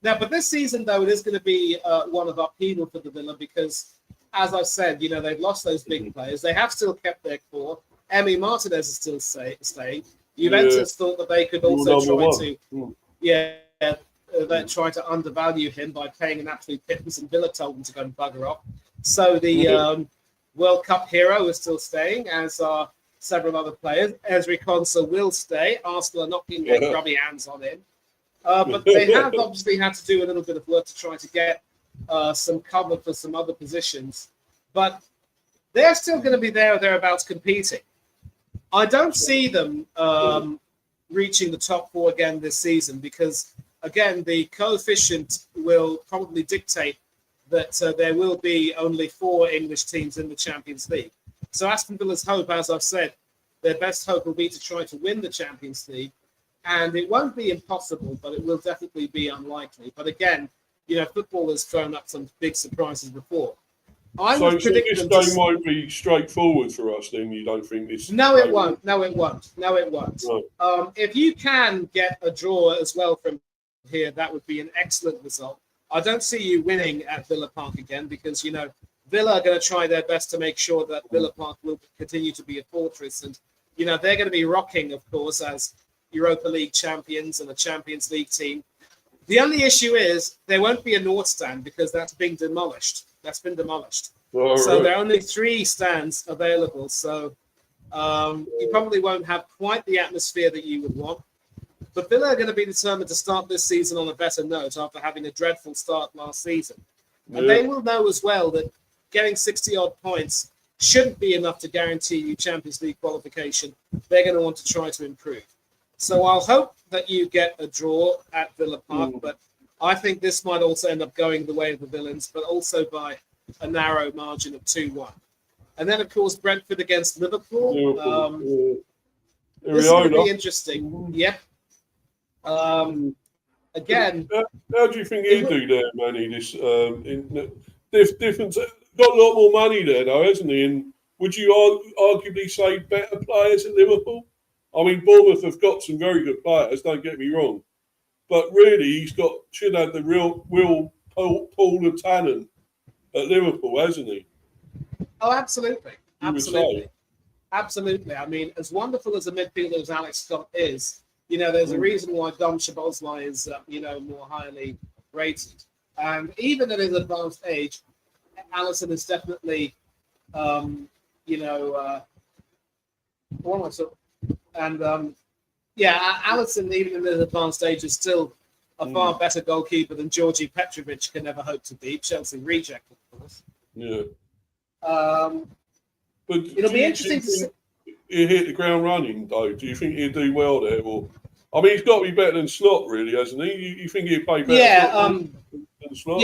Now, but this season, though, it is going to be one of upheaval for the Villa because, as I've said, they've lost those big players. They have still kept their core. Emi Martinez is still staying. Juventus thought that they could also try to undervalue him by paying an absolute pittance, and Villa told them to go and bugger off. So the World Cup hero is still staying, as are several other players. Ezri Konsa will stay. Arsenal are not getting their grubby hands on him. But they have obviously had to do a little bit of work to try to get some cover for some other positions. But they're still going to be there or thereabouts competing. I don't see them reaching the top four again this season because, again, the coefficient will probably dictate that there will be only 4 English teams in the Champions League. So Aston Villa's hope, as I've said, their best hope will be to try to win the Champions League. And it won't be impossible, but it will definitely be unlikely. But again, football has thrown up some big surprises before. So this game won't be straightforward for us then, you don't think this? No, it won't. No, it won't. No. If you can get a draw as well from here, that would be an excellent result. I don't see you winning at Villa Park again because, Villa are going to try their best to make sure that Villa Park will continue to be a fortress. And, they're going to be rocking, of course, as Europa League champions and a Champions League team. The only issue is there won't be a North Stand because that's being demolished. That's been demolished. So there are only 3 stands available. So you probably won't have quite the atmosphere that you would want. But Villa are going to be determined to start this season on a better note after having a dreadful start last season. And they will know as well that getting 60-odd points shouldn't be enough to guarantee you Champions League qualification. They're going to want to try to improve. So I'll hope that you get a draw at Villa Park, but I think this might also end up going the way of the Villains, but also by a narrow margin of 2-1. And then, of course, Brentford against Liverpool. This is going to be interesting. Yep. Again, how do you think he'd do there, Manny? Different. Got a lot more money there, though, hasn't he? And would you arguably say better players at Liverpool? I mean, Bournemouth have got some very good players. Don't get me wrong, but really, should have the real pool of talent at Liverpool, hasn't he? Oh, absolutely. Absolutely. I mean, as wonderful as a midfielder as Alex Scott is, there's a reason why Dom Szoboszlai is, more highly rated. And even at his advanced age, Alisson is definitely, Alisson, even in his advanced age, is still a far better goalkeeper than Georgi Petrovic can ever hope to be. Chelsea reject, of course. Yeah. But it'll be interesting to see. He'll hit the ground running, though. Do you think he'll do well there? Or, I mean, he's got to be better than Slot, really, hasn't he? You think he'll play better than Slot?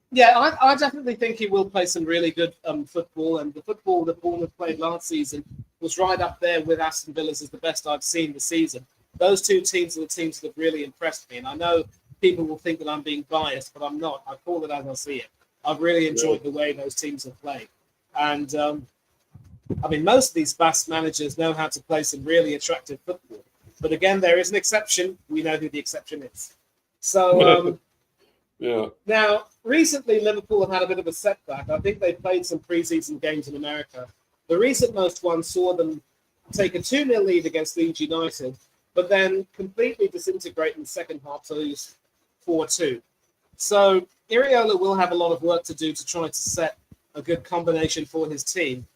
Yeah, I definitely think he will play some really good football. And the football that Bournemouth played last season was right up there with Aston Villa's as the best I've seen this season. Those 2 teams are the teams that have really impressed me. And I know people will think that I'm being biased, but I'm not. I call it as I see it. I've really enjoyed the way those teams have played. And, most of these Basque managers know how to play some really attractive football. But again, there is an exception. We know who the exception is. So Yeah. Now, recently, Liverpool have had a bit of a setback. I think they played some preseason games in America. The recent most one saw them take a 2-0 lead against Leeds United, but then completely disintegrate in the second half to lose 4-2. So Iriola will have a lot of work to do to try to set a good combination for his team.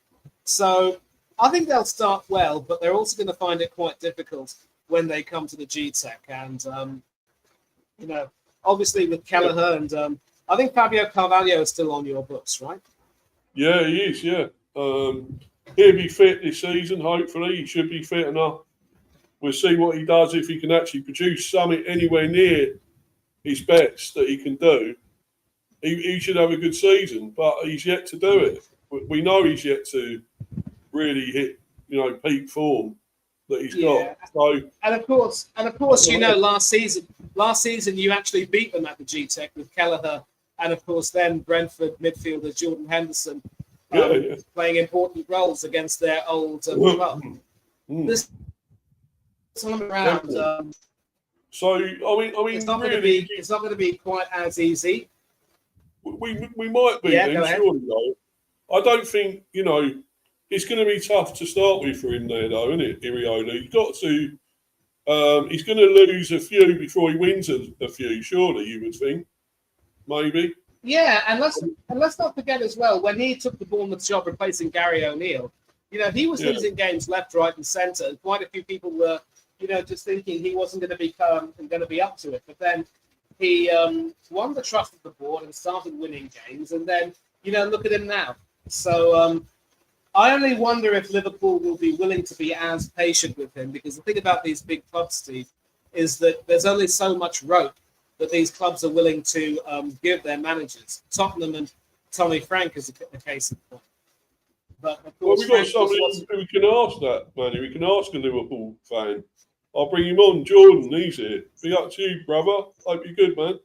So I think they'll start well, but they're also going to find it quite difficult when they come to the GTEC. And, obviously with Kelleher and I think Fabio Carvalho is still on your books, right? Yeah, he is, yeah. He'll be fit this season, hopefully. He should be fit enough. We'll see what he does if he can actually produce something anywhere near his best that he can do. He should have a good season, but he's yet to do it. We know he's yet to really hit, peak form that he's got. So, and of course, last season you actually beat them at the GTEC with Kelleher, and of course then Brentford midfielder Jordan Henderson playing important roles against their old club. This time around, so I mean, it's not really, going to be quite as easy. We might be then, surely though. I don't think it's going to be tough to start with for him there, though, isn't it, Iriola? He's got to. He's going to lose a few before he wins a few. Surely, you would think, maybe. Yeah, and let's not forget as well, when he took the Bournemouth job replacing Gary O'Neill, he was losing games left, right, and centre. And quite a few people were, just thinking he wasn't going to be up to it. But then he won the trust of the board and started winning games. And then, look at him now. So I only wonder if Liverpool will be willing to be as patient with him, because the thing about these big clubs, Steve, is that there's only so much rope that these clubs are willing to give their managers. Tottenham and Tommy Frank is a case in point. But of course, we've got somebody who we can ask that, Manny. We can ask a Liverpool fan. I'll bring him on. Jordan, he's here. Be up to you, brother. Hope you're good, man.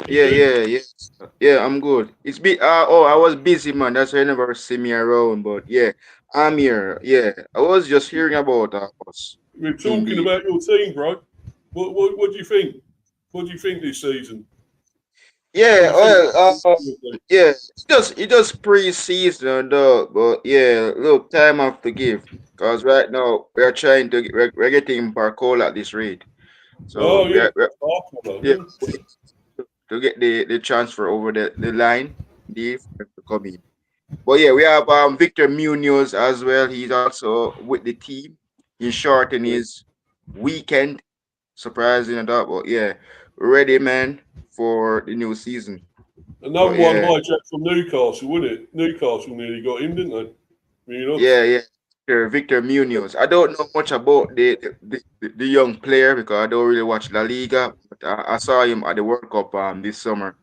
Yeah, I'm good. It's I was busy, man. That's why you never see me around. But yeah, I'm here. Yeah, I was just hearing about us. We're talking about your team, bro. What do you think? What do you think this season? Yeah, it just pre-season though. But yeah, look, time have to give, because right now we're trying to we're getting Barcola at this rate. So we're to get the transfer over the line, to come in. But yeah, we have Victor Munoz as well. He's also with the team. He's short in his weekend, surprising enough. But yeah, ready, man, for the new season. Another one hijacked from Newcastle, wouldn't it? Newcastle nearly got him, didn't they? Munoz. Yeah. Victor Munoz. I don't know much about the young player because I don't really watch La Liga. But I saw him at the World Cup this summer.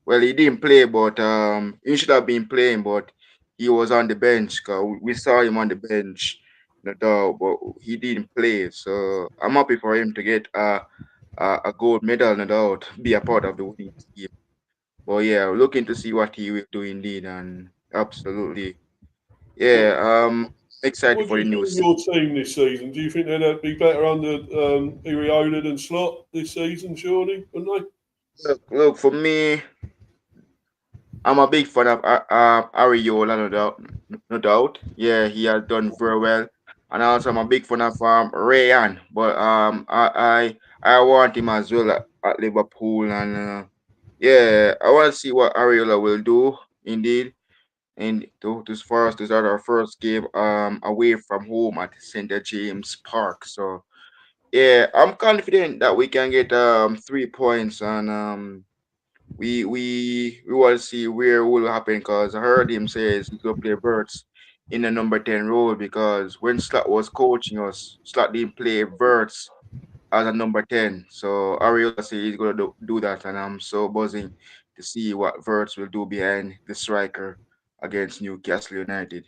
Well, he didn't play, but he should have been playing, but he was on the bench. Cause we saw him on the bench, but he didn't play. So I'm happy for him to get a gold medal, no doubt, be a part of the winning team. But yeah, looking to see what he will do indeed, and absolutely, yeah. Excited for the new season. Your team this season? Do you think they'd be better under Iriola than Slot this season? Surely, wouldn't they? Look, for me, I'm a big fan of Ariola, no doubt. Yeah, he has done very well, and also I'm a big fan of Rayan. But I want him as well at Liverpool, and yeah, I want to see what Ariola will do indeed. And for us to start our first game away from home at St. James Park. So yeah, I'm confident that we can get 3 points, and we will see where will happen, because I heard him say he's gonna play Verts in the number 10 role, because when Slot was coaching us, Slot didn't play Verts as a number 10. So Ariola said he's gonna do that, and I'm so buzzing to see what Verts will do behind the striker against Newcastle United.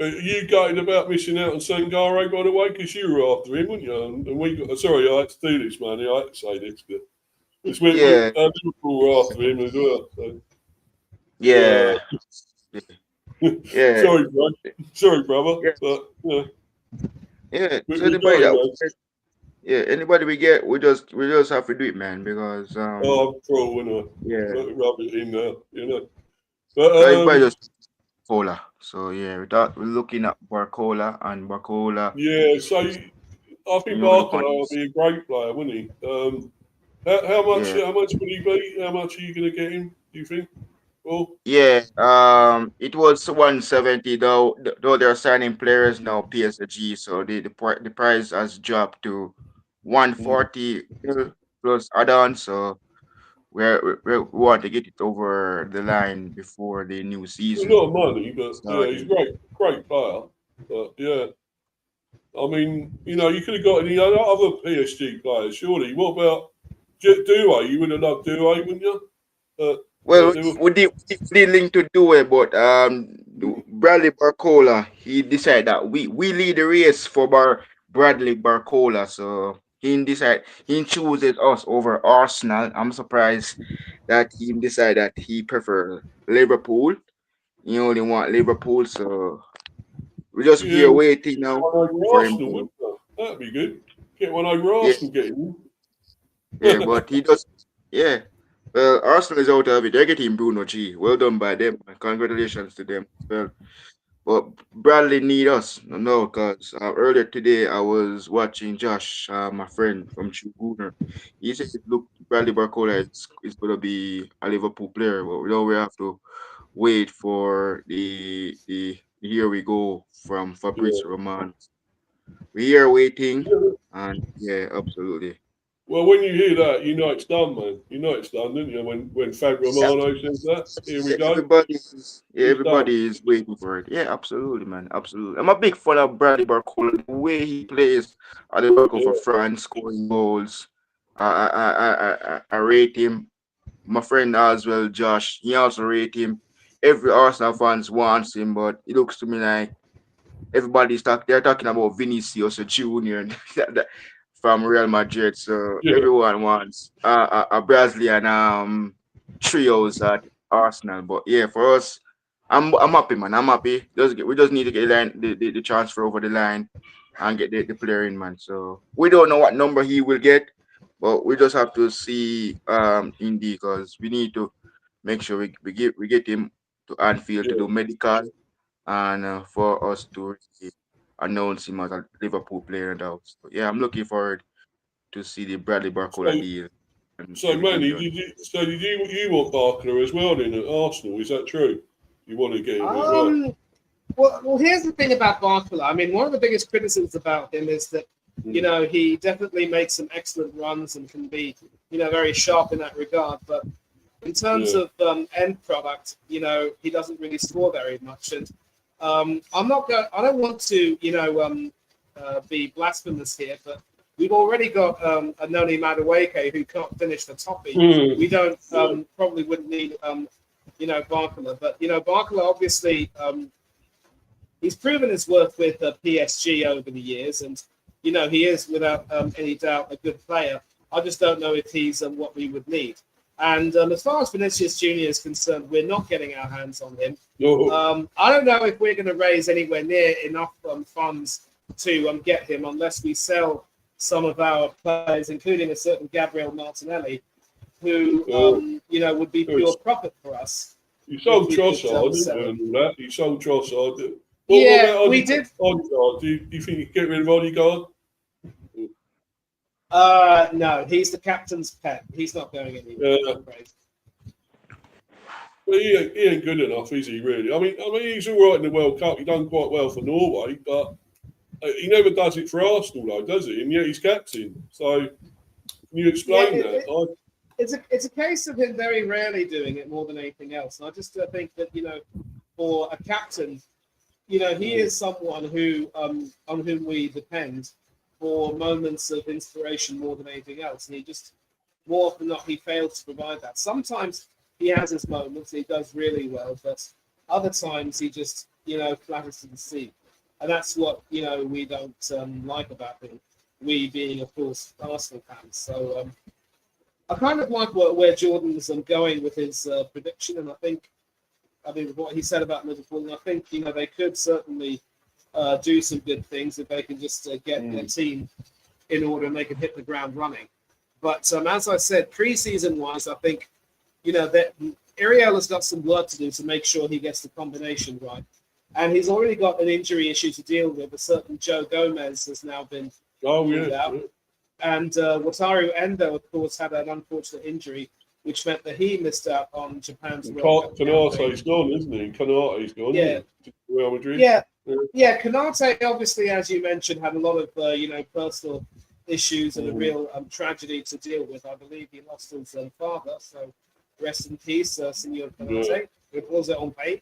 Are you gutted about missing out on Sangare, by the way? Because you were after him, weren't you? And we got. Sorry, I had to do this, man. I had to say this, but it's when Liverpool were after him as well. So. Yeah. Sorry, brother. Yeah. But yeah. So yeah, anybody we get, we just have to do it, man, because Oh, I'm pro, and yeah, rub it in there, you know. But so everybody just Cola. So yeah, we're looking at Barcola, and Barcola, yeah, so I think you know, look Barker on will his, be a great player, wouldn't he? yeah. How much would he be? How much are you going to get him? Do you think? Well, Yeah, it was 170 though they're signing players now PSG, so the price has dropped to mm, 140 plus add-on. So we want to get it over the line before the new a season lot of money, but yeah, he's a starting. great player. But yeah, I mean, you know, you could have got any other PSG players, surely. What about Due? You would have loved Due, wouldn't you? Well, They were, we did link to do it, but Bradley Barcola, he decided that we lead the race for Bradley Barcola, so he chooses us over Arsenal. I'm surprised that he decided that he prefer Liverpool. He only want Liverpool, so we're just yeah, here waiting now one over for him Arsenal, to. wouldn't you? That'd be good. Get one over Yeah, Arsenal, get him. yeah, but he does. Yeah, well, Arsenal is out of it. They're getting Bruno G. Well done by them. Congratulations to them as well. But Bradley need us. No, because earlier today I was watching Josh, my friend from Chugooner. He said, "Look, Bradley Barcola is going to be a Liverpool player, but we have to wait for the here we go from Yeah. Fabrizio Romano. We are waiting, Yeah. and yeah, absolutely. Well, when you hear that, you know it's done, man. You know it's done, don't you? When Fab Romano says that, here we go, it's done. Everybody is waiting for it. Yeah, absolutely, man. Absolutely. I'm a big fan of Bradley Barcola. The way he plays at the back Yeah, of France, scoring goals. I rate him. My friend as well, Josh. He also rate him. Every Arsenal fans wants him, but it looks to me like they're talking about Vinicius Junior from Real Madrid. So yeah. everyone wants a Brazilian trios at Arsenal. But yeah, for us, I'm happy, man. I'm happy. We just need to get the transfer over the line and get the player in, man. So we don't know what number he will get, but we just have to see Indy, because we need to make sure we get him to Anfield to Yeah. do medical, and for us to really announce him as a Liverpool player now. So yeah, I'm looking forward to see the Bradley Barcola So, deal and so everything Manny, done. did you want Barker as well then at Arsenal? Is that true? You want to get him as well? Um, well, here's the thing about Barcola. I mean, one of the biggest criticisms about him is that, you Mm. know, he definitely makes some excellent runs and can be, you know, very sharp in that regard. But in terms Yeah. of end product, you know, he doesn't really score very much. And I don't want to, you know, be blasphemous here, but we've already got a Noni Madueke who can't finish the toppy. Mm. We don't Yeah. probably wouldn't need you know, Barcola, but you know, Barcola obviously he's proven his worth with PSG over the years, and you know, he is without any doubt a good player. I just don't know if he's what we would need. And as far as Vinicius Junior is concerned, we're not getting our hands on him. No. I don't know if we're going to raise anywhere near enough funds to get him unless we sell some of our players, including a certain Gabriel Martinelli, who you know would be Yes. pure profit for us You if sold we could Trossard, didn't sell you, him. and all that? You sold Trossard. What Yeah, about we did. Odegaard? Do you think you can get rid of Odegaard? No, he's the captain's pet. He's not going anywhere. Yeah. I'm afraid. Well, he ain't good enough, is he? Really? I mean, he's all right in the World Cup. He done quite well for Norway, but he never does it for Arsenal, though, does he? And yet he's captain. So, can you explain Yeah, that? it's a case of him very rarely doing it more than anything else. And I just think that, you know, for a captain, you know, he is someone who on whom we depend for moments of inspiration more than anything else. And he just more often than not he fails to provide that. Sometimes he has his moments, he does really well, but other times he just, you know, flatters to the sea. And that's what, you know, we don't like about him. We being, of course, Arsenal fans. So I kind of like where Jordan's going with his prediction, and I mean what he said about Liverpool, and I think, you know, they could certainly do some good things if they can just get their team in order and they can hit the ground running. But as I said, preseason wise, I think, that Ariela's got some work to do to make sure he gets the combination right. And he's already got an injury issue to deal with. A certain Joe Gomez has now been ruled out. And Wataru Endo, of course, had an unfortunate injury, which meant that he missed out on Japan's World Cup. Kanate's gone, isn't he? Kanate's gone. Yeah. Real Madrid. Yeah. Kanate, obviously, as you mentioned, had a lot of personal issues and a real tragedy to deal with. I believe he lost his father, so rest in peace, Senor Kanate. It was on pay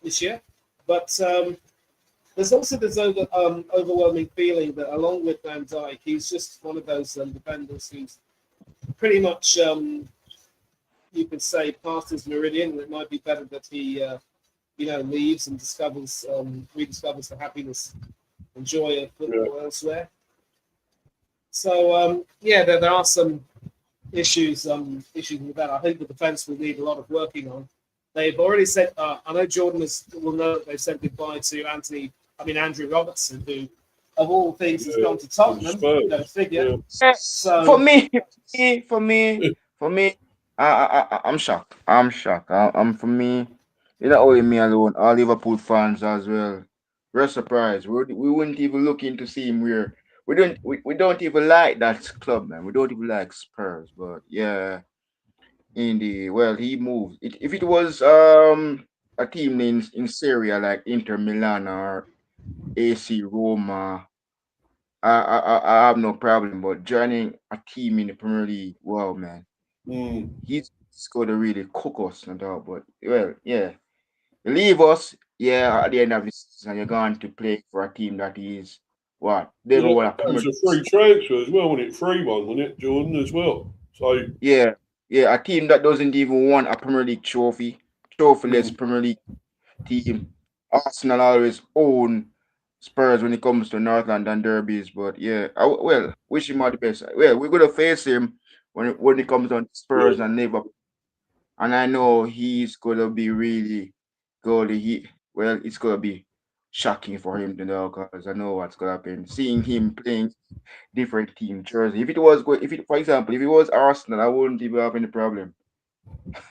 this year. But there's also this overwhelming feeling that along with Van Dijk, he's just one of those defenders who's pretty much, you could say, past his meridian. It might be better that he, leaves and rediscovers the happiness and joy of football elsewhere. So, there are some issues with that. I think the defence will need a lot of working on. They've already said, I know Jordan will know that they've said goodbye to Andrew Robertson, who, of all things, has gone to Tottenham. Figure. Yeah. So For me, I'm shocked. For me, it's not only me alone. All Liverpool fans as well. We're surprised. We wouldn't even look into see him where we don't even like that club, man. We don't even like Spurs, but yeah. He moved. If it was a team in Syria like Inter Milan or AC Roma, I have no problem. But joining a team in the Premier League, wow, man, he's going to really cook us, no doubt. But you leave us, at the end of the season, you're going to play for a team that is what they don't want to. It was a free transfer as well, wasn't it? Free one, wasn't it, Jordan, as well? So yeah, a team that doesn't even want a Premier League trophy, trophyless Premier League team. Arsenal always own Spurs when it comes to North London derbies, but wish him all the best. Well, we're gonna face him when it comes on Spurs and Liverpool, and I know he's gonna be really good. It's gonna be shocking for him to know because I know what's gonna happen. Seeing him playing different team jersey. For example, if it was Arsenal, I wouldn't even have any problem.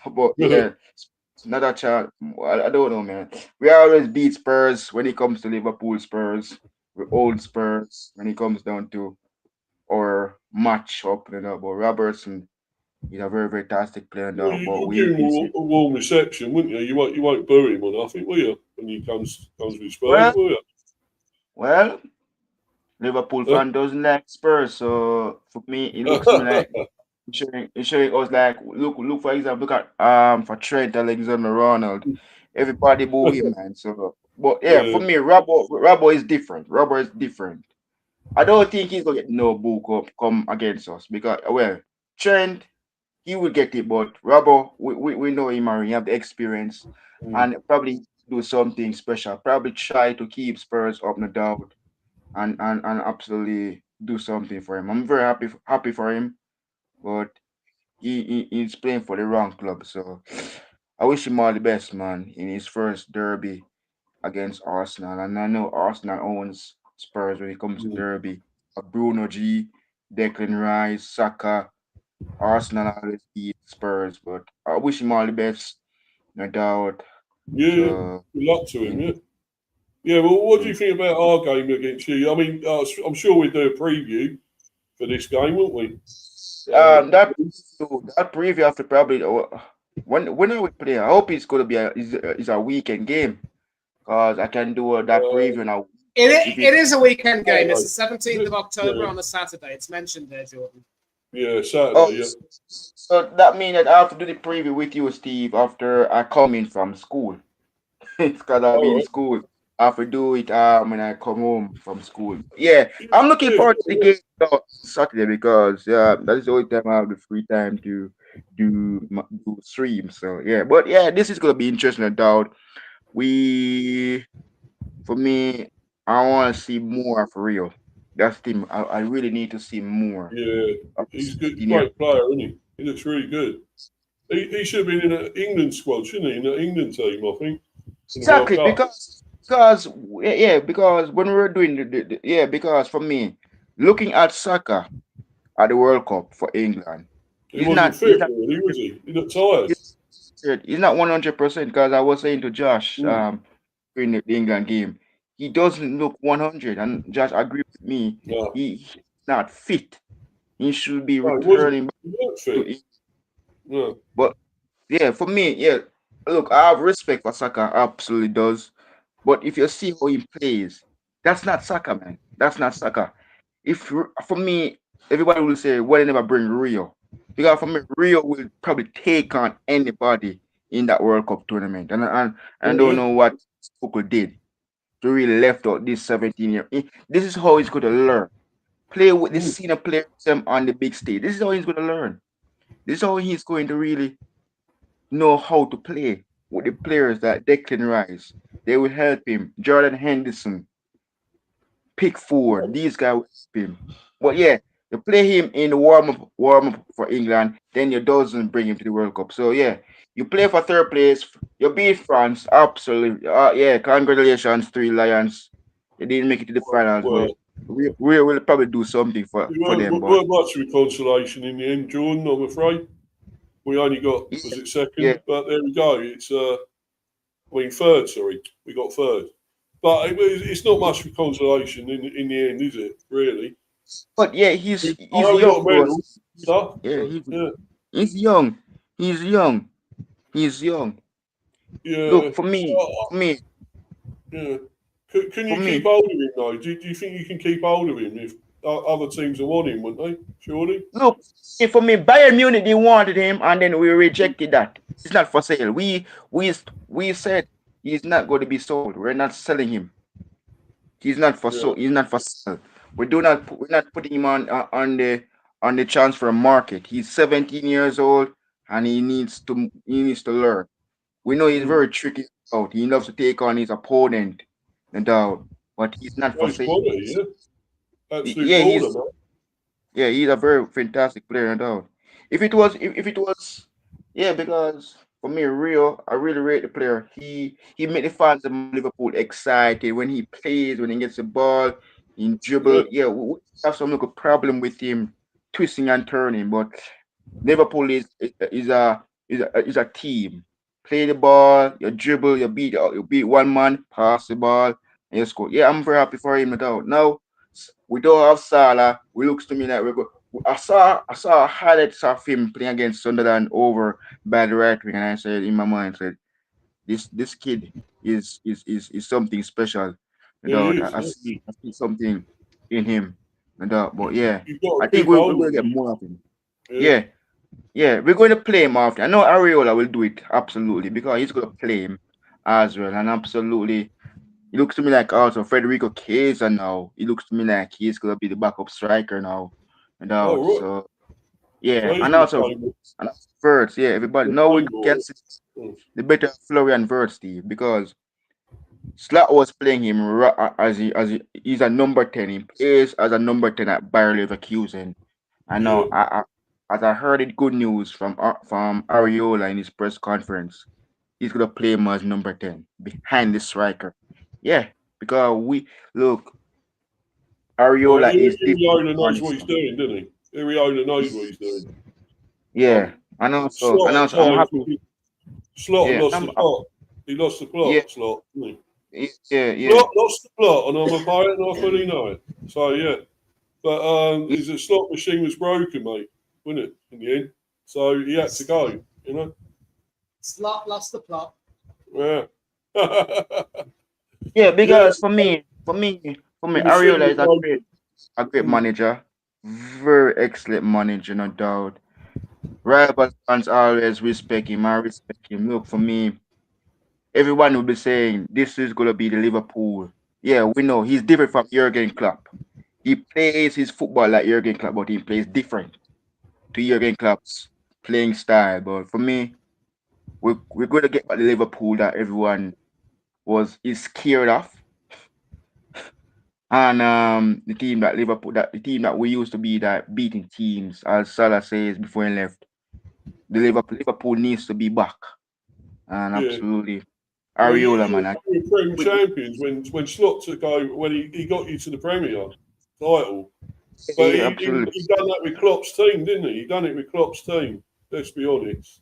But it's not a chance. I don't know, man. We always beat Spurs when it comes to Liverpool Spurs. We're old Spurs when it comes down to our match up, But Robertson, he's a very, very fantastic player now. You'll give him a warm reception, wouldn't you? You won't boo him on nothing, will you? When he comes with Spurs, will you? Well, Liverpool fan doesn't like Spurs, so for me, it looks like it's showing us like look for example, look at for Trent Alexander-Arnold, everybody boo him, man. So, but for me, Robbo is different. Robbo is different. I don't think he's gonna get no boo come against us because Trent he will get it, but Robbo we know him and he have the experience and probably do something special. Probably try to keep Spurs up, no doubt. And absolutely do something for him. I'm very happy for him, but he's playing for the wrong club. So I wish him all the best, man, in his first derby against Arsenal. And I know Arsenal owns Spurs when it comes to derby. Bruno G, Declan Rice, Saka, Arsenal always beat Spurs, but I wish him all the best, no doubt. Good luck to him, Yeah, well, what do you think about our game against you? I mean, I'm sure we'll do a preview for this game, won't we? That preview after probably when are we playing? I hope it's going to be a weekend game because I can do that preview now. It is a weekend game. It's the 17th of October on a Saturday. It's mentioned there, Jordan. Yeah, Saturday. So that means that I have to do the preview with you, Steve, after I come in from school. It's because I'll be in school. I have to do it when I come home from school. Yeah, I'm looking forward to the game Saturday because that is the only time I have the free time to do stream. So but this is gonna be interesting, no doubt. For me, I want to see more of Rio. That's the thing. I really need to see more. Yeah, he's a great player, isn't he? He looks really good. He should have been in an England squad, shouldn't he? In the England team, I think. Exactly, because when we were doing because for me, looking at Saka at the World Cup for England, He he's wasn't not. He's fit, not. really, was he? He looked tired. He's not 100% because I was saying to Josh Mm. during the England game, he doesn't look 100, and Josh agreed with me. No, He's not fit. He should be no, he wasn't. returning back He weren't to fit. England. No. But yeah, for me, yeah. Look, I have respect for Saka, absolutely does. But if you see how he plays, that's not Saka, man. That's not Saka. For me, everybody will say, "Why they never bring Rio?" Because for me, Rio will probably take on anybody in that World Cup tournament, and I Oh, don't yeah. know what Tuchel did to really left out this 17-year. This is how he's going to learn. Play with the Mm. senior players on the big stage. This is how he's going to learn. This is how he's going to really know how to play with the players that Declan Rice. They will help him. Jordan Henderson, Pickford, these guys will help him. But yeah, you play him in the warm up for England, then you doesn't bring him to the World Cup. So yeah, you play for third place, you beat France, absolutely. Yeah, congratulations, Three Lions. They didn't make it to the finals, but Well, we will probably do something for we them. But weren't much of a consolation in the end, Jordan, I'm afraid. We only got, was it yeah, second? But there we go. It's, third, sorry. We got third. But it's not much of a consolation in the end, is it, really? but yeah, I he's know we young got though. medals and stuff, Yeah, but yeah, he's young. He's young. He's young. yeah. Look, for me, Uh, for me, yeah. Can for you keep me. hold of him, though? Do you think you can keep hold of him if other teams are wanting him, wouldn't they? Surely? Look, for me, Bayern Munich they wanted him, and then we rejected that. He's not for sale. We said he's not going to be sold. We're not selling him. He's not for Yeah. so. He's not for sale. We're not putting him on the transfer market. He's 17 years old, and he needs to learn. We know he's Mm. very tricky out. He loves to take on his opponent, no doubt, but he's not for Nice sale. quality, yeah. Absolute Yeah, baller, man. he's a very fantastic player, no doubt. If it was, yeah, because for me, Rio, I really rate the player. He made the fans of Liverpool excited when he plays, when he gets the ball, he Yeah. dribble. Yeah, we have some little problem with him twisting and turning, but Liverpool is a team. Play the ball, you dribble, you beat one man, pass the ball, and you score. Yeah, I'm very happy for him, no doubt. Now we don't have Salah. We looks to me like we go. I saw highlights of him playing against Sunderland over by the right wing, and I said in my mind, said this kid is something special. No He doubt. is, yeah. I see something in him. No doubt. But yeah, You've got I to think keep we're hold going of to get him. more of him. Yeah. Yeah, yeah, we're going to play him after. I know Ariola will do it absolutely because he's going to play him as well, and absolutely. It looks to me like also Federico Chiesa now. It looks to me like he's gonna be the backup striker now. No doubt. Oh, right. So So yeah, he's and going to also play more. Verts, yeah, everybody. Now we Play more. can see Mm. the better Florian Verts, Steve, because Slot was playing him he's a number 10. He plays as a number 10 at Bayer Leverkusen. I Yeah. know as I heard it good news from Ariola in his press conference, he's gonna play him as number 10 behind the striker. Yeah, because we look Well, Ariola is different Iriola on knows his what he's doing, doesn't he? Iriola knows what he's doing. yeah, Um, and Slot at also I'm times, happy. Slot Yeah, lost the plot. He lost the yeah, plot, Slot, didn't he? yeah. Slot lost the plot, and I'm a pirate, and I fully know it. So, yeah. But Yeah. his slot machine was broken, mate, wasn't it, in the end? So he had to go, you know? Slot lost the plot. Yeah. Yeah, Yeah, because for me, the machine Ariola was is broken. a great Mm. manager, very excellent manager, no doubt. Rival fans always respect him. I respect him. Look, for me, everyone will be saying this is gonna be the Liverpool. Yeah, we know he's different from Jurgen Klopp. He plays his football like Jurgen Klopp, but he plays different to Jurgen Klopp's playing style. But for me, we're gonna get the Liverpool that everyone is scared of. And the team that we used to be that beating teams, as Salah says before he left, Liverpool needs to be back. And Yeah. absolutely, Well, Ariola, you man. were Prem We- champions when Slot took over, when he got you to the Premier title. But Yeah, he absolutely. done that with Klopp's team, didn't he? He done it with Klopp's team. Let's be honest.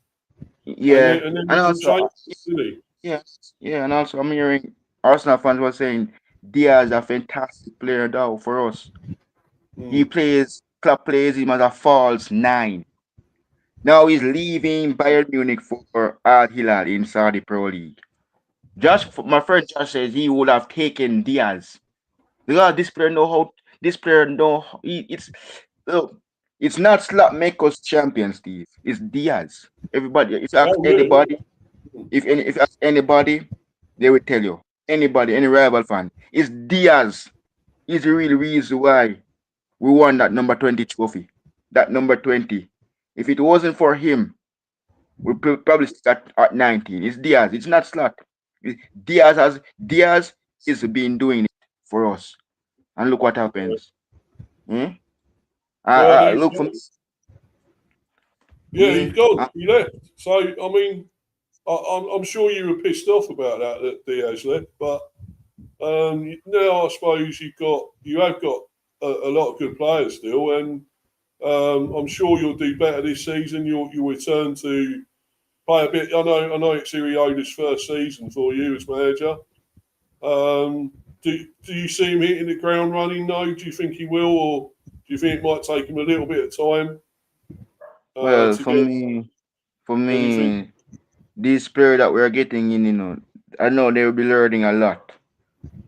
Yeah, And then and he didn't also, change, did he? yeah, yeah, and also I'm hearing Arsenal fans were saying Diaz a fantastic player now for us. He Mm. plays, club plays him as a false nine. Now he's leaving Bayern Munich for Al Hilal in Saudi Pro League. My friend Josh says he would have taken Diaz because this player know look, it's not slot make us champions, Steve. It's Diaz. Everybody, Oh, yeah. if you ask anybody, they will tell you. Anybody, any rival fan, it's Diaz. Is the real reason why we won that number 20 trophy. That number 20. If it wasn't for him, we probably start at 19. It's Diaz. It's not Slot. Diaz is been doing it for us. And look what happens. Hmm? Well, Look for yeah, he's me. gone. He left. So, I mean, I'm sure you were pissed off about that Diaz left, but now I suppose you have got a lot of good players still, and I'm sure you'll do better this season. You'll return to play a bit. I know it's Iriota's first season for you as manager. Do you see him hitting the ground running? No. Do you think he will, or do you think it might take him a little bit of time Well, to get for anything? me, this player that we're getting in, I know they will be learning a lot.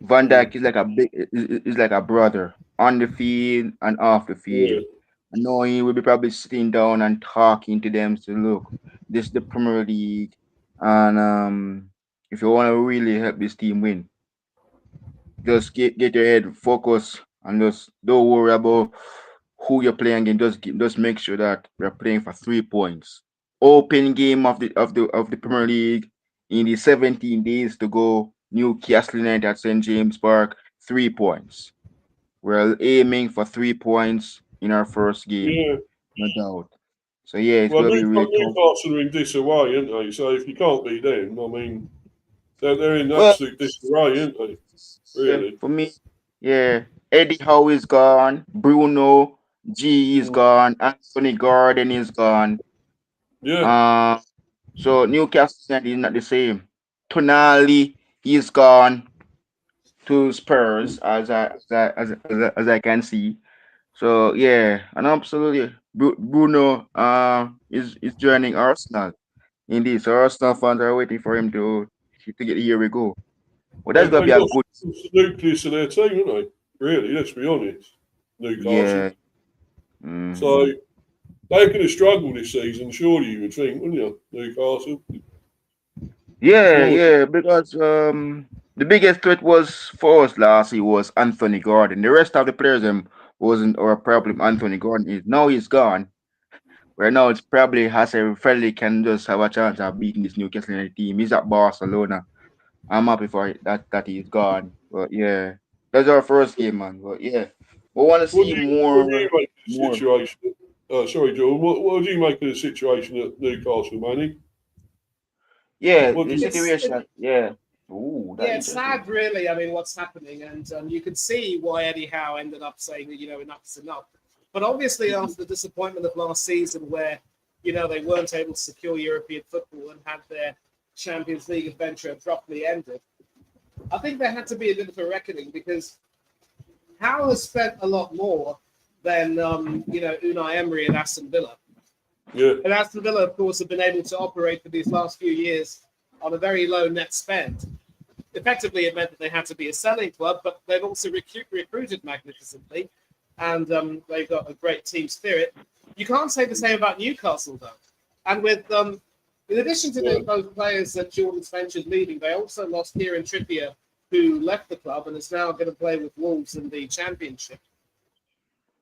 Van Mm, Dijk is like a brother on the field and off the yeah, field. I know he will be probably sitting down and talking to them. So look, this is the Premier League, and if you want to really help this team win, just get your head focused and just don't worry about who you're playing against. Just make sure that we're playing for 3 points. Open game of the Premier League in the 17 days to go. Newcastle United at St James Park, 3 points. We're aiming for 3 points in our first game, yeah. no doubt. So yeah, it's Well, gonna be really tough. Newcastle are in disarray, aren't they? So if you can't beat them, I mean, they're in Well, absolute disarray, aren't they? yeah, Really? for me, yeah, Eddie Howe is gone, Bruno G is Mm, gone, Anthony Gordon is gone. yeah, Uh, so Newcastle United is not the same. Tonali he's gone to Spurs as I can see. So yeah, and absolutely Bruno is joining Arsenal. Indeed, so Arsenal fans are waiting for him to get here we go. Well, that's gonna they be a lost good the nucleus of their team, haven't they? Really, let's be honest. Newcastle. yeah. So Hmm. they're going to struggle this season, surely you would think, wouldn't you? Newcastle, Yeah, sure. yeah, because the biggest threat was for us last year was Anthony Gordon. The rest of the players wasn't our problem. Anthony Gordon is now he's gone. Right now it's probably has a fairly can just have a chance of beating this Newcastle United team. He's at Barcelona. I'm happy for it that he's gone. But yeah, that's our first game, man. But yeah, we want to see What do you more, make of the more. situation? Sorry, Joel. What do you make of the situation at Newcastle, Manny? Yeah, What do the you? situation. Yeah. Ooh, that's Yeah, it's interesting. sad, really. I mean, what's happening, and you can see why Eddie Howe ended up saying that enough is enough. But obviously, after the disappointment of last season, where they weren't able to secure European football and had their Champions League adventure abruptly ended, I think there had to be a bit of a reckoning because Howe has spent a lot more than Unai Emery and Aston Villa. Yeah, And Aston Villa, of course, have been able to operate for these last few years on a very low net spend. Effectively, it meant that they had to be a selling club, but they've also recruited magnificently, and they've got a great team spirit. You can't say the same about Newcastle, though. And with in addition to yeah, those players that Jordan's mentioned leaving, they also lost Kieran Trippier, who left the club and is now going to play with Wolves in the Championship.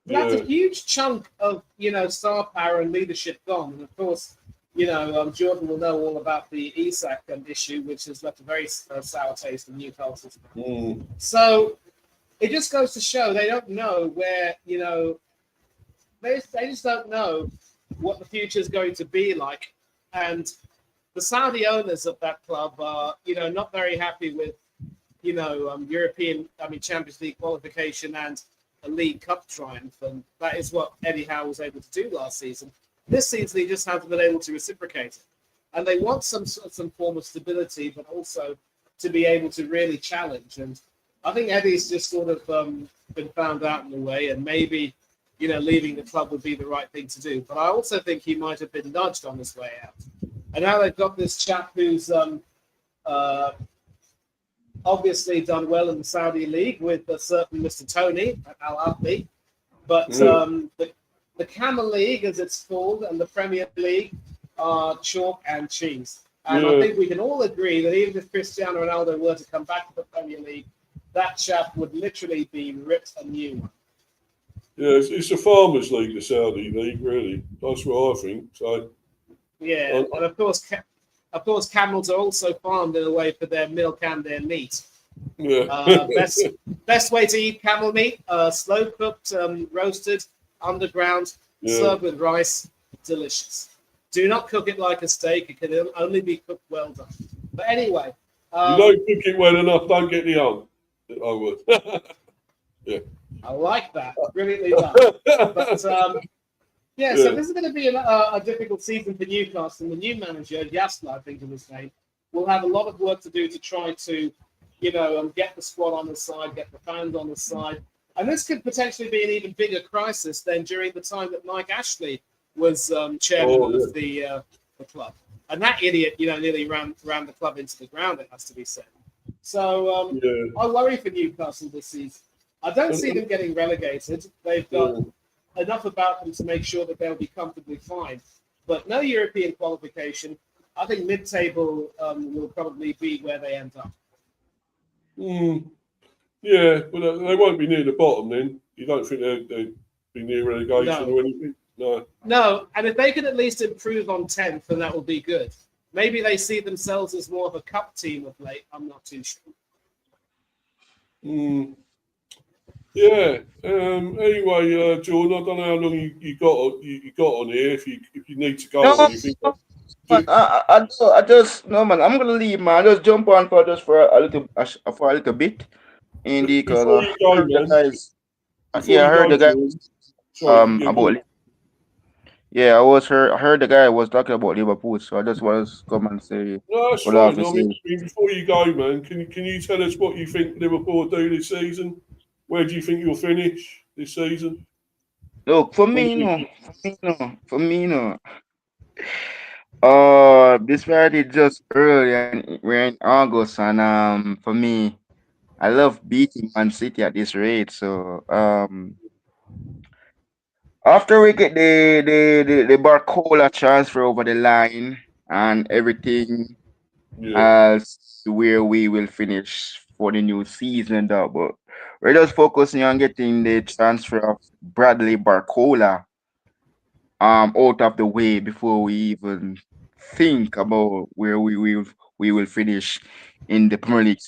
That's a yeah. huge chunk of star power and leadership gone. And of course, Jordan will know all about the Isak issue, which has left a very sour taste in Newcastle's mouth. Mm, So it just goes to show they don't know where they just don't know what the future is going to be like, and the Saudi owners of that club are not very happy with Champions League qualification and a League Cup triumph, and that is what Eddie Howe was able to do last season. This season, he just hasn't been able to reciprocate it. And they want some form of stability, but also to be able to really challenge. And I think Eddie's just sort of been found out in a way, and maybe, leaving the club would be the right thing to do. But I also think he might have been nudged on his way out. And now they've got this chap who's obviously done well in the Saudi League with a certain Mr. Tony Al Ahly. But the Camel League, as it's called, and the Premier League are chalk and cheese. And I think we can all agree that even if Cristiano Ronaldo were to come back to the Premier League, that chap would literally be ripped anew. Yeah, it's a farmers' league, the Saudi league, really. That's what I think. So yeah, and of course, camels are also farmed in a way for their milk and their meat. yeah, Best way to eat camel meat: slow cooked, roasted, underground, Yeah. served with rice. Delicious. Do not cook it like a steak; it can only be cooked well done. But anyway, you don't cook it well enough, don't get the young. I would. I like that. Brilliantly done. But so this is going to be a difficult season for Newcastle. The new manager, Jasper, I think of his name, will have a lot of work to do to try to, get the squad on the side, get the fans on the side. And this could potentially be an even bigger crisis than during the time that Mike Ashley was chairman of the club. And that idiot, nearly ran the club into the ground, it has to be said. So I worry for Newcastle this season. I don't see them getting relegated. They've got enough about them to make sure that they'll be comfortably fine. But no European qualification. I think mid-table will probably be where they end up. Yeah, but they won't be near the bottom then. You don't think they'd be near relegation or anything? No. No, and if they could at least improve on 10th, then that will be good. Maybe they see themselves as more of a cup team of late. I'm not too sure. Yeah. Anyway, Jordan, I don't know how long you got on here. If you need to go No, or anything. I just no man. I'm gonna leave, man. Just jump on for a little bit. Indeed, Before because you go, I heard the man. guys. Before I you heard go, the guy Jordan. Sorry, yeah, about. Yeah, I heard the guy was talking about Liverpool, so I just want to come and say No, that's what I have fine. to I mean, say. before you go, man, can you tell us what you think Liverpool will do this season? Where do you think you'll finish this season? Look, for What do me, you no. think? For me, no. This Friday just early and we're in August, and for me, I love beating Man City at this rate. So after we get the Barcola transfer over the line and everything Yeah. as to where we will finish for the new season, though. But we're just focusing on getting the transfer of Bradley Barcola out of the way before we even think about where we will finish in the Premier League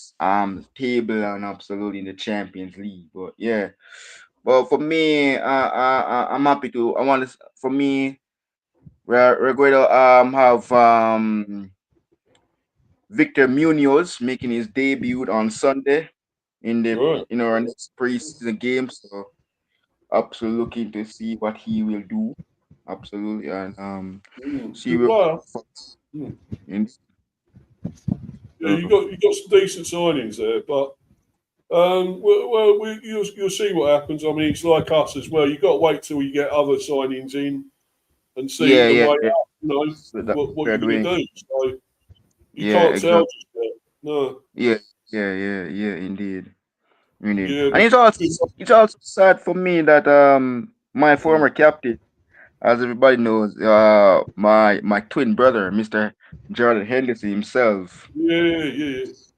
table and absolutely in the Champions League. But yeah, well for me, I'm happy to. I want to. For me, we're going to have Victor Munoz making his debut on Sunday Right. in our next preseason game. So absolutely looking to see what he will do. Absolutely, and see Good where player. Mm. in Yeah, you got some decent signings there, but you'll see what happens. I mean, it's like us as well. You got to wait till you get other signings in and see the way yeah. up. You know So that's what what you're we're going to doing. do. So you Yeah, can't tell exactly. just yet. No. Yeah, indeed. Yeah, And it's also sad for me that my former captain, as everybody knows, my twin brother, Mr. Gerald Henderson himself, yeah. in He's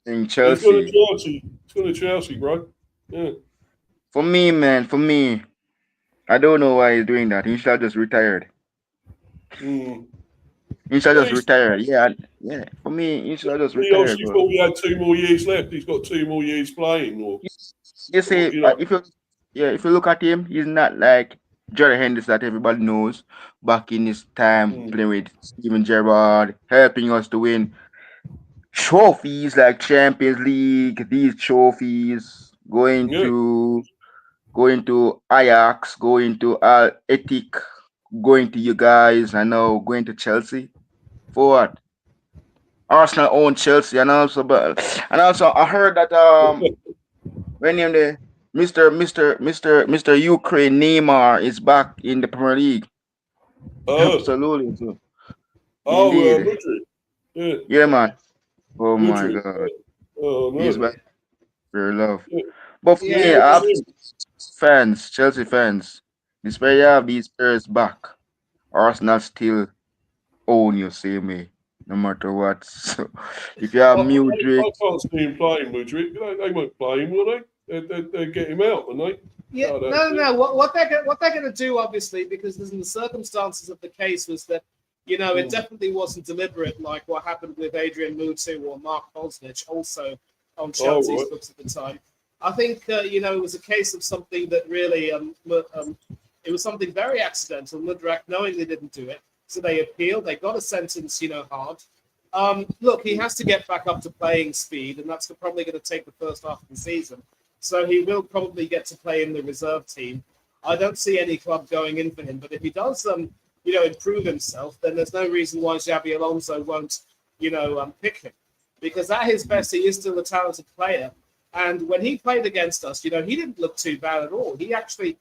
gone to Chelsea. Chelsea. He's gone to Chelsea, bro. Yeah. For me, man, I don't know why he's doing that. He should have just retired. Mm. He should have Well, just retired. Yeah. For me, he should have just he retired, obviously bro. thought he had 2 more years left. He's got 2 more years playing, You see, you know. if you look at him, he's not like Jerry Henderson that everybody knows back in his time Mm. playing with Steven Gerrard, helping us to win trophies like Champions League, these trophies, Yeah. going to Ajax, going to Al Etik, going to you guys, and now going to Chelsea. For what? Arsenal own Chelsea, and also I heard that when him the Mr. Ukraine Neymar is back in the Premier League. Oh, Absolutely, too. oh, Indeed. Madrid. Yeah, Yeah, man. Oh my Madrid. God. Oh He's no. back for love. Yeah, But for me, Yeah, I have yeah. fans, Chelsea fans. Despite you have these players back, Arsenal still own you, same way, no matter what. So if you have Mudrik, I can't see him playing Madrid. They won't play him, will they? They'd get him out, won't they? yeah, No, no, no. What they're going to do, obviously, because in the circumstances of the case was that, it definitely wasn't deliberate, like what happened with Adrian Mutu or Mark Polsnich, also on Chelsea's right. books at the time. I think it was a case of something that really it was something very accidental. Mudrak knowingly didn't do it, so they appealed. They got a sentence, hard. Look, he has to get back up to playing speed, and that's probably going to take the first half of the season. So he will probably get to play in the reserve team. I don't see any club going in for him, but if he does, improve himself, then there's no reason why Xabi Alonso won't, pick him, because at his best, he is still a talented player. And when he played against us, he didn't look too bad at all. He actually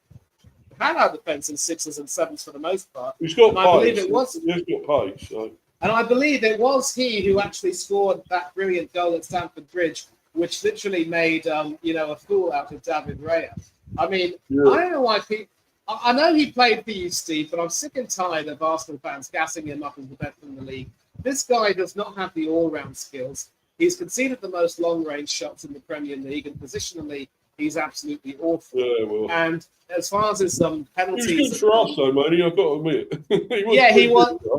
had our defense in 6s and 7s for the most part. He's got And I pace. believe it was. He's got pace. So. And I believe it was he who actually scored that brilliant goal at Stamford Bridge, which literally made a fool out of David Raya. I mean, Yeah. I don't know why people. I know he played for you, Steve, but I'm sick and tired of Arsenal fans gassing him up as the best in the league. This guy does not have the all-round skills. He's conceded the most long-range shots in the Premier League, and positionally, he's absolutely awful. Yeah, well. And as far as his penalties, He was good for us, though, Manny. I've got to admit.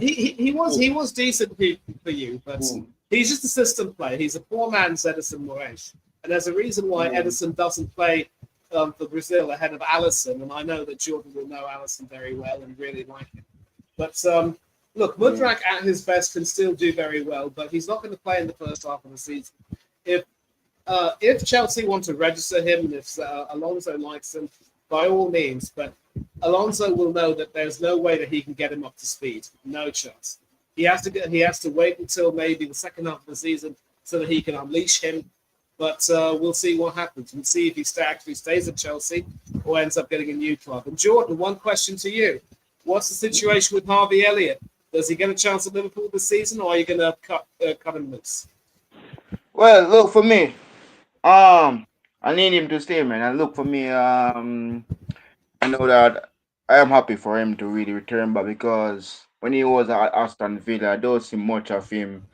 He was decent for you, but he's just a system player. He's a poor man's Edison Moraes, and there's a reason why Edison doesn't play for Brazil ahead of Alisson. And I know that Jordan will know Alisson very well and really like him. But look, Mudrak at his best can still do very well, but he's not going to play in the first half of the season. If Chelsea want to register him, and if Alonso likes him, by all means. But Alonso will know that there's no way that he can get him up to speed. No chance. He has to wait until maybe the second half of the season so that he can unleash him. But we'll see what happens. We'll see if he actually stays at Chelsea or ends up getting a new club. And Jordan, one question to you: what's the situation with Harvey Elliott? Does he get a chance at Liverpool this season, or are you going to cut him loose? well, look for me. I need him to stay, man. And look for me. I know that I am happy for him to really return back because when he was at Aston Villa, I don't see much of him.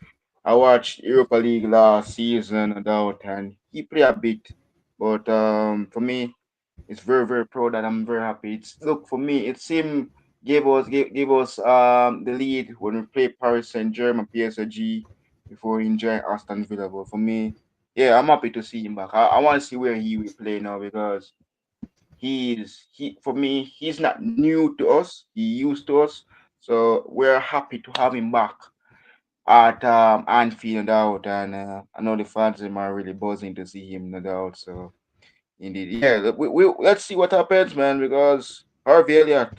I watched Europa League last season, no doubt, and he played a bit. But for me, it's very, very proud and I'm very happy. Look for me, it's him gave us the lead when we played Paris Saint Germain, PSG, before he joined Aston Villa. But for me, yeah, I'm happy to see him back. I want to see where he will play now because for me, he's not new to us. He used to us. So we're happy to have him back at Anfield, no doubt, and I know the fans them are really buzzing to see him, no doubt. So indeed, yeah, we let's see what happens, man. Because Harvey Elliott,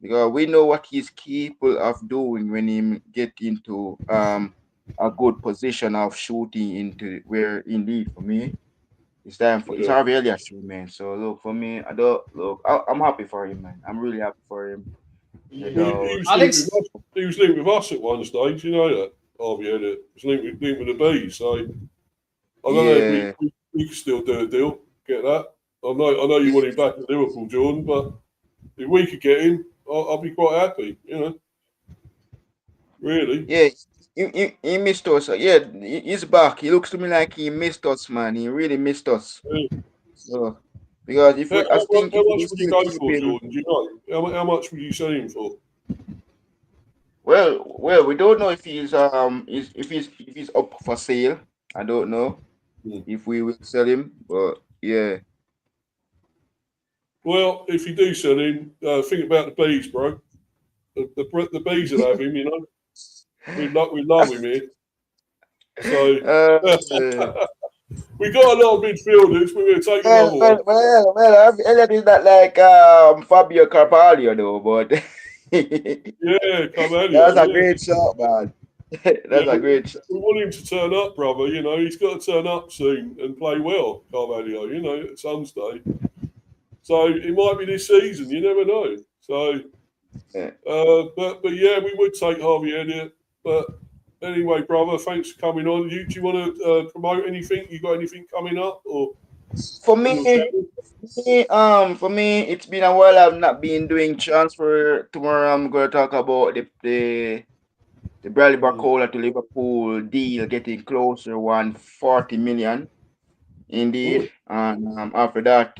because we know what he's capable of doing when he get into a good position of shooting into where indeed for me it's time for it's Yeah. Harvey Elliott show, man. So look for me, I don't look. I'm happy for him, man. I'm really happy for him. No He doubt. was Alex, linked with us at one stage, you know that. Harvey Elliott was linked with the Bees, so I don't know Yeah. if we can still do a deal, get that. I know you want him back at Liverpool, Jordan, but if we could get him, I'll be quite happy, you know. Really. Yeah, he missed us. Yeah, he's back. He looks to me like he missed us, man. He really missed us. Yeah. So because if we, I think How if we much would you still go keep for, him, Jordan? Do you know? How much would you sell him for? well, we don't know if he's up for sale. I don't know Hmm. if we will sell him, but yeah, Well, if you do sell him, think about the Bees, bro. The Bees will have him, you know. We love him here. So uh, we we got a lot of midfielders. We're going to take another one. Elliot is not like Fabio Carvalho though, but Yeah, that's a Carvalho. great shot, man. That's a great shot. We want him to turn up, brother. You know, he's got to turn up soon and play well, Carvalho, you know, at Sunday. So it might be this season. You never know. So, Yeah. but yeah, we would take Harvey Elliott. But anyway, brother, thanks for coming on. Do you want to promote anything? You got anything coming up? Or For me, it's been a while. I've not been doing transfer. Tomorrow, I'm going to talk about the Bradley Barcola to Liverpool deal getting closer, 140 million. Indeed, and after that,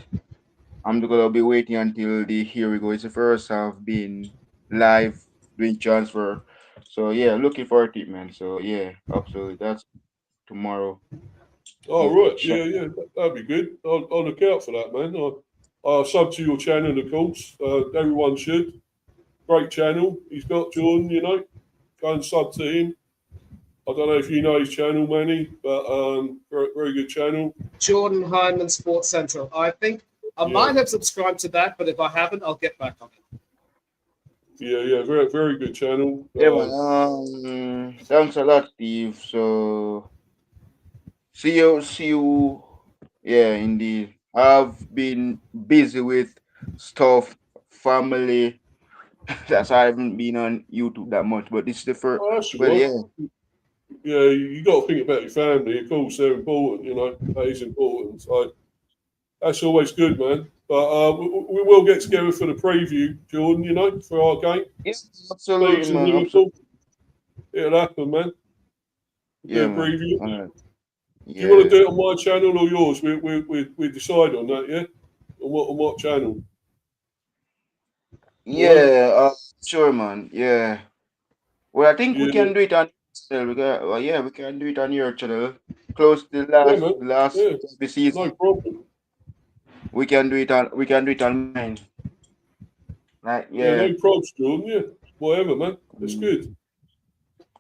I'm going to be waiting until the here we go. It's the first I've been live doing transfer. So yeah, looking forward to it, man. So yeah, absolutely. That's tomorrow. Oh, right. Yeah. That'd be good. I'll look out for that, man. I'll sub to your channel, of course. Everyone should. Great channel he's got, Jordan, you know. Go and sub to him. I don't know if you know his channel, Manny, but very, very good channel. Jordan Hyman Sports Central. I think I might have subscribed to that, but if I haven't, I'll get back on it. Yeah. Very, very good channel. Yeah, man. Thanks a lot, Steve. So see you. Yeah, indeed. I've been busy with stuff, family. That's why I haven't been on YouTube that much. But this is the first. Oh, that's Well, right. yeah. Yeah, you got to think about your family. Of course, they're important. You know, that is important. So that's always good, man. But we will get together for the preview, Jordan. You know, for our game. Yes, absolutely, Leeds and man. Liverpool. Absolutely. It'll happen, man. Yeah, Do a man. preview. Alright. Do you want to Yeah. do it on my channel or yours? We decide on that, yeah. On what channel? Yeah, sure, man. Yeah. Well, I think we Yeah, can do it on channel. We can do it on your channel. Close to yeah, man. the last Yeah, of the season. no problem. We can do it on mine. Like, Yeah, yeah. no probs, Jordan. Yeah, whatever, man. That's good.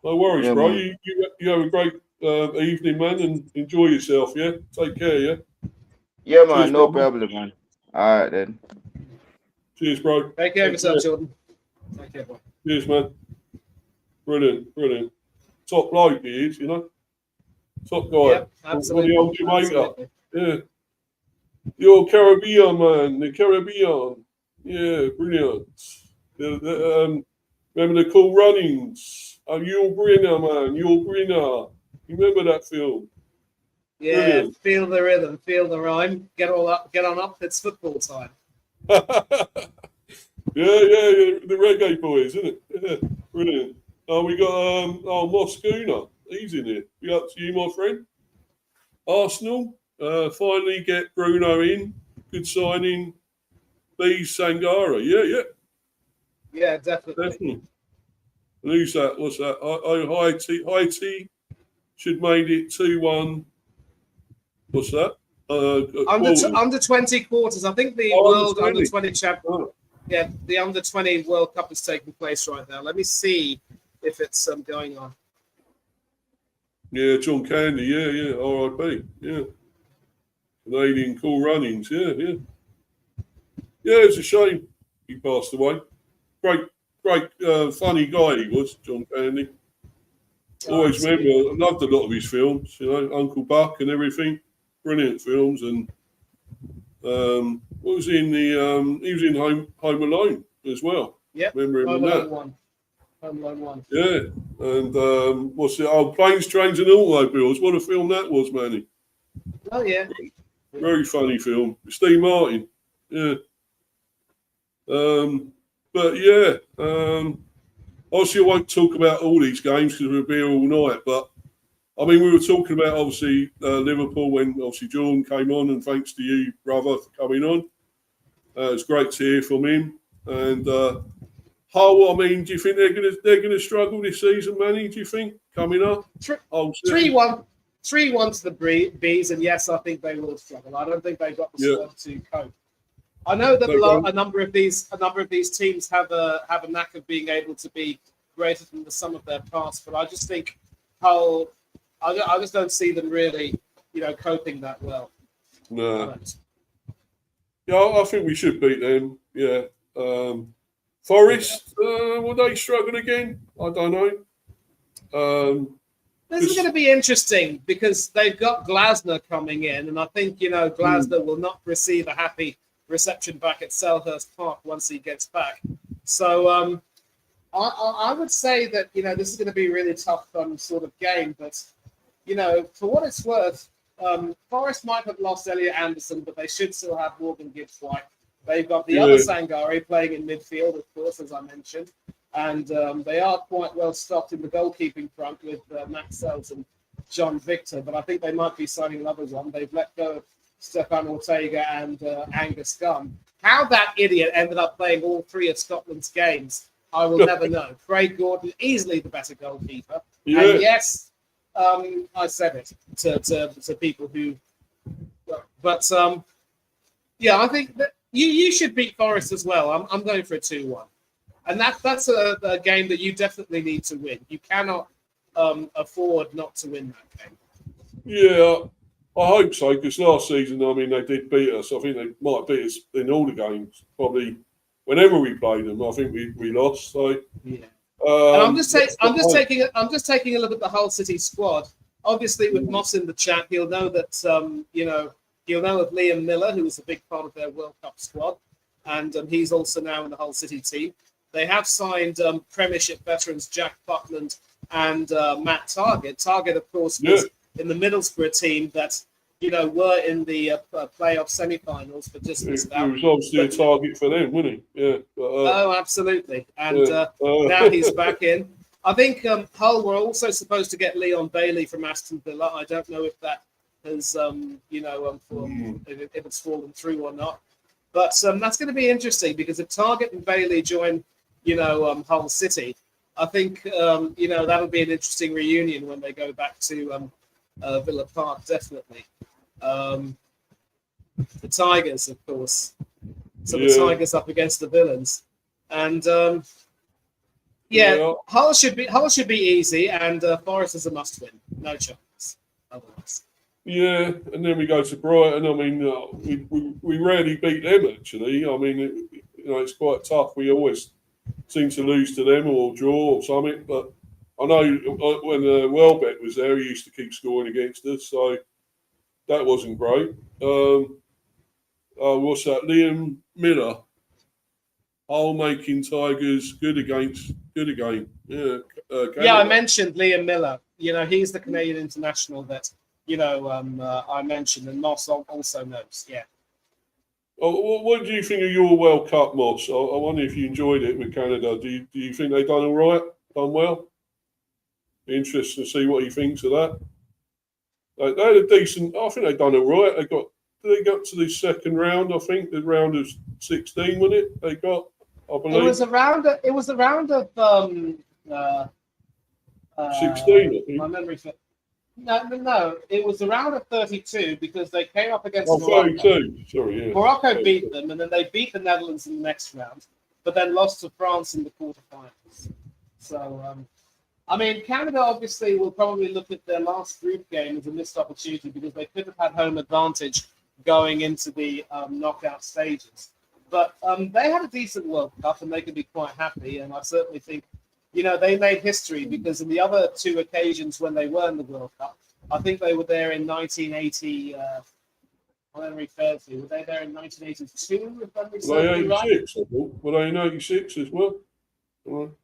No worries, Yeah, bro. man. You have a great evening, man, and enjoy yourself. Yeah, take care. Yeah. Yeah, man. Cheers, No brother. problem, man. All right, then. Cheers, bro. Take care of Take yourself, Jordan. Take care, boy. Cheers, man. Brilliant. Top bloke he is, you know. Top guy. Yep, From absolutely. the old Jamaica. Absolutely. Yeah. You're Caribbean, man. The Caribbean. Yeah, brilliant. Remember the Cool Runnings? Oh, Yul Brynner, man. Yul Brynner. You remember that film? Yeah, Brilliant. feel the rhythm, feel the rhyme. Get on up. It's football time. yeah, the reggae boys, isn't it? Yeah, brilliant. We got Moss Schooner. He's in here. Be up to you, my friend. Arsenal finally get Bruno in. Good signing. Bees Sangara. Yeah, Yeah, definitely. definitely. And who's that? What's that? Haiti should made it 2-1. What's that? Under 20 quarters. I think the World Under 20 Champion. Yeah, the Under 20 World Cup is taking place right now. Let me see if it's going on. Yeah, John Candy. Yeah. R.I.P. Yeah. Canadian Cool Runnings. Yeah. Yeah, it's a shame he passed away. Great, funny guy he was, John Candy. Always remember, I loved a lot of his films, you know, Uncle Buck and everything. Brilliant films. And what was he in he was in Home Alone as well. Yeah, remember him Home in Alone that? 1. Home Alone 1. Yeah. And what's it? Oh, Planes, Trains and Automobiles. What a film that was, Manny. Oh, yeah. Very funny film. Steve Martin. Yeah. But yeah, obviously I won't talk about all these games because we'll be here all night. But I mean, we were talking about obviously Liverpool when obviously Jordan came on, and thanks to you, brother, for coming on. It's great to hear from him. And Hull, I mean, do you think they're gonna struggle this season, Manny? Do you think coming up? 3-1 to the Bees, and yes, I think they will struggle. I don't think they've got the squad to cope. I know that a number of these teams have a knack of being able to be greater than the sum of their parts, but I just think Hull, I just don't see them really coping that well. No. But, Yeah, I think we should beat them. Yeah. Forest, will they struggle again? I don't know. this is going to be interesting because they've got Glasner coming in, and I think Glasner will not receive a happy reception back at Selhurst Park once he gets back. So I would say that this is going to be a really tough sort of game. But for what it's worth, Forest might have lost Elliot Anderson, but they should still have Morgan Gibbs-White. They've got the other Sangare playing in midfield, of course, as I mentioned. And they are quite well stocked in the goalkeeping front with Max Sells and John Victor. But I think they might be signing others on. They've let go of Stefan Ortega and Angus Gunn. How that idiot ended up playing all three of Scotland's games, I will never know. Craig Gordon, easily the better goalkeeper. Yeah. And yes, I said it to people who... But, I think that you should beat Forest as well. I'm going for a 2-1. And that's a game that you definitely need to win. You cannot afford not to win that game. Yeah, I hope so, because last season, they did beat us. I think they might beat us in all the games. Probably whenever we played them, I think we lost. So yeah. And I'm just taking a look at the Hull City squad. Obviously, with Moss in the chat, he'll know that he'll know of Liam Miller, who was a big part of their World Cup squad, and he's also now in the Hull City team. They have signed Premiership veterans Jack Buckland and Matt Targett. Targett, of course, was in the Middlesbrough team that were in the playoff semi-finals, but just missed out. He was obviously a target for them, wasn't he? Yeah. But, absolutely. And now he's back in. I think Hull were also supposed to get Leon Bailey from Aston Villa. I don't know if that has, if it's fallen through or not. But that's going to be interesting because if Targett and Bailey join, Hull City, I think, that'll be an interesting reunion when they go back to Villa Park, definitely. The Tigers, of course. So the Tigers up against the Villains. And, Hull should be easy, and Forest is a must-win. No chance otherwise. Yeah, and then we go to Brighton. We rarely beat them, actually. It's quite tough. We always seem to lose to them or draw or something. But I know when Welbeck was there, he used to keep scoring against us, so that wasn't great. What's that? Liam Miller. Hull making Tigers good again. Yeah, I mentioned Liam Miller. He's the Canadian international that I mentioned, and Moss also knows. Yeah. What do you think of your World Cup, Moss? I wonder if you enjoyed it with Canada. Do you think they done all right? Done well? Be interesting to see what he thinks of that. They had a decent. I think they done all right. They got to the second round. I think the round of 16, wasn't it? They got. I believe it was a round of 16. I think. My memory. No. It was a round of 32 because they came up against Morocco. 32. Sorry, yeah. Morocco beat them, and then they beat the Netherlands in the next round, but then lost to France in the quarterfinals. So, Canada obviously will probably look at their last group game as a missed opportunity because they could have had home advantage going into the knockout stages. But they had a decent World Cup, and they could be quite happy. And I certainly think, they made history because in the other two occasions when they were in the World Cup, I think they were there in 1980. Memory fails me. Were they there in 1982? If memory serves me right? Were they in 86 as well?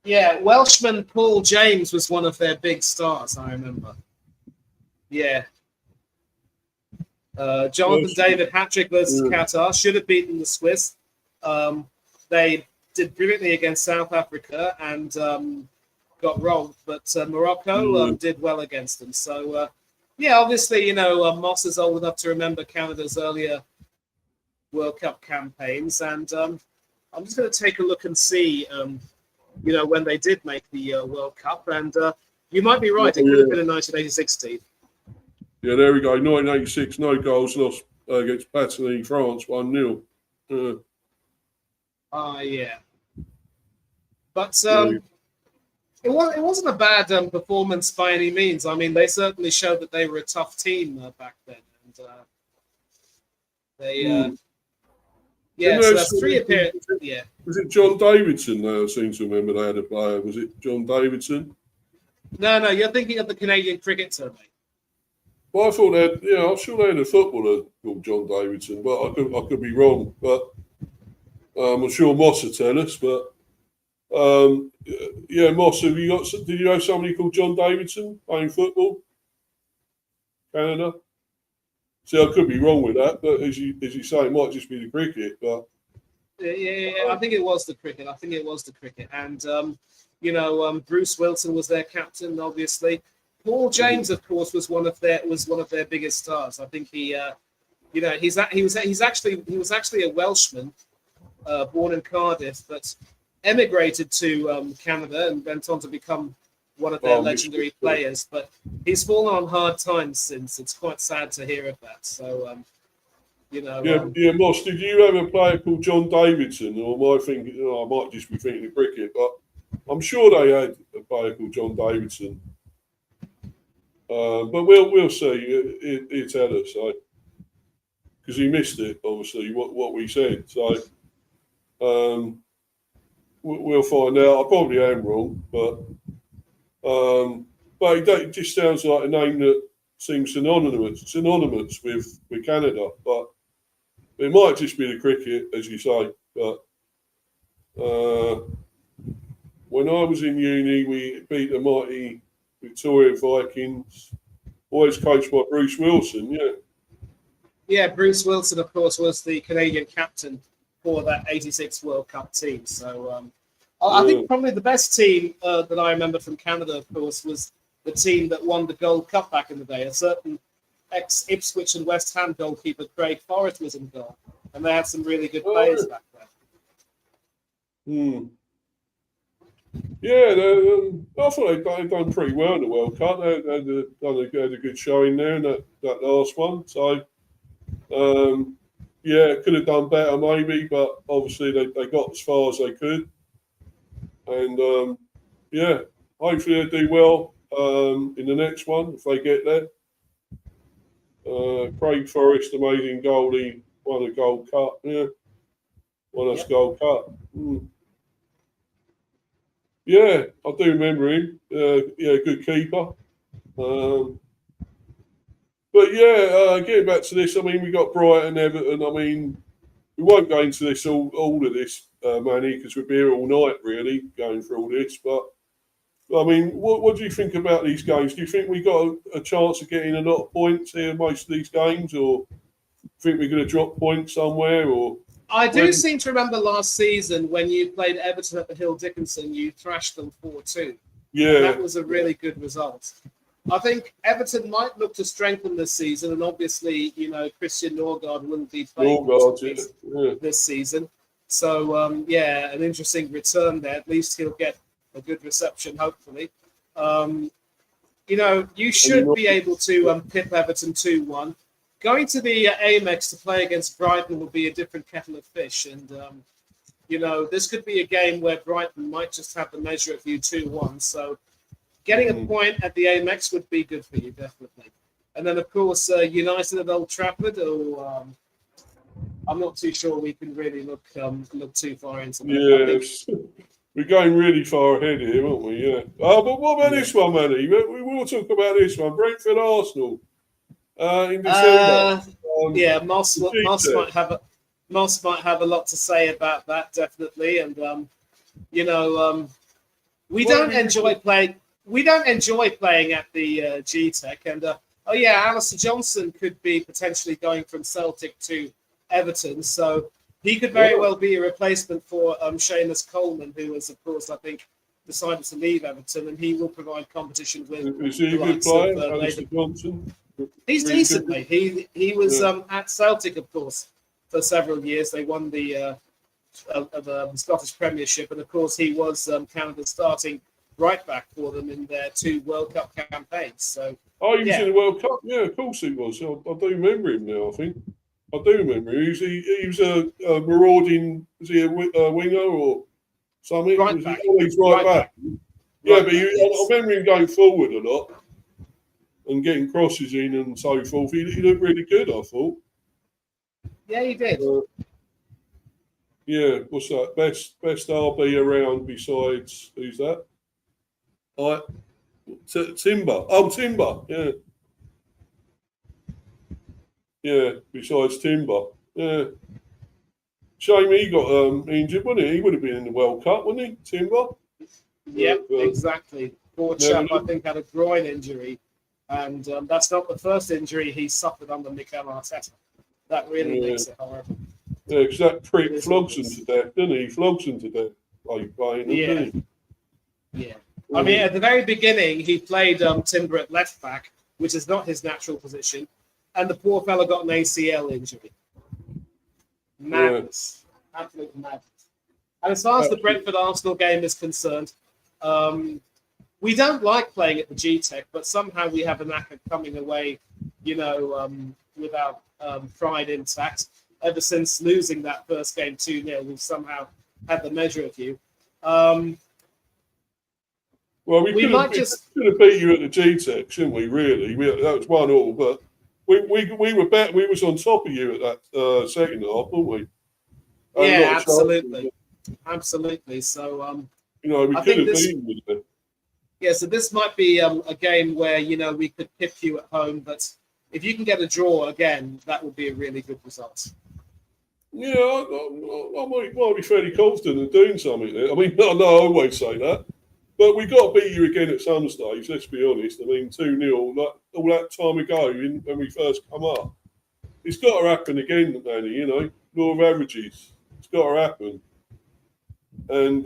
Yeah, Welshman Paul James was one of their big stars, I remember. Yeah. Jonathan David hat-trick versus Qatar. Should have beaten the Swiss. They did brilliantly against South Africa and got rolled, but Morocco did well against them. So, obviously, Moss is old enough to remember Canada's earlier World Cup campaigns. And I'm just going to take a look and see, when they did make the World Cup. And you might be right. It could have been in 1986, Steve. Yeah, there we go. 1986, no goals lost against Patany, France, 1-0. Yeah. But It wasn't a bad performance by any means. I mean, they certainly showed that they were a tough team back then, and they yeah. Didn't So they that's three appearances. was Yeah. it John Davidson? I seem to remember they had a player. Was it John Davidson? No, you're thinking of the Canadian cricketer, mate. Well, I thought they had, I'm sure they had a footballer called John Davidson, but I could be wrong. But I'm sure Moss will tell us. But yeah, Moss, did you have somebody called John Davidson playing football? Canada? See, I could be wrong with that, but as you say, it might just be the cricket. But Yeah. I think it was the cricket. And Bruce Wilson was their captain, obviously. Paul James, of course, was one of their biggest stars. I think he was actually a Welshman, born in Cardiff, but emigrated to Canada and went on to become one of their legendary players. But he's fallen on hard times since. It's quite sad to hear of that. So Moss, did you have a player called John Davidson, or am I thinking? I might just be thinking of cricket, but I'm sure they had a player called John Davidson. But we'll see. He'll tell us, because he missed it, obviously, what we said. So we'll find out. I probably am wrong, but it just sounds like a name that seems synonymous with Canada. But it might just be the cricket, as you say. But when I was in uni, we beat the mighty Victoria Vikings, always coached by Bruce Wilson, Yeah, Bruce Wilson, of course, was the Canadian captain for that '86 World Cup team. So I think probably the best team that I remember from Canada, of course, was the team that won the Gold Cup back in the day. A certain ex-Ipswich and West Ham goalkeeper, Craig Forrest, was in goal. And they had some really good players back then. Yeah, I thought they'd done pretty well in the World Cup. They had a good showing there in that last one. So, could have done better maybe, but obviously they got as far as they could. And, hopefully they do well in the next one if they get there. Craig Forrest, amazing goalie, won a Gold Cup. Yeah, won us Gold Cup. Yeah, I do remember him. Good keeper. Getting back to this, I mean, we got Brighton, Everton. I mean, we won't go into this all of this, Manny, because we'll be here all night, really, going through all this. But I mean, what do you think about these games? Do you think we got a chance of getting a lot of points here in most of these games, or do you think we're going to drop points somewhere? Or I do seem to remember last season when you played Everton at the Hill Dickinson, you thrashed them 4-2. Yeah, and that was a really good result. I think Everton might look to strengthen this season, and obviously, Christian Norgard wouldn't be playing this season. So, an interesting return there. At least he'll get a good reception, hopefully. You should be able to pip Everton 2-1. Going to the Amex to play against Brighton will be a different kettle of fish. And, this could be a game where Brighton might just have the measure of you 2-1. So getting a point at the Amex would be good for you, definitely. And then, of course, United at Old Trafford, I'm not too sure we can really look too far into that. Yeah, we're going really far ahead here, aren't we? Yeah. But what about this one, Manny? We will talk about this one. Brentford Arsenal in December. Moss might have a lot to say about that, definitely. And we don't enjoy playing at the G-Tech. And Alistair Johnson could be potentially going from Celtic to Everton, so he could very well be a replacement for Seamus Coleman, who has, of course, I think, decided to leave Everton, and he will provide competition with. Is he a good player, Alistair Johnson? He's decent, mate. He was at Celtic, of course, for several years. They won the Scottish Premiership, and of course, he was Canada's starting right back for them in their 2 World Cup campaigns. So, he was in the World Cup. Yeah, of course he was. I do remember him now. I think. I do remember. He was a marauding. Was he a winger or something? Right back. He's right back. Yeah, but I remember him going forward a lot and getting crosses in and so forth. He looked really good, I thought. Yeah, he did. Yeah, what's that? Best RB around besides who's that? Timber. Oh, Timber. Yeah. Yeah, besides Timber. Yeah. Shame he got injured, wasn't he? He would have been in the World Cup, wouldn't he, Timber? Yep, exactly. Poor chap, I think, had a groin injury. And that's not the first injury he suffered under Mikel Arteta. That really makes it horrible. Yeah, because that prick flogs him to death, doesn't he? He flogs him to death. Like playing him, doesn't he? Yeah. I mean, at the very beginning, he played Timber at left back, which is not his natural position. And the poor fella got an ACL injury. Madness. Yeah. Absolute madness. And as far as the Brentford-Arsenal game is concerned, we don't like playing at the G-Tech, but somehow we have a knack of coming away, without pride intact. Ever since losing that first game 2-0, we've somehow had the measure of you. Well, we could have beat you at the G-Tech, shouldn't we? Really, that was 1-1, but we were better. We was on top of you at that second half, weren't we? Yeah, absolutely, absolutely. So, we could have beaten you there. Yeah, so this might be a game where we could pip you at home, but if you can get a draw again, that would be a really good result. Yeah, I might be fairly confident of doing something there. I mean, I know I always say that, but we've got to beat you again at some stage, let's be honest. I mean, 2-0, like all that time ago when we first come up. It's got to happen again, Danny, law of averages. It's got to happen. And,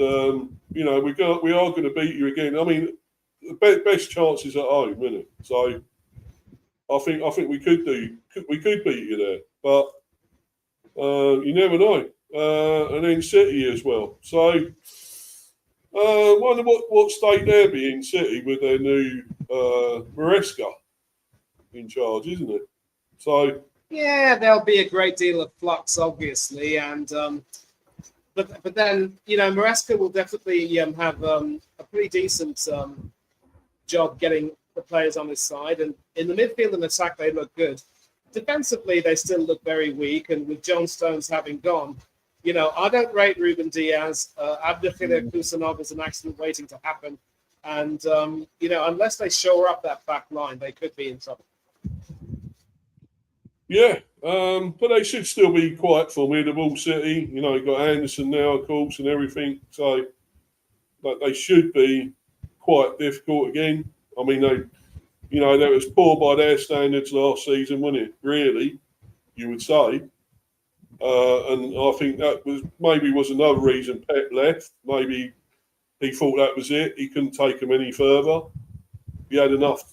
we are going to beat you again. I mean, the best chances at home, isn't it? So I think we could beat you there, but you never know. And then City as well. So wonder what state they'll be in, City, with their new Maresca in charge, isn't it? So yeah, there'll be a great deal of flux, obviously, and but then Maresca will definitely have a pretty decent job getting the players on his side, and in the midfield and attack they look good. Defensively, they still look very weak, and with John Stones having gone, I don't rate Ruben Diaz. Abdelkader Kusanov is an accident waiting to happen, and unless they shore up that back line, they could be in trouble. Yeah, but they should still be quite formidable, City. You've got Anderson now, of course, and everything, so they should be quite difficult again. I mean, that was poor by their standards last season, wasn't it? Really, you would say. And I think that was another reason Pep left. Maybe he thought that was it. He couldn't take them any further. He had enough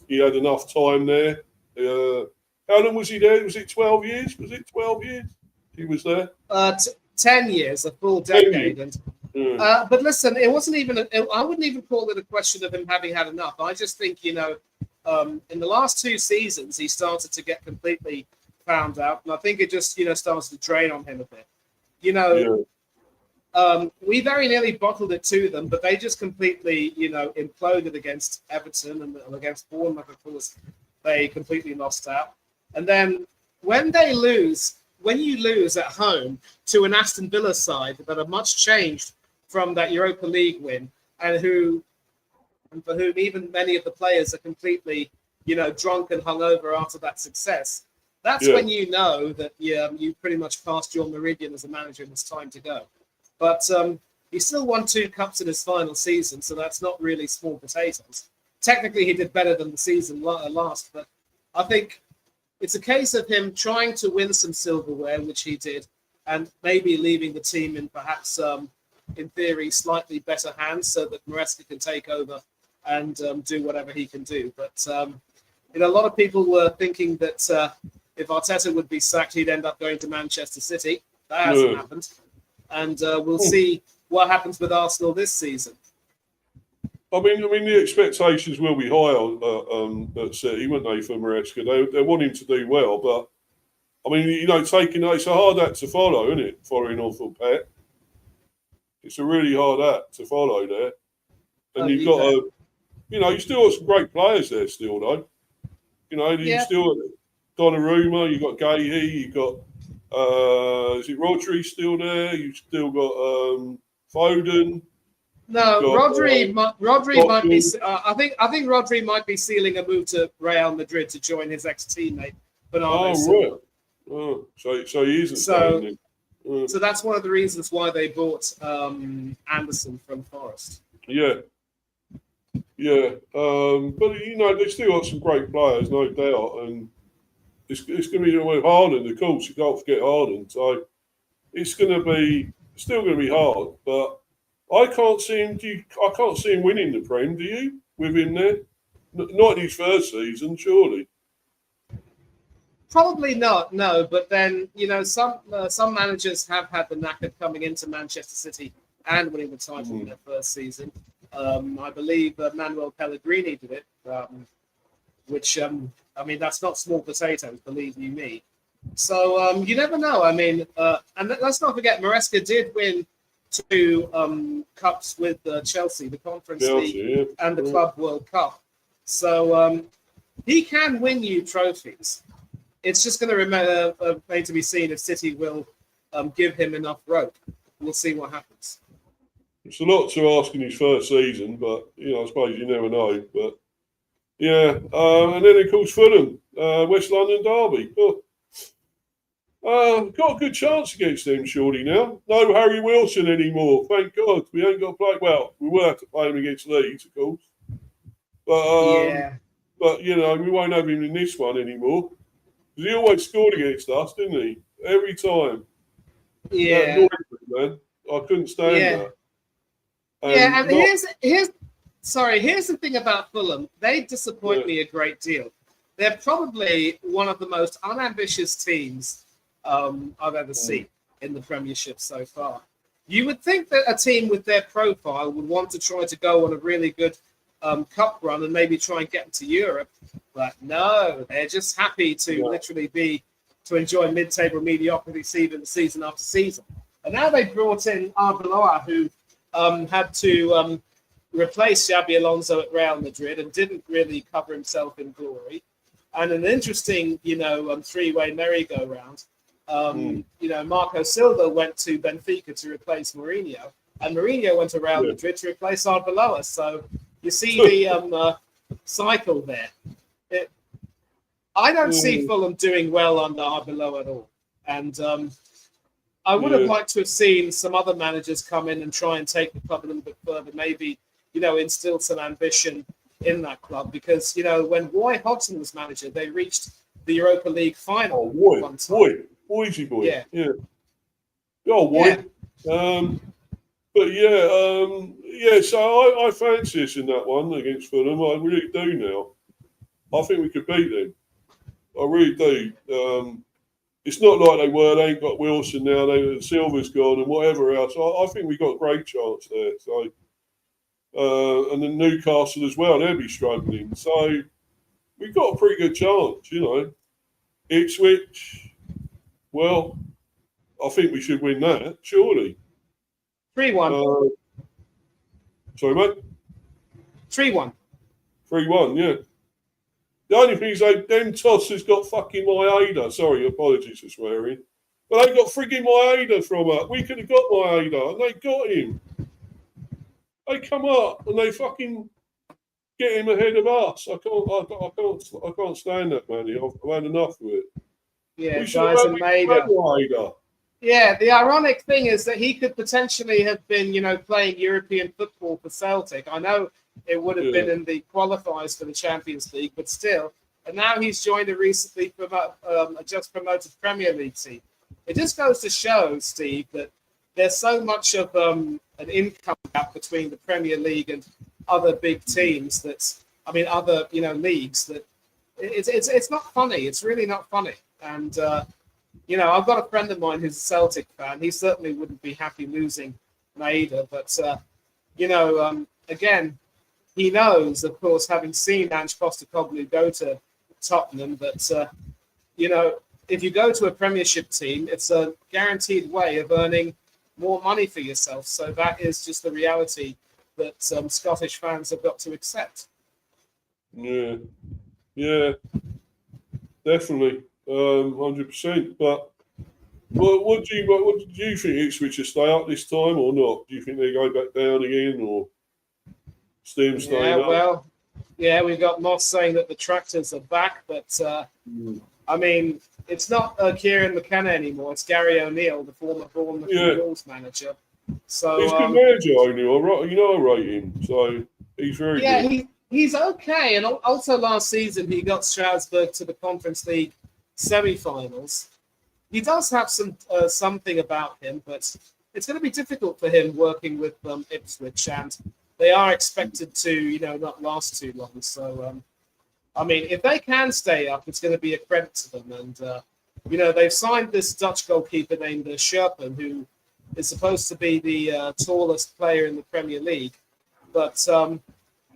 time there. How long was he there? Was it 12 years? Was it 12 years he was there? 10 years, a full decade. But listen, it wasn't even. I wouldn't even call it a question of him having had enough. I just think in the last 2 seasons he started to get completely found out, and I think it just started to drain on him a bit. We very nearly bottled it to them, but they just completely imploded against Everton and against Bournemouth. Of course, they completely lost out. And then when you lose at home to an Aston Villa side that are much changed from that Europa League win, and for whom even many of the players are completely, drunk and hungover after that success, that's when you know that you pretty much passed your meridian as a manager and it's time to go. But he still won 2 cups in his final season, so that's not really small potatoes. Technically, he did better than the season last, but I think it's a case of him trying to win some silverware, which he did, and maybe leaving the team in perhaps, in theory, slightly better hands so that Maresca can take over and do whatever he can do. But a lot of people were thinking that if Arteta would be sacked, he'd end up going to Manchester City. That hasn't happened. And we'll see what happens with Arsenal this season. I mean, the expectations will be high at City, won't they, for Maresca? They want him to do well, but I mean, it's a hard act to follow, isn't it? Following on from Pep, it's a really hard act to follow there, and you've got you know, you still got some great players there still, though. You know, you Yeah. still Donnarumma, you got Gahey, you got is it Rodri still there? You've still got Foden. No, Got, Rodri might be. Dortmund. I think Rodri might be sealing a move to Real Madrid to join his ex-teammate Bernardo Oh, Silva. right. Oh, so he isn't So- staying then. So that's one of the reasons why they bought Anderson from Forest. Yeah. Yeah. But, you know, they've still got some great players, no doubt. And it's going to be with Haaland, of course. You can't forget Haaland. So it's going to be still going to be hard. But I can't see him. I can't see him winning the Prem. Do you? With him there, not in his first season, surely. Probably not, no. But then some managers have had the knack of coming into Manchester City and winning the title in their first season. I believe Manuel Pellegrini did it, which I mean that's not small potatoes, believe you me. So you never know. I mean, and let's not forget, Maresca did win 2 cups with Chelsea, the Conference League Yeah. and the Club World Cup. So he can win you trophies. It's just going to remain to be seen if City will give him enough rope. We'll see what happens. It's a lot to ask in his first season, but you know, I suppose you never know. But yeah, and then of course Fulham, West London derby. Got a good chance against them, surely now. No Harry Wilson anymore, thank God. We ain't got to play. Well, we will have to play him against Leeds, of course. But but you know, we won't have him in this one anymore. Because he always scored against us, didn't he? Every time. Yeah. That annoyed me, man. I couldn't stand that. And here's the thing about Fulham. They disappoint me a great deal. They're probably one of the most unambitious teams I've ever seen in the Premiership so far. You would think that a team with their profile would want to try to go on a really good cup run and maybe try and get into Europe, but no, they're just happy to literally enjoy mid-table mediocrity season after season. And now they brought in Arbeloa, who had to replace Xabi Alonso at Real Madrid and didn't really cover himself in glory. And an interesting, three-way merry-go-round. Marco Silva went to Benfica to replace Mourinho, and Mourinho went to Real Madrid to replace Arbeloa. So you see the cycle there. I don't see Fulham doing well under Arbeloa at all. And I would have liked to have seen some other managers come in and try and take the club a little bit further, maybe, instill some ambition in that club. Because, when Roy Hodgson was manager, they reached the Europa League final. Boise boy. Yeah. Oh, boy. Yeah. So I fancy us in that one against Fulham. I really do now. I think we could beat them. I really do. It's not like they ain't got Wilson now, Silva's gone and whatever else. I think we got a great chance there. So, and then Newcastle as well, they'll be struggling. So we've got a pretty good chance, Ipswich, well, I think we should win that, surely. 3-1. Sorry, mate? 3-1. 3-1, yeah. The only thing is, them tossers got fucking Maeda. Sorry, apologies for swearing. But they got frigging Maeda from us. We could have got Maeda, and they got him. They come up and they fucking get him ahead of us. I can't stand that, man. I've had enough of it. Yeah, guys, and Maeda. Yeah, the ironic thing is that he could potentially have been, playing European football for Celtic. I know it would have been in the qualifiers for the Champions League, but still. And now he's joined a recently just promoted Premier League team. It just goes to show, Steve, that there's so much of an income gap between the Premier League and other big teams other leagues that it's not funny. It's really not funny. And I've got a friend of mine who's a Celtic fan. He certainly wouldn't be happy losing Maeda, but again, he knows, of course, having seen Ange Postecoglou go to Tottenham, that if you go to a Premiership team, it's a guaranteed way of earning more money for yourself. So that is just the reality that Scottish fans have got to accept. Yeah, yeah, definitely, 100%. But what do you think? Ipswich will stay up this time or not? Do you think they go back down again, or Steam Yeah, staying up? well, yeah, we've got Moss saying that the Tractors are back, but I mean, it's not Kieran McKenna anymore. It's Gary O'Neill, the former Bournemouth Yeah. Wolves manager. He's So a good manager, O'Neill. I rate him, so he's very yeah, good. he's okay. And also last season he got Strasbourg to the Conference League semi-finals. He does have something about him, but it's going to be difficult for him working with Ipswich, and they are expected to, not last too long. So, I mean, if they can stay up, it's going to be a credit to them. And they've signed this Dutch goalkeeper named Sherpen, who is supposed to be the tallest player in the Premier League, but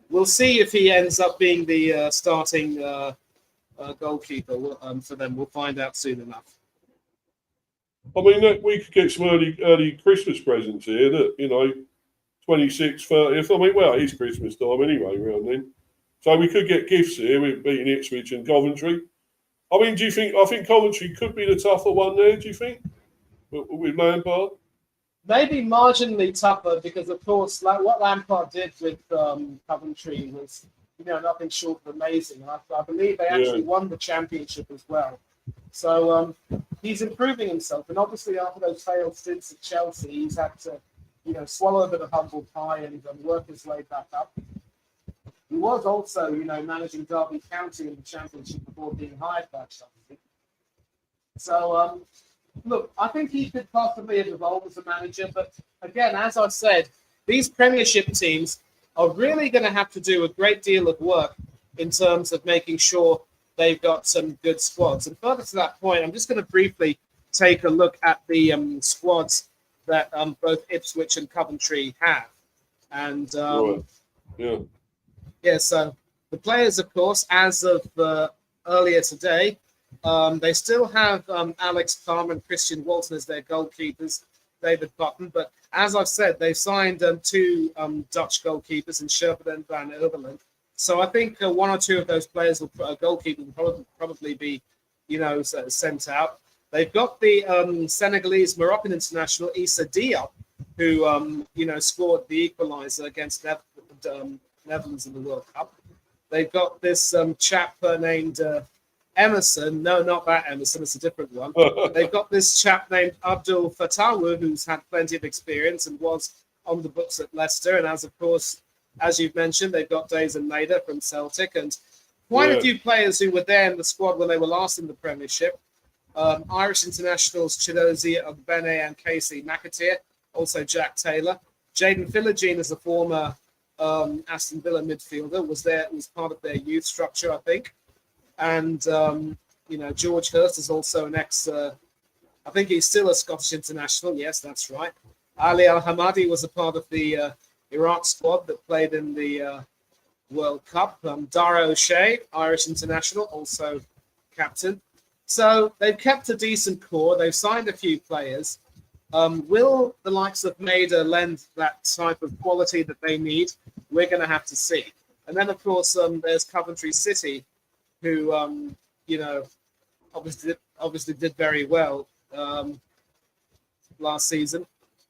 we'll see if he ends up being the starting goalkeeper for them. We'll find out soon enough. I mean, we could get some early Christmas presents here that, 26th, 30th. I mean, well, it is Christmas time anyway, around then. So we could get gifts here with beating Ipswich and Coventry. I mean, I think Coventry could be the tougher one there, do you think? With Lampard? Maybe marginally tougher because, of course, like what Lampard did with Coventry was, nothing short of amazing. And I believe they actually won the championship as well. So he's improving himself. And obviously, after those failed stints at Chelsea, he's had to, swallow a bit of humble pie and work his way back up. He was also, managing Derby County in the championship before being hired by Chelsea. So, look, I think he could possibly have evolved as a manager. But again, as I said, these Premiership teams are really going to have to do a great deal of work in terms of making sure they've got some good squads. And further to that point, I'm just going to briefly take a look at the squads that both Ipswich and Coventry have. And so the players, of course, as of earlier today, they still have Alex Palmer and Christian Walton as their goalkeepers, David Button. But as I've said, they've signed two Dutch goalkeepers in Sherpen and Van Overland. So I think one or two of those players, goalkeepers, will probably be, sent out. They've got the Senegalese Moroccan international Issa Diop, who scored the equaliser against Netherlands in the World Cup. They've got this chap named Emerson. No, not that Emerson. It's a different one. They've got this chap named Abdul Fatawu, who's had plenty of experience and was on the books at Leicester. And as you've mentioned, they've got Daizen Maeda from Celtic and quite a few players who were there in the squad when they were last in the Premiership. Irish internationals Chidozie Ogbene and Casey McAteer, also Jack Taylor. Jaden Philogene is a former Aston Villa midfielder, was part of their youth structure, I think. And, George Hurst is also an I think he's still a Scottish international. Yes, that's right. Ali Al-Hamadi was a part of the Iraq squad that played in the World Cup. Dara O'Shea, Irish international, also captain. So they've kept a decent core. They've signed a few players. Will the likes of Maeda lend that type of quality that they need? We're going to have to see. And then, of course, there's Coventry City, who, obviously did very well last season.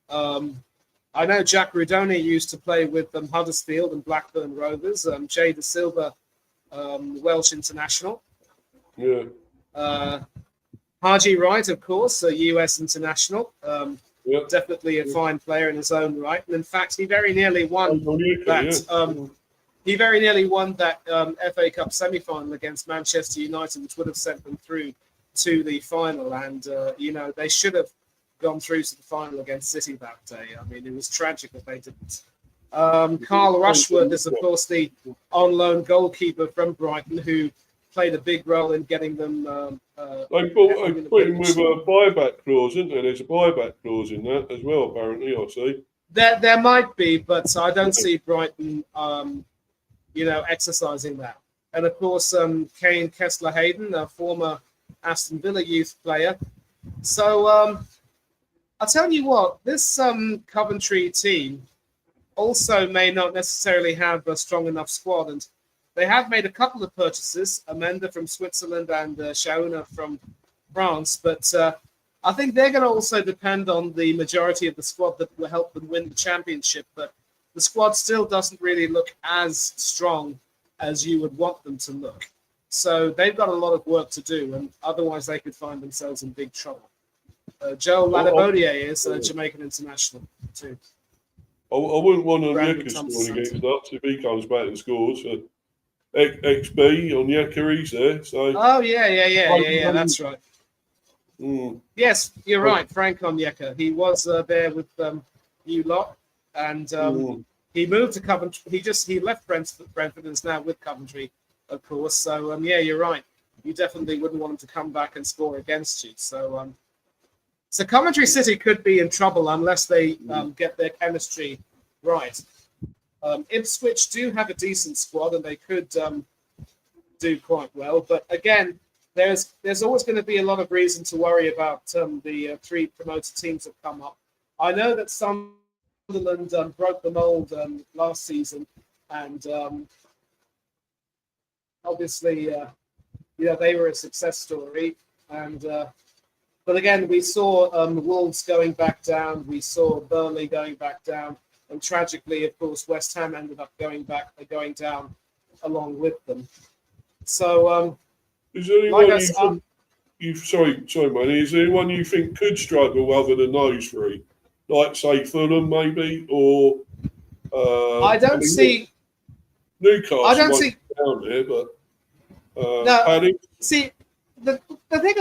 I know Jack Rudoni used to play with Huddersfield and Blackburn Rovers. Jay De Silva, Welsh international. Yeah. Haji Wright, of course, a US international. Definitely a fine player in his own right. And in fact, he very nearly won that. He very nearly won that FA Cup semi-final against Manchester United, which would have sent them through to the final. And they should have gone through to the final against City that day. I mean, it was tragic that they didn't. Carl Rushworth is, of course, the on-loan goalkeeper from Brighton, who played a big role in getting them. They put him with a buyback clause, isn't there? There's a buyback clause in that as well, apparently, I see. There might be, but I don't see Brighton, exercising that. And of course, Kane Kessler-Hayden, a former Aston Villa youth player. So I'll tell you what, this Coventry team also may not necessarily have a strong enough squad. And They have made a couple of purchases, Amanda from Switzerland and Shauna from France, but I think they're going to also depend on the majority of the squad that will help them win the championship. But the squad still doesn't really look as strong as you would want them to look. So they've got a lot of work to do, and otherwise they could find themselves in big trouble. Joe Ladabodier is a Jamaican international too. I wouldn't want Brandon Onyeka scoring Thompson. against us if he comes back and scores. XB Onyeka, he's there. So Oh yeah, that's right. Yes, you're right, Frank Onyeka. He was there with you lot, and he moved to Coventry. He left Brentford and is now with Coventry, of course. So yeah, you're right. You definitely wouldn't want him to come back and score against you. So so Coventry City could be in trouble unless they get their chemistry right. Ipswich do have a decent squad and they could do quite well, but again, there's always going to be a lot of reason to worry about the three promoted teams that come up. I know that Sunderland broke the mold last season, and obviously, they were a success story. And but again, we saw Wolves going back down. We saw Burnley going back down, and tragically, of course, West Ham ended up going down along with them. So. Is there anyone sorry, Manny, is there anyone you think could struggle other than those three? Like, say, Fulham, maybe? Or I don't see Newcastle. I don't see down there, but no. Paddy? See, the thing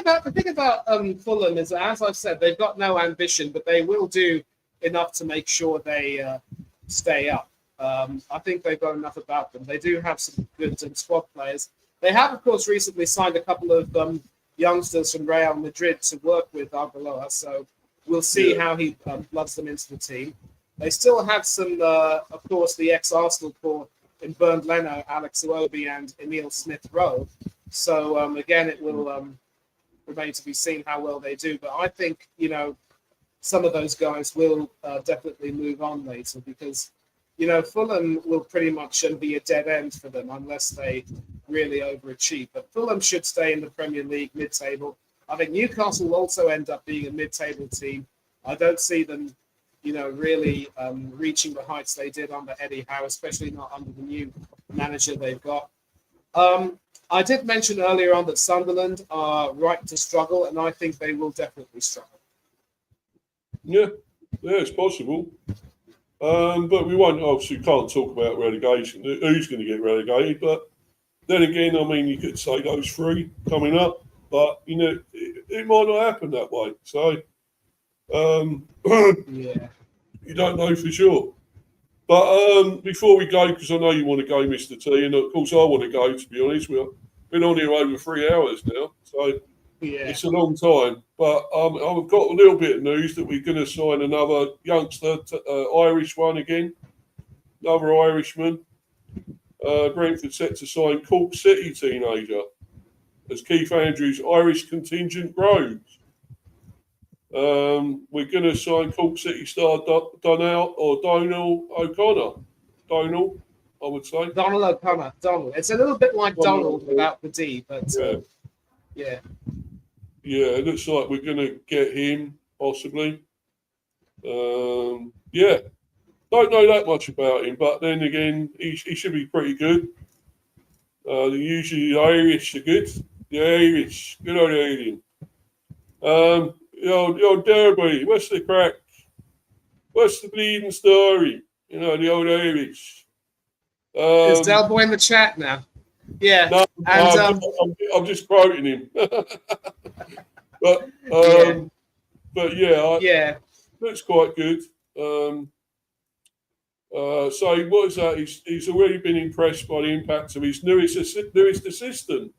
about Fulham is, as I've said, they've got no ambition, but they will do enough to make sure they stay up. I think they've got enough about them. They do have some good squad players. They have, of course, recently signed a couple of youngsters from Real Madrid to work with Arbeloa, so we'll see how he bloods them into the team. They still have some, of course, the ex-Arsenal core in Bernd Leno, Alex Iwobi, and Emile Smith-Rowe. So, again, it will remain to be seen how well they do. But I think, some of those guys will definitely move on later because, Fulham will pretty much be a dead end for them unless they really overachieve. But Fulham should stay in the Premier League mid-table. I think Newcastle will also end up being a mid-table team. I don't see them, really reaching the heights they did under Eddie Howe, especially not under the new manager they've got. I did mention earlier on that Sunderland are right to struggle, and I think they will definitely struggle. Yeah, it's possible. But we can't talk about relegation. Who's going to get relegated? But then again, you could say those three coming up, but it might not happen that way. So yeah, you don't know for sure. But before we go, because I know you want to go, Mr. T, and of course I want to go. To be honest, we've been on here over 3 hours now, so it's a long time. But I've got a little bit of news that we're going to sign another youngster, Irish one again, another Irishman. Brentford set to sign Cork City teenager as Keith Andrews' Irish contingent grows. We're going to sign Cork City star Donald O'Connor. Donald, I would say. Donald O'Connor. Donald. It's a little bit like Donald without the D, but yeah. Yeah, it looks like we're going to get him, possibly. Don't know that much about him, but then again, he should be pretty good. Usually the Irish are good. The Irish, good old alien. Yo, Derby, what's the crack? What's the bleeding story? The old Irish. Is Del Boy in the chat now? Yeah. No, and I'm just quoting him. But looks quite good. So what is that? He's already been impressed by the impact of his newest assistant,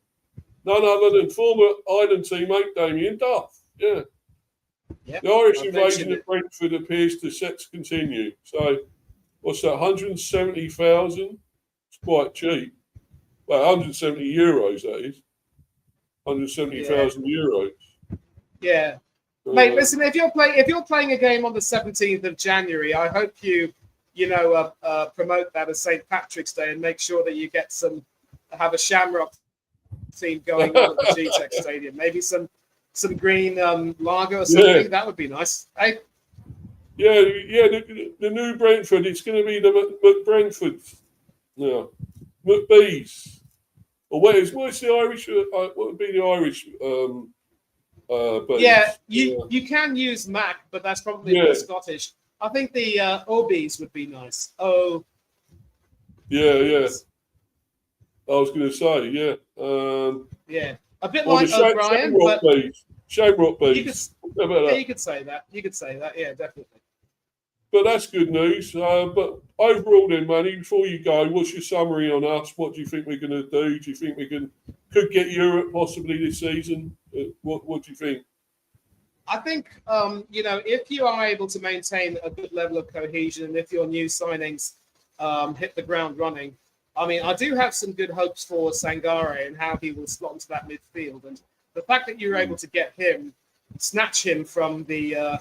none other than former Ireland teammate Damien Duff. Yeah. Yep, The Irish invasion of Brentford appears set to continue. So what's that? 170,000. It's quite cheap. Well, 170 euros. That is 170,000 euros. Yeah. Mate, listen. If you're playing a game on the 17th of January, I hope you promote that as St. Patrick's Day and make sure that you get some have a Shamrock theme going on at the GTEC Stadium. Maybe some green lager or something. Yeah. That would be nice. Hey, Yeah. The new Brentford. It's going to be the McBrentford. Yeah, McBees. Or what's the Irish? What would be the Irish? Base? yeah, you can use Mac, but that's probably Yeah. more Scottish. I think the Obies would be nice. Oh, Yeah. I was going to say, yeah. yeah, a bit Or like the O'Brien, Shamrock but Bees. Shamrock you Bees. could, How about yeah, that? you could say that. You could say that. Yeah, definitely. But that's good news. But overall, then, Manny, before you go, what's your summary on us? What do you think we're going to do? Do you think we could get Europe possibly this season? What do you think? I think, if you are able to maintain a good level of cohesion and if your new signings hit the ground running, I mean, I do have some good hopes for Sangare and how he will slot into that midfield. And the fact that you were able to get him, snatch him from the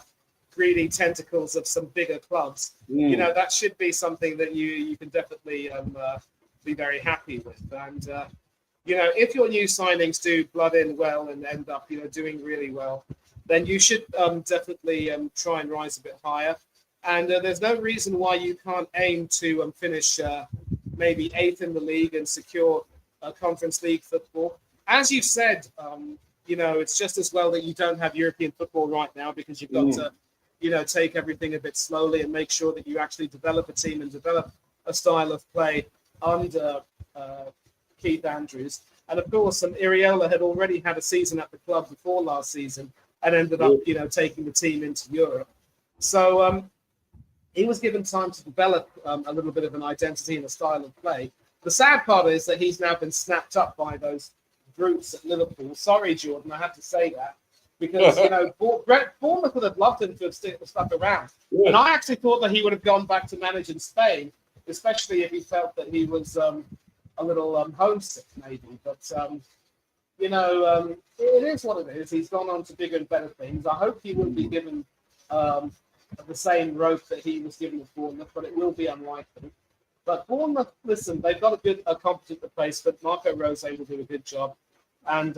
greedy tentacles of some bigger clubs, that should be something that you can definitely be very happy with. And, if your new signings do blood in well and end up, doing really well, then you should definitely try and rise a bit higher. And there's no reason why you can't aim to finish maybe 8th in the league and secure Conference League football. As you said, it's just as well that you don't have European football right now because you've got to, take everything a bit slowly and make sure that you actually develop a team and develop a style of play under Keith Andrews. And of course, Iriola had already had a season at the club before last season and ended up, taking the team into Europe. So he was given time to develop a little bit of an identity and a style of play. The sad part is that he's now been snapped up by those brutes at Liverpool. Sorry, Jordan, I have to say that. Because, Bournemouth would have loved him to have stuck around. Yeah. And I actually thought that he would have gone back to manage in Spain, especially if he felt that he was a little homesick, maybe. But, it is what it is. He's gone on to bigger and better things. I hope he will be given the same rope that he was given at Bournemouth, but it will be unlikely. But Bournemouth, listen, they've got a competent replacement. Marco Rose will do a good job. And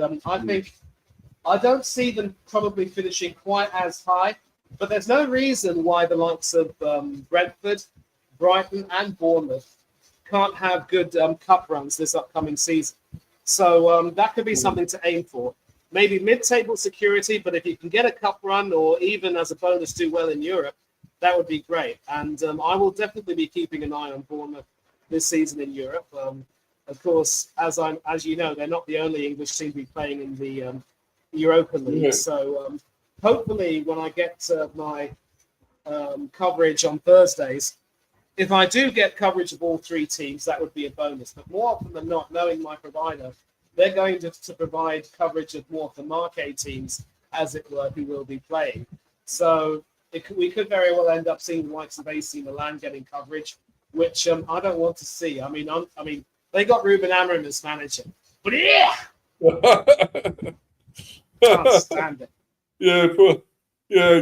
I don't see them probably finishing quite as high, but there's no reason why the likes of Brentford, Brighton, and Bournemouth can't have good cup runs this upcoming season. So that could be something to aim for. Maybe mid-table security, but if you can get a cup run or even as a bonus do well in Europe, that would be great. And I will definitely be keeping an eye on Bournemouth this season in Europe. Of course, as you know, they're not the only English team to be playing in the Europa League. Yeah. So hopefully when I get my coverage on Thursdays, if I do get coverage of all three teams, that would be a bonus. But more often than not, knowing my provider, they're going to provide coverage of more of the marquee teams, as it were, who will be playing. So we could very well end up seeing the likes of AC Milan getting coverage, which I don't want to see. I mean, they got Ruben Amorim as manager, but yeah, can't stand it. Yeah,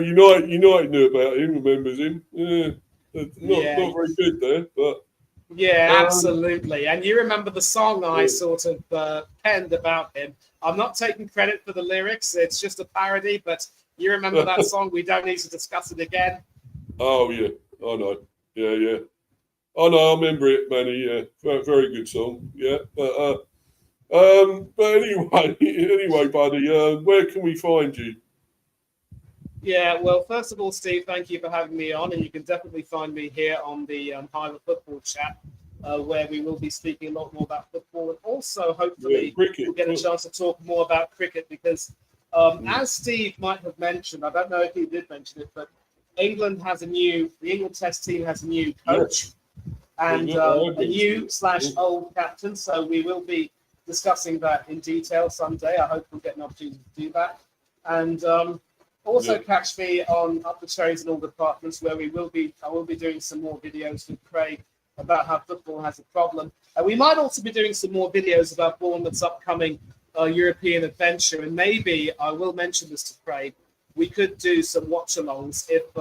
United knew about him, remembers him. Yeah, not very good there, but. Yeah, absolutely. And you remember the song I sort of penned about him. I'm not taking credit for the lyrics. It's just a parody, but you remember that song? We don't need to discuss it again. Oh, yeah. I know. Yeah. I know. I remember it, Manny. Yeah. Very good song. Yeah. But anyway, buddy, where can we find you? Yeah, well, first of all, Steve, thank you for having me on, and you can definitely find me here on the Highland Football Chat, where we will be speaking a lot more about football, and also hopefully we'll get a chance to talk more about cricket because, as Steve might have mentioned, I don't know if he did mention it, but the England Test team has a new coach and a new/old captain, so we will be discussing that in detail someday. I hope we'll get an opportunity to do that, and. Also catch me on Up the Cherries in all departments where I will be doing some more videos with Craig about how football has a problem. And we might also be doing some more videos about Bournemouth's upcoming European adventure. And maybe I will mention this to Craig. We could do some watch-alongs if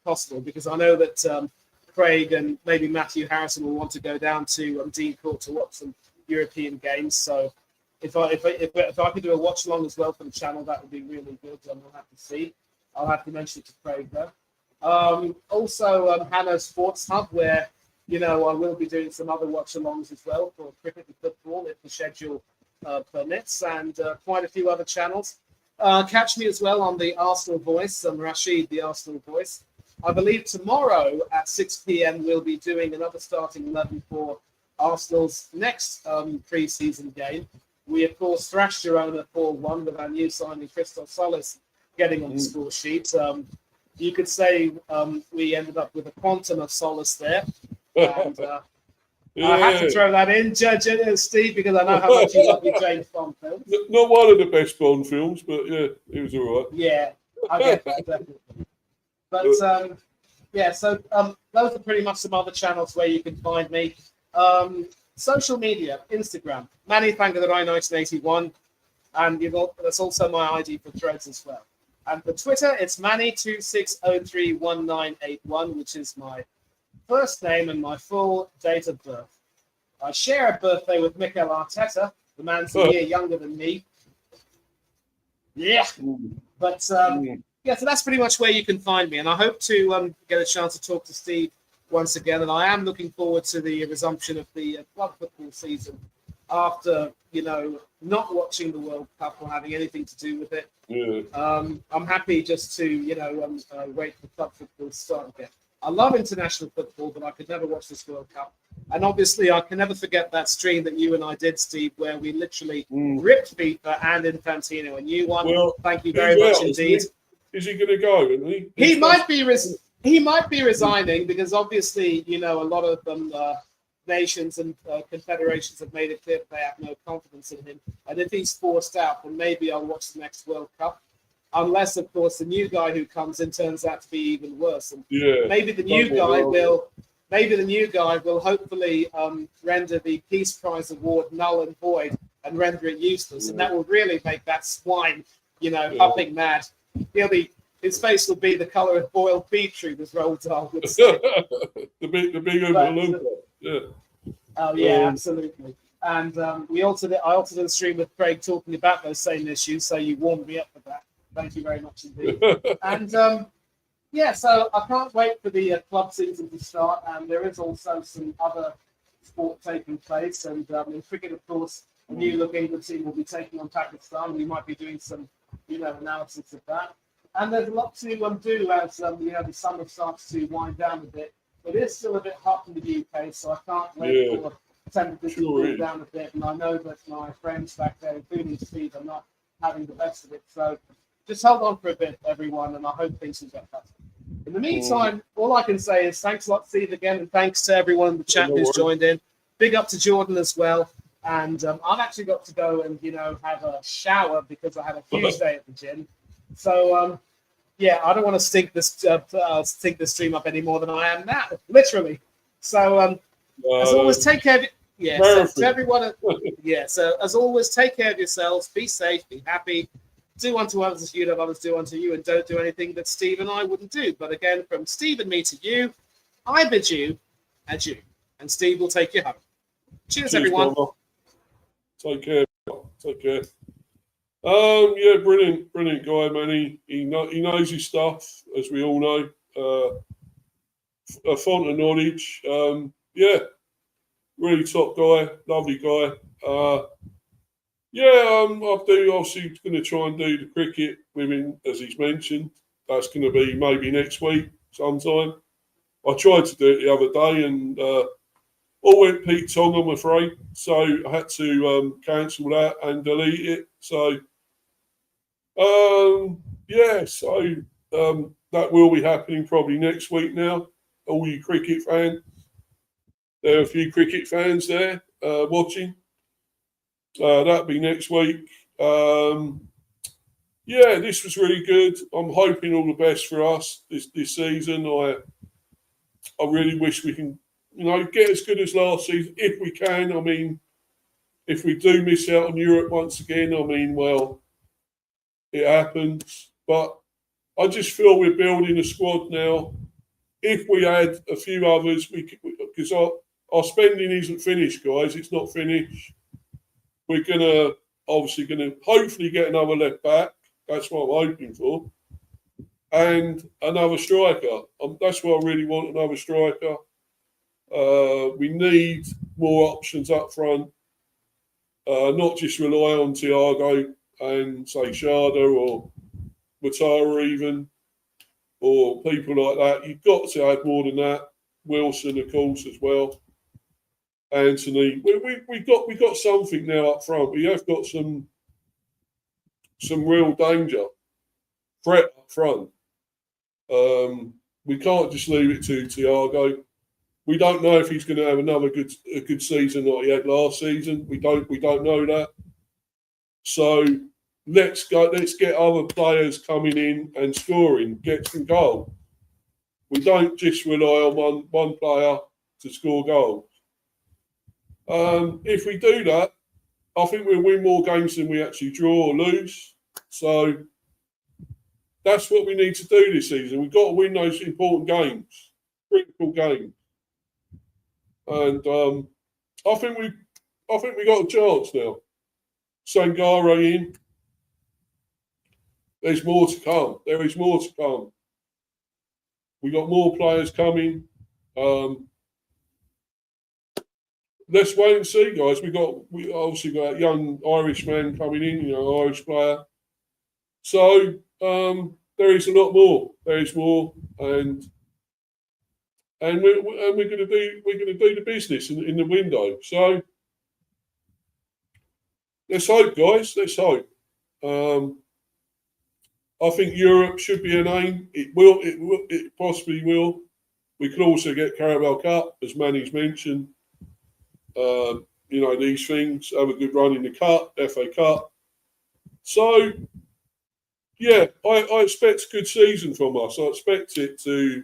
possible, because I know that Craig and maybe Matthew Harrison will want to go down to Dean Court to watch some European games. So if I could do a watch along as well for the channel, that would be really good. We'll have to see. I'll have to mention it to Craig though. Also, Hannah Sports Hub, where I will be doing some other watch-alongs as well for cricket and football if the schedule permits, and quite a few other channels. Catch me as well on the Arsenal Voice. Rashid, the Arsenal Voice. I believe tomorrow at 6 p.m. we'll be doing another starting 11 for Arsenal's next pre-season game. We, of course, thrashed Girona 4-1 with our new signing, Christoph Solis, getting on the score sheet. You could say we ended up with a quantum of solace there. And I have to throw that in, Steve, because I know how much you love your James Bond films. Not one of the best Bond films, but yeah, it was all right. Yeah, I get that, definitely. But so those are pretty much some other channels where you can find me. Social media, Instagram, Manny Fangaderai 1981, and that's also my ID for Threads as well. And for Twitter, it's Manny26031981, which is my first name and my full date of birth. I share a birthday with Mikel Arteta. The man's a year younger than me. Yeah. But, so that's pretty much where you can find me. And I hope to get a chance to talk to Steve once again. And I am looking forward to the resumption of the club football season after, not watching the World Cup or having anything to do with it. Yeah. I'm happy just to, wait for club football to start again. I love international football, but I could never watch this World Cup. And obviously, I can never forget that stream that you and I did, Steve, where we literally ripped FIFA and Infantino, and you won. Well, thank you very much indeed. Is he going to go? Isn't he? He might be resigning because obviously, a lot of them nations and confederations have made it clear that they have no confidence in him. And if he's forced out, then maybe I'll watch the next World Cup. Unless, of course, the new guy who comes in turns out to be even worse. And maybe the new guy will hopefully render the Peace Prize award null and void and render it useless. And that will really make that swine, hopping mad. His face will be the colour of boiled beetroot, as Roald Dahl would say. the big Oompa yeah. Oh yeah, absolutely. And I also did a stream with Craig talking about those same issues, so you warmed me up for that. Thank you very much indeed. And so I can't wait for the club season to start. And there is also some other sport taking place. And in cricket, of course, the new look England team will be taking on Pakistan. We might be doing some, analysis of that. And there's a lot to do as the summer starts to wind down a bit. It is still a bit hot in the UK, so I can't wait for temperatures to cool down a bit. And I know that my friends back there, including Steve, are not having the best of it. So just hold on for a bit, everyone, and I hope things will get better. In the meantime, all I can say is thanks a lot, Steve, again, and thanks to everyone in the chat who's joined in. Big up to Jordan as well. And I've actually got to go and, have a shower because I had a huge day at the gym. So, I don't want to stink this stream up any more than I am now, literally. So, as always, take care of so to everyone, so as always, take care of yourselves, be safe, be happy. Do unto others as you'd have others do unto you, and don't do anything that Steve and I wouldn't do. But again, from Steve and me to you, I bid you adieu, and Steve will take you home. Cheers everyone. Brother. Take care. Take care. Brilliant guy, Manny. He knows his stuff, as we all know. A font of knowledge. Really top guy, lovely guy. I'm obviously going to try and do the cricket with him, as he's mentioned. That's going to be maybe next week sometime. I tried to do it the other day and all went Pete Tong, I'm afraid. So I had to cancel that and delete it. So, that will be happening probably next week now. All you cricket fans. There are a few cricket fans there watching. That'll be next week. This was really good. I'm hoping all the best for us this season. I really wish we can, get as good as last season if we can. I mean, if we do miss out on Europe once again, it happens. But I just feel we're building a squad now if we had a few others, because our spending isn't finished, guys. It's not finished. We're obviously hopefully get another left back. That's what I'm hoping for, and another striker. That's what I really want. Another striker. We need more options up front. Not just rely on Thiago and say Sharda or Matara even, or people like that. You've got to have more than that. Wilson, of course, as well. Anthony. We got something now up front. We have got some real danger, threat up front. We can't just leave it to Thiago. We don't know if he's going to have another good season like he had last season. We don't know that. So let's get other players coming in and scoring, get some goals. We don't just rely on one player to score goals. If we do that, I think we'll win more games than we actually draw or lose. So that's what we need to do this season. We've got to win those important games, critical games. And I think we got a chance now. Sangare in. There's more to come. There is more to come. We got more players coming. Let's wait and see, guys. We obviously got a young Irishman coming in, Irish player. So there is a lot more. There is more, and we're going to do the business in the window. So let's hope, guys. Let's hope. I think Europe should be an aim. It will. It possibly will. We could also get Carabao Cup, as Manny's mentioned. These things, have a good run in the Cup, FA Cup. So, yeah, I expect a good season from us. I expect it to.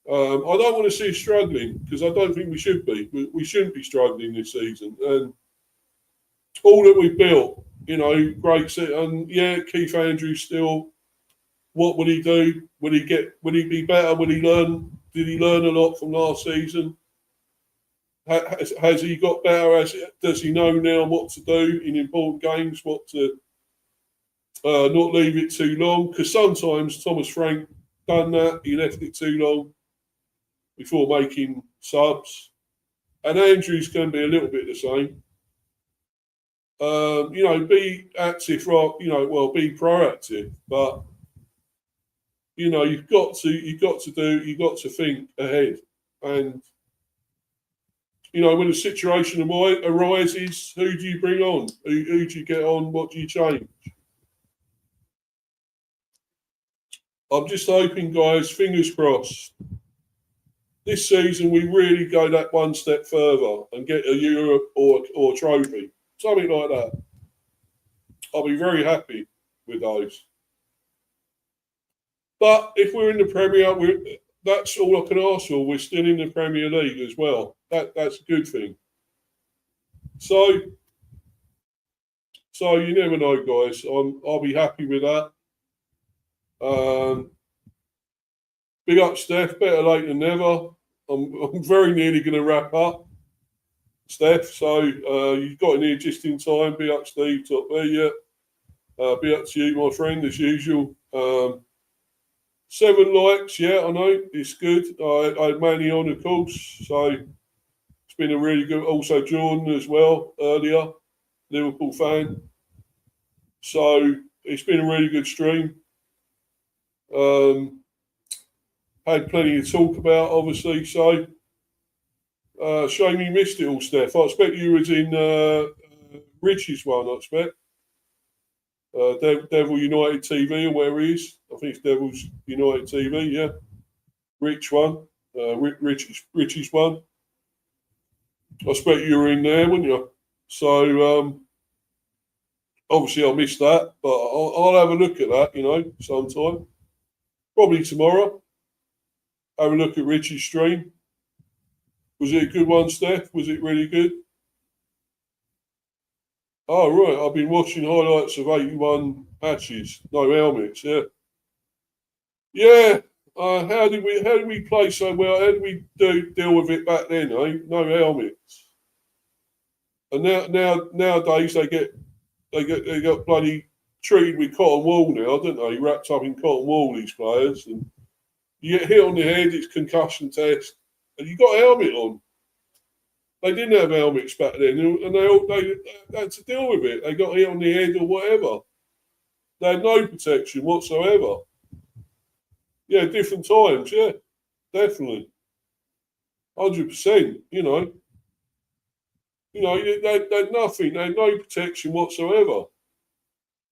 I don't want to see us struggling, because I don't think we should be. We shouldn't be struggling this season. And all that we've built, great set. And yeah, Keith Andrews still. What will he do? Will he be better? Will he learn? Did he learn a lot from last season? Has he got better? Does he know now what to do in important games? What to not leave it too long? Because sometimes Thomas Frank done that. He left it too long before making subs. And Andrews can be a little bit the same. Be active, be proactive. But you've got to think ahead. And when a situation arises, who do you bring on? Who do you get on? What do you change? I'm just hoping, guys, fingers crossed, this season we really go that one step further and get a Europe or trophy, something like that. I'll be very happy with those. But if we're in the Premier, that's all I can ask for. We're still in the Premier League as well. That's a good thing. So you never know, guys. I'll be happy with that. Big up, Steph. Better late than never. I'm very nearly going to wrap up, Steph. So you've got in here just in time. Big up, Steve. Top there, yeah. Big up to you, my friend, as usual. 7 likes, yeah, I know. It's good. I had Manny on, of course. So it's been a really good. Also, Jordan as well, earlier, Liverpool fan. So it's been a really good stream. Had plenty to talk about, obviously. So shame you missed it all, Steph. I expect you was in Rich's one, I expect. Devil United TV or where he is. I think it's Devil's United TV, yeah. Rich one. Rich's one. I expect you were in there, wouldn't you? So obviously I missed that, but I'll have a look at that, sometime. Probably tomorrow. Have a look at Richie's stream. Was it a good one, Steph? Was it really good? Oh, right. I've been watching highlights of 81 matches. No helmets, yeah. Yeah. how did we play so well? How did we deal with it back then? Eh? No helmets. And nowadays they got bloody treated with cotton wool now, don't they? Wrapped up in cotton wool, these players, and you get hit on the head, it's concussion test, and you got a helmet on. They didn't have helmets back then, and they had to deal with it. They got hit on the head or whatever. They had no protection whatsoever. Yeah, different times. Yeah, definitely, 100%. They had nothing. They had no protection whatsoever.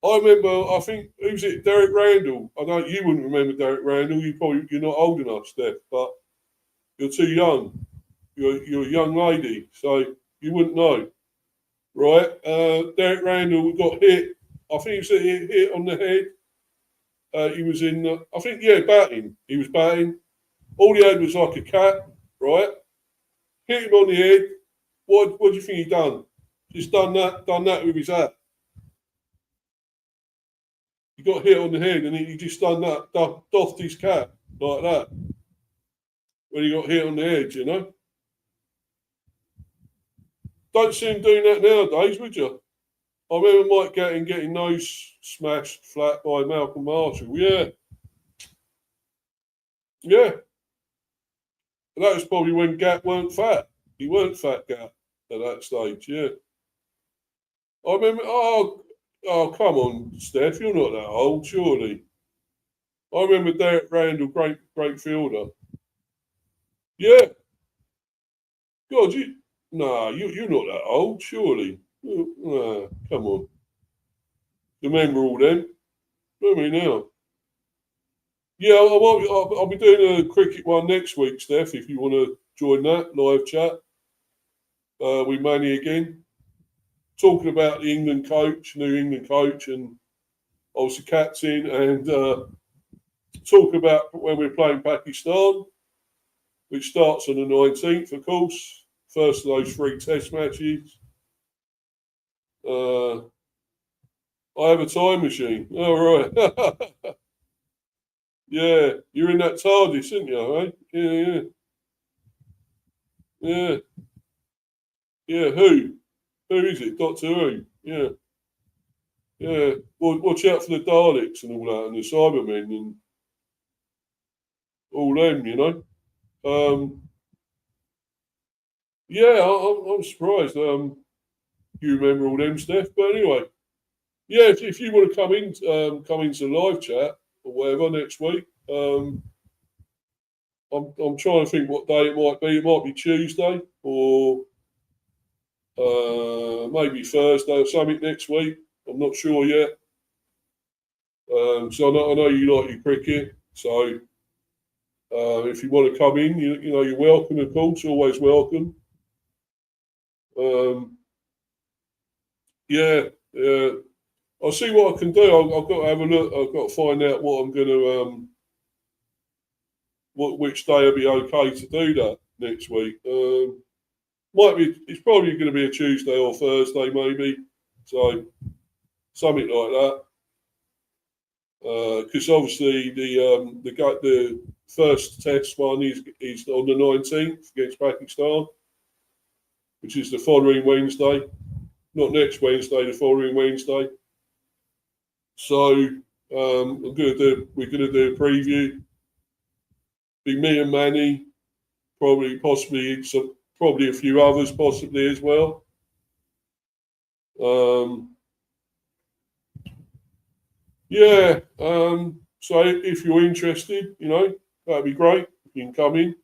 I remember. I think who's it? Derek Randall. I don't. You wouldn't remember Derek Randall. You're not old enough, Steph, but you're too young. You're a young lady, so you wouldn't know, right? Derek Randall got hit. I think he was hit on the head. He was in. I think batting. He was batting. All he had was like a cat, right? Hit him on the head. What do you think he done? Just done that with his hat. He got hit on the head and he just done that, doffed his cap like that when he got hit on the head, Don't see him doing that nowadays, would you? I remember Mike Gatting getting nose smashed flat by Malcolm Marshall. Yeah. Yeah. That was probably when Gat weren't fat. He weren't fat, Gat, at that stage, yeah. I remember, oh, come on, Steph, you're not that old, surely. I remember Derek Randall, great fielder. Yeah. God, you're not that old, surely. Nah, come on. Remember all them? Remember me now. Yeah, I'll be doing a cricket one next week, Steph, if you want to join that live chat with Manny again. Talking about the new England coach, and obviously captain, and talk about when we're playing Pakistan, which starts on the 19th, of course. First of those 3 test matches. I have a time machine. All right. Yeah, you're in that TARDIS, aren't you, right? Yeah. Yeah. Yeah, who? Who is it? Doctor Who? Yeah. Yeah. Well, watch out for the Daleks and all that, and the Cybermen and all them, Yeah, I'm surprised. You remember all them, Steph? But anyway, yeah, if you want to come into live chat or whatever next week, I'm trying to think what day it might be. It might be Tuesday or maybe Thursday or something next week. I'm not sure yet. So I know you like your cricket. So if you want to come in, you're welcome. Of course, always welcome. Yeah. I'll see what I can do. I've got to have a look. I've got to find out what I'm going to which day will be okay to do that next week. It's probably going to be a Tuesday or Thursday, maybe. So something like that. Because obviously the first test one is on the 19th against Pakistan, which is the following Wednesday. Not next Wednesday, the following Wednesday. So we're going to do a preview. Be me and Manny, probably a few others possibly as well. So if you're interested, that'd be great. You can come in.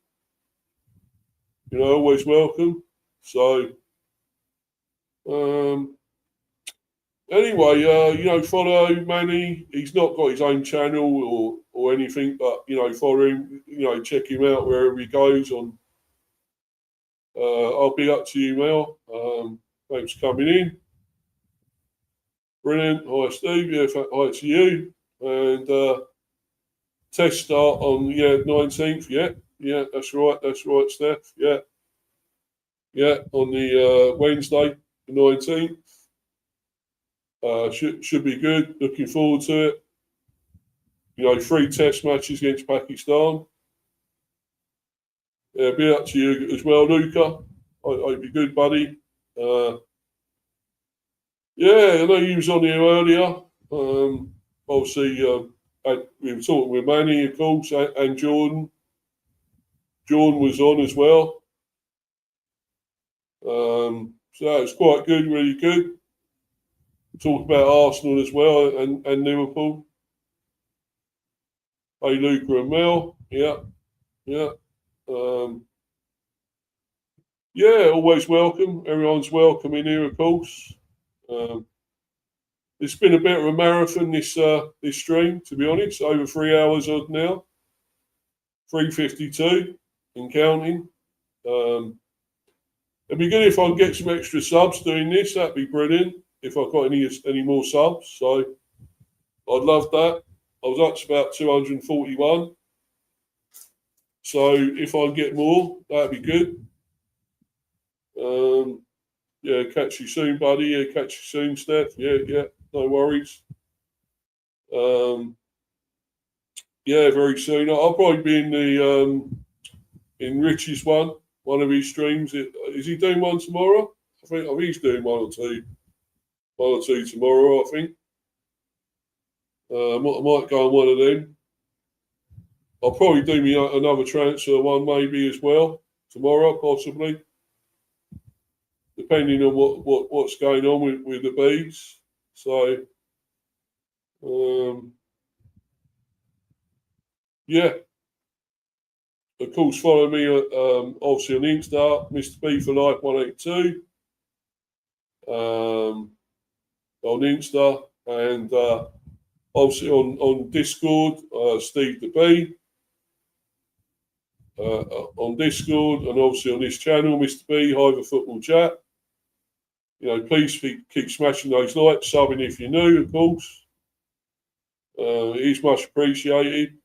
Always welcome. So anyway, follow Manny. He's not got his own channel or anything, but follow him. Check him out wherever he goes on. I'll be up to you, Mel. Thanks for coming in. Brilliant. Hi, Steve. Yeah, hi to you. And test start on 19th. Yeah, that's right, Steph. Yeah, on the Wednesday, the 19th. Should be good. Looking forward to it. 3 test matches against Pakistan. Yeah, be up to you as well, Luca. I hope you're good, buddy. Yeah, I know you was on here earlier. Obviously, we were talking with Manny, of course, and Jordan. Jordan was on as well. So that was quite good, really good. Talked about Arsenal as well and Liverpool. Hey, Luca and Mel. Yeah. Yeah, always welcome. Everyone's welcome in here, of course. It's been a bit of a marathon, this stream, to be honest. Over 3 hours odd now. 3:52 and counting. It'd be good if I can get some extra subs doing this. That'd be brilliant. If I've got any more subs, so I'd love that. I was up to about 241. So if I can get more, that'd be good. Yeah, catch you soon, buddy. Yeah, catch you soon, Steph. Yeah, no worries. Yeah, very soon. I'll probably be in Rich's one of his streams. Is he doing one tomorrow? I think he's doing one or two tomorrow. I think. I might go on one of them. I'll probably do me another transfer one maybe as well tomorrow, possibly, depending on what's going on with the bees. So, yeah. Of course, follow me obviously on Insta, Mr. B for Life 182 on Insta, and obviously on Discord, Steve the B on Discord, and obviously on this channel, Mr. B, Hiver Football Chat. Please keep smashing those likes, subbing if you're new, of course. It is much appreciated.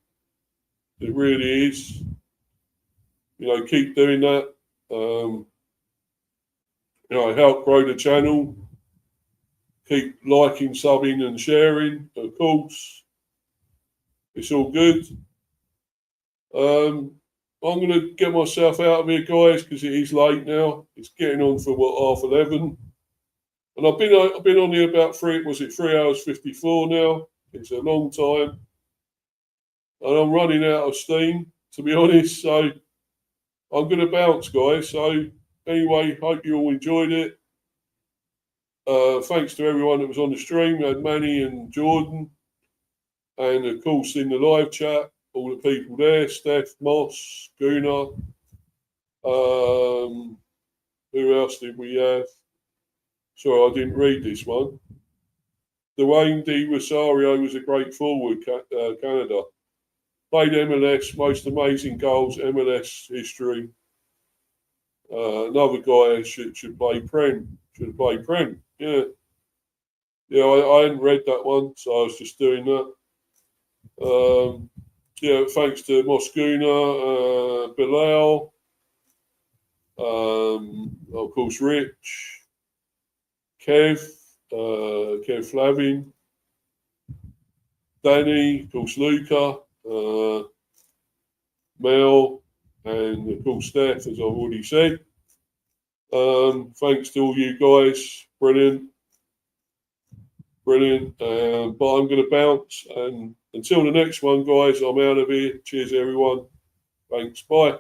It really is. Keep doing that. Help grow the channel. Keep liking, subbing, and sharing, of course. It's all good. I'm going to get myself out of here, guys, because it is late now. It's getting on for 11:30. And I've been on here about 3 hours 54 now. It's a long time. And I'm running out of steam, to be honest. So I'm going to bounce, guys. So anyway, hope you all enjoyed it. Thanks to everyone that was on the stream. We had Manny and Jordan. And, of course, in the live chat, all the people there, Steph, Moss, Gunnar. Who else did we have? Sorry, I didn't read this one. Dwayne D. Rosario was a great forward, Canada. Played MLS, most amazing goals, MLS history. Another guy should play Prem. Should have played Prem. Yeah. Yeah, I hadn't read that one, so I was just doing that. Yeah, thanks to Moscuna, Bilal, of course, Rich, Kev Flavin, Danny, of course, Luca, Mel, and of course, Steph, as I've already said. Thanks to all you guys. Brilliant. But I'm going to bounce. And until the next one, guys, I'm out of here. Cheers, everyone. Thanks. Bye.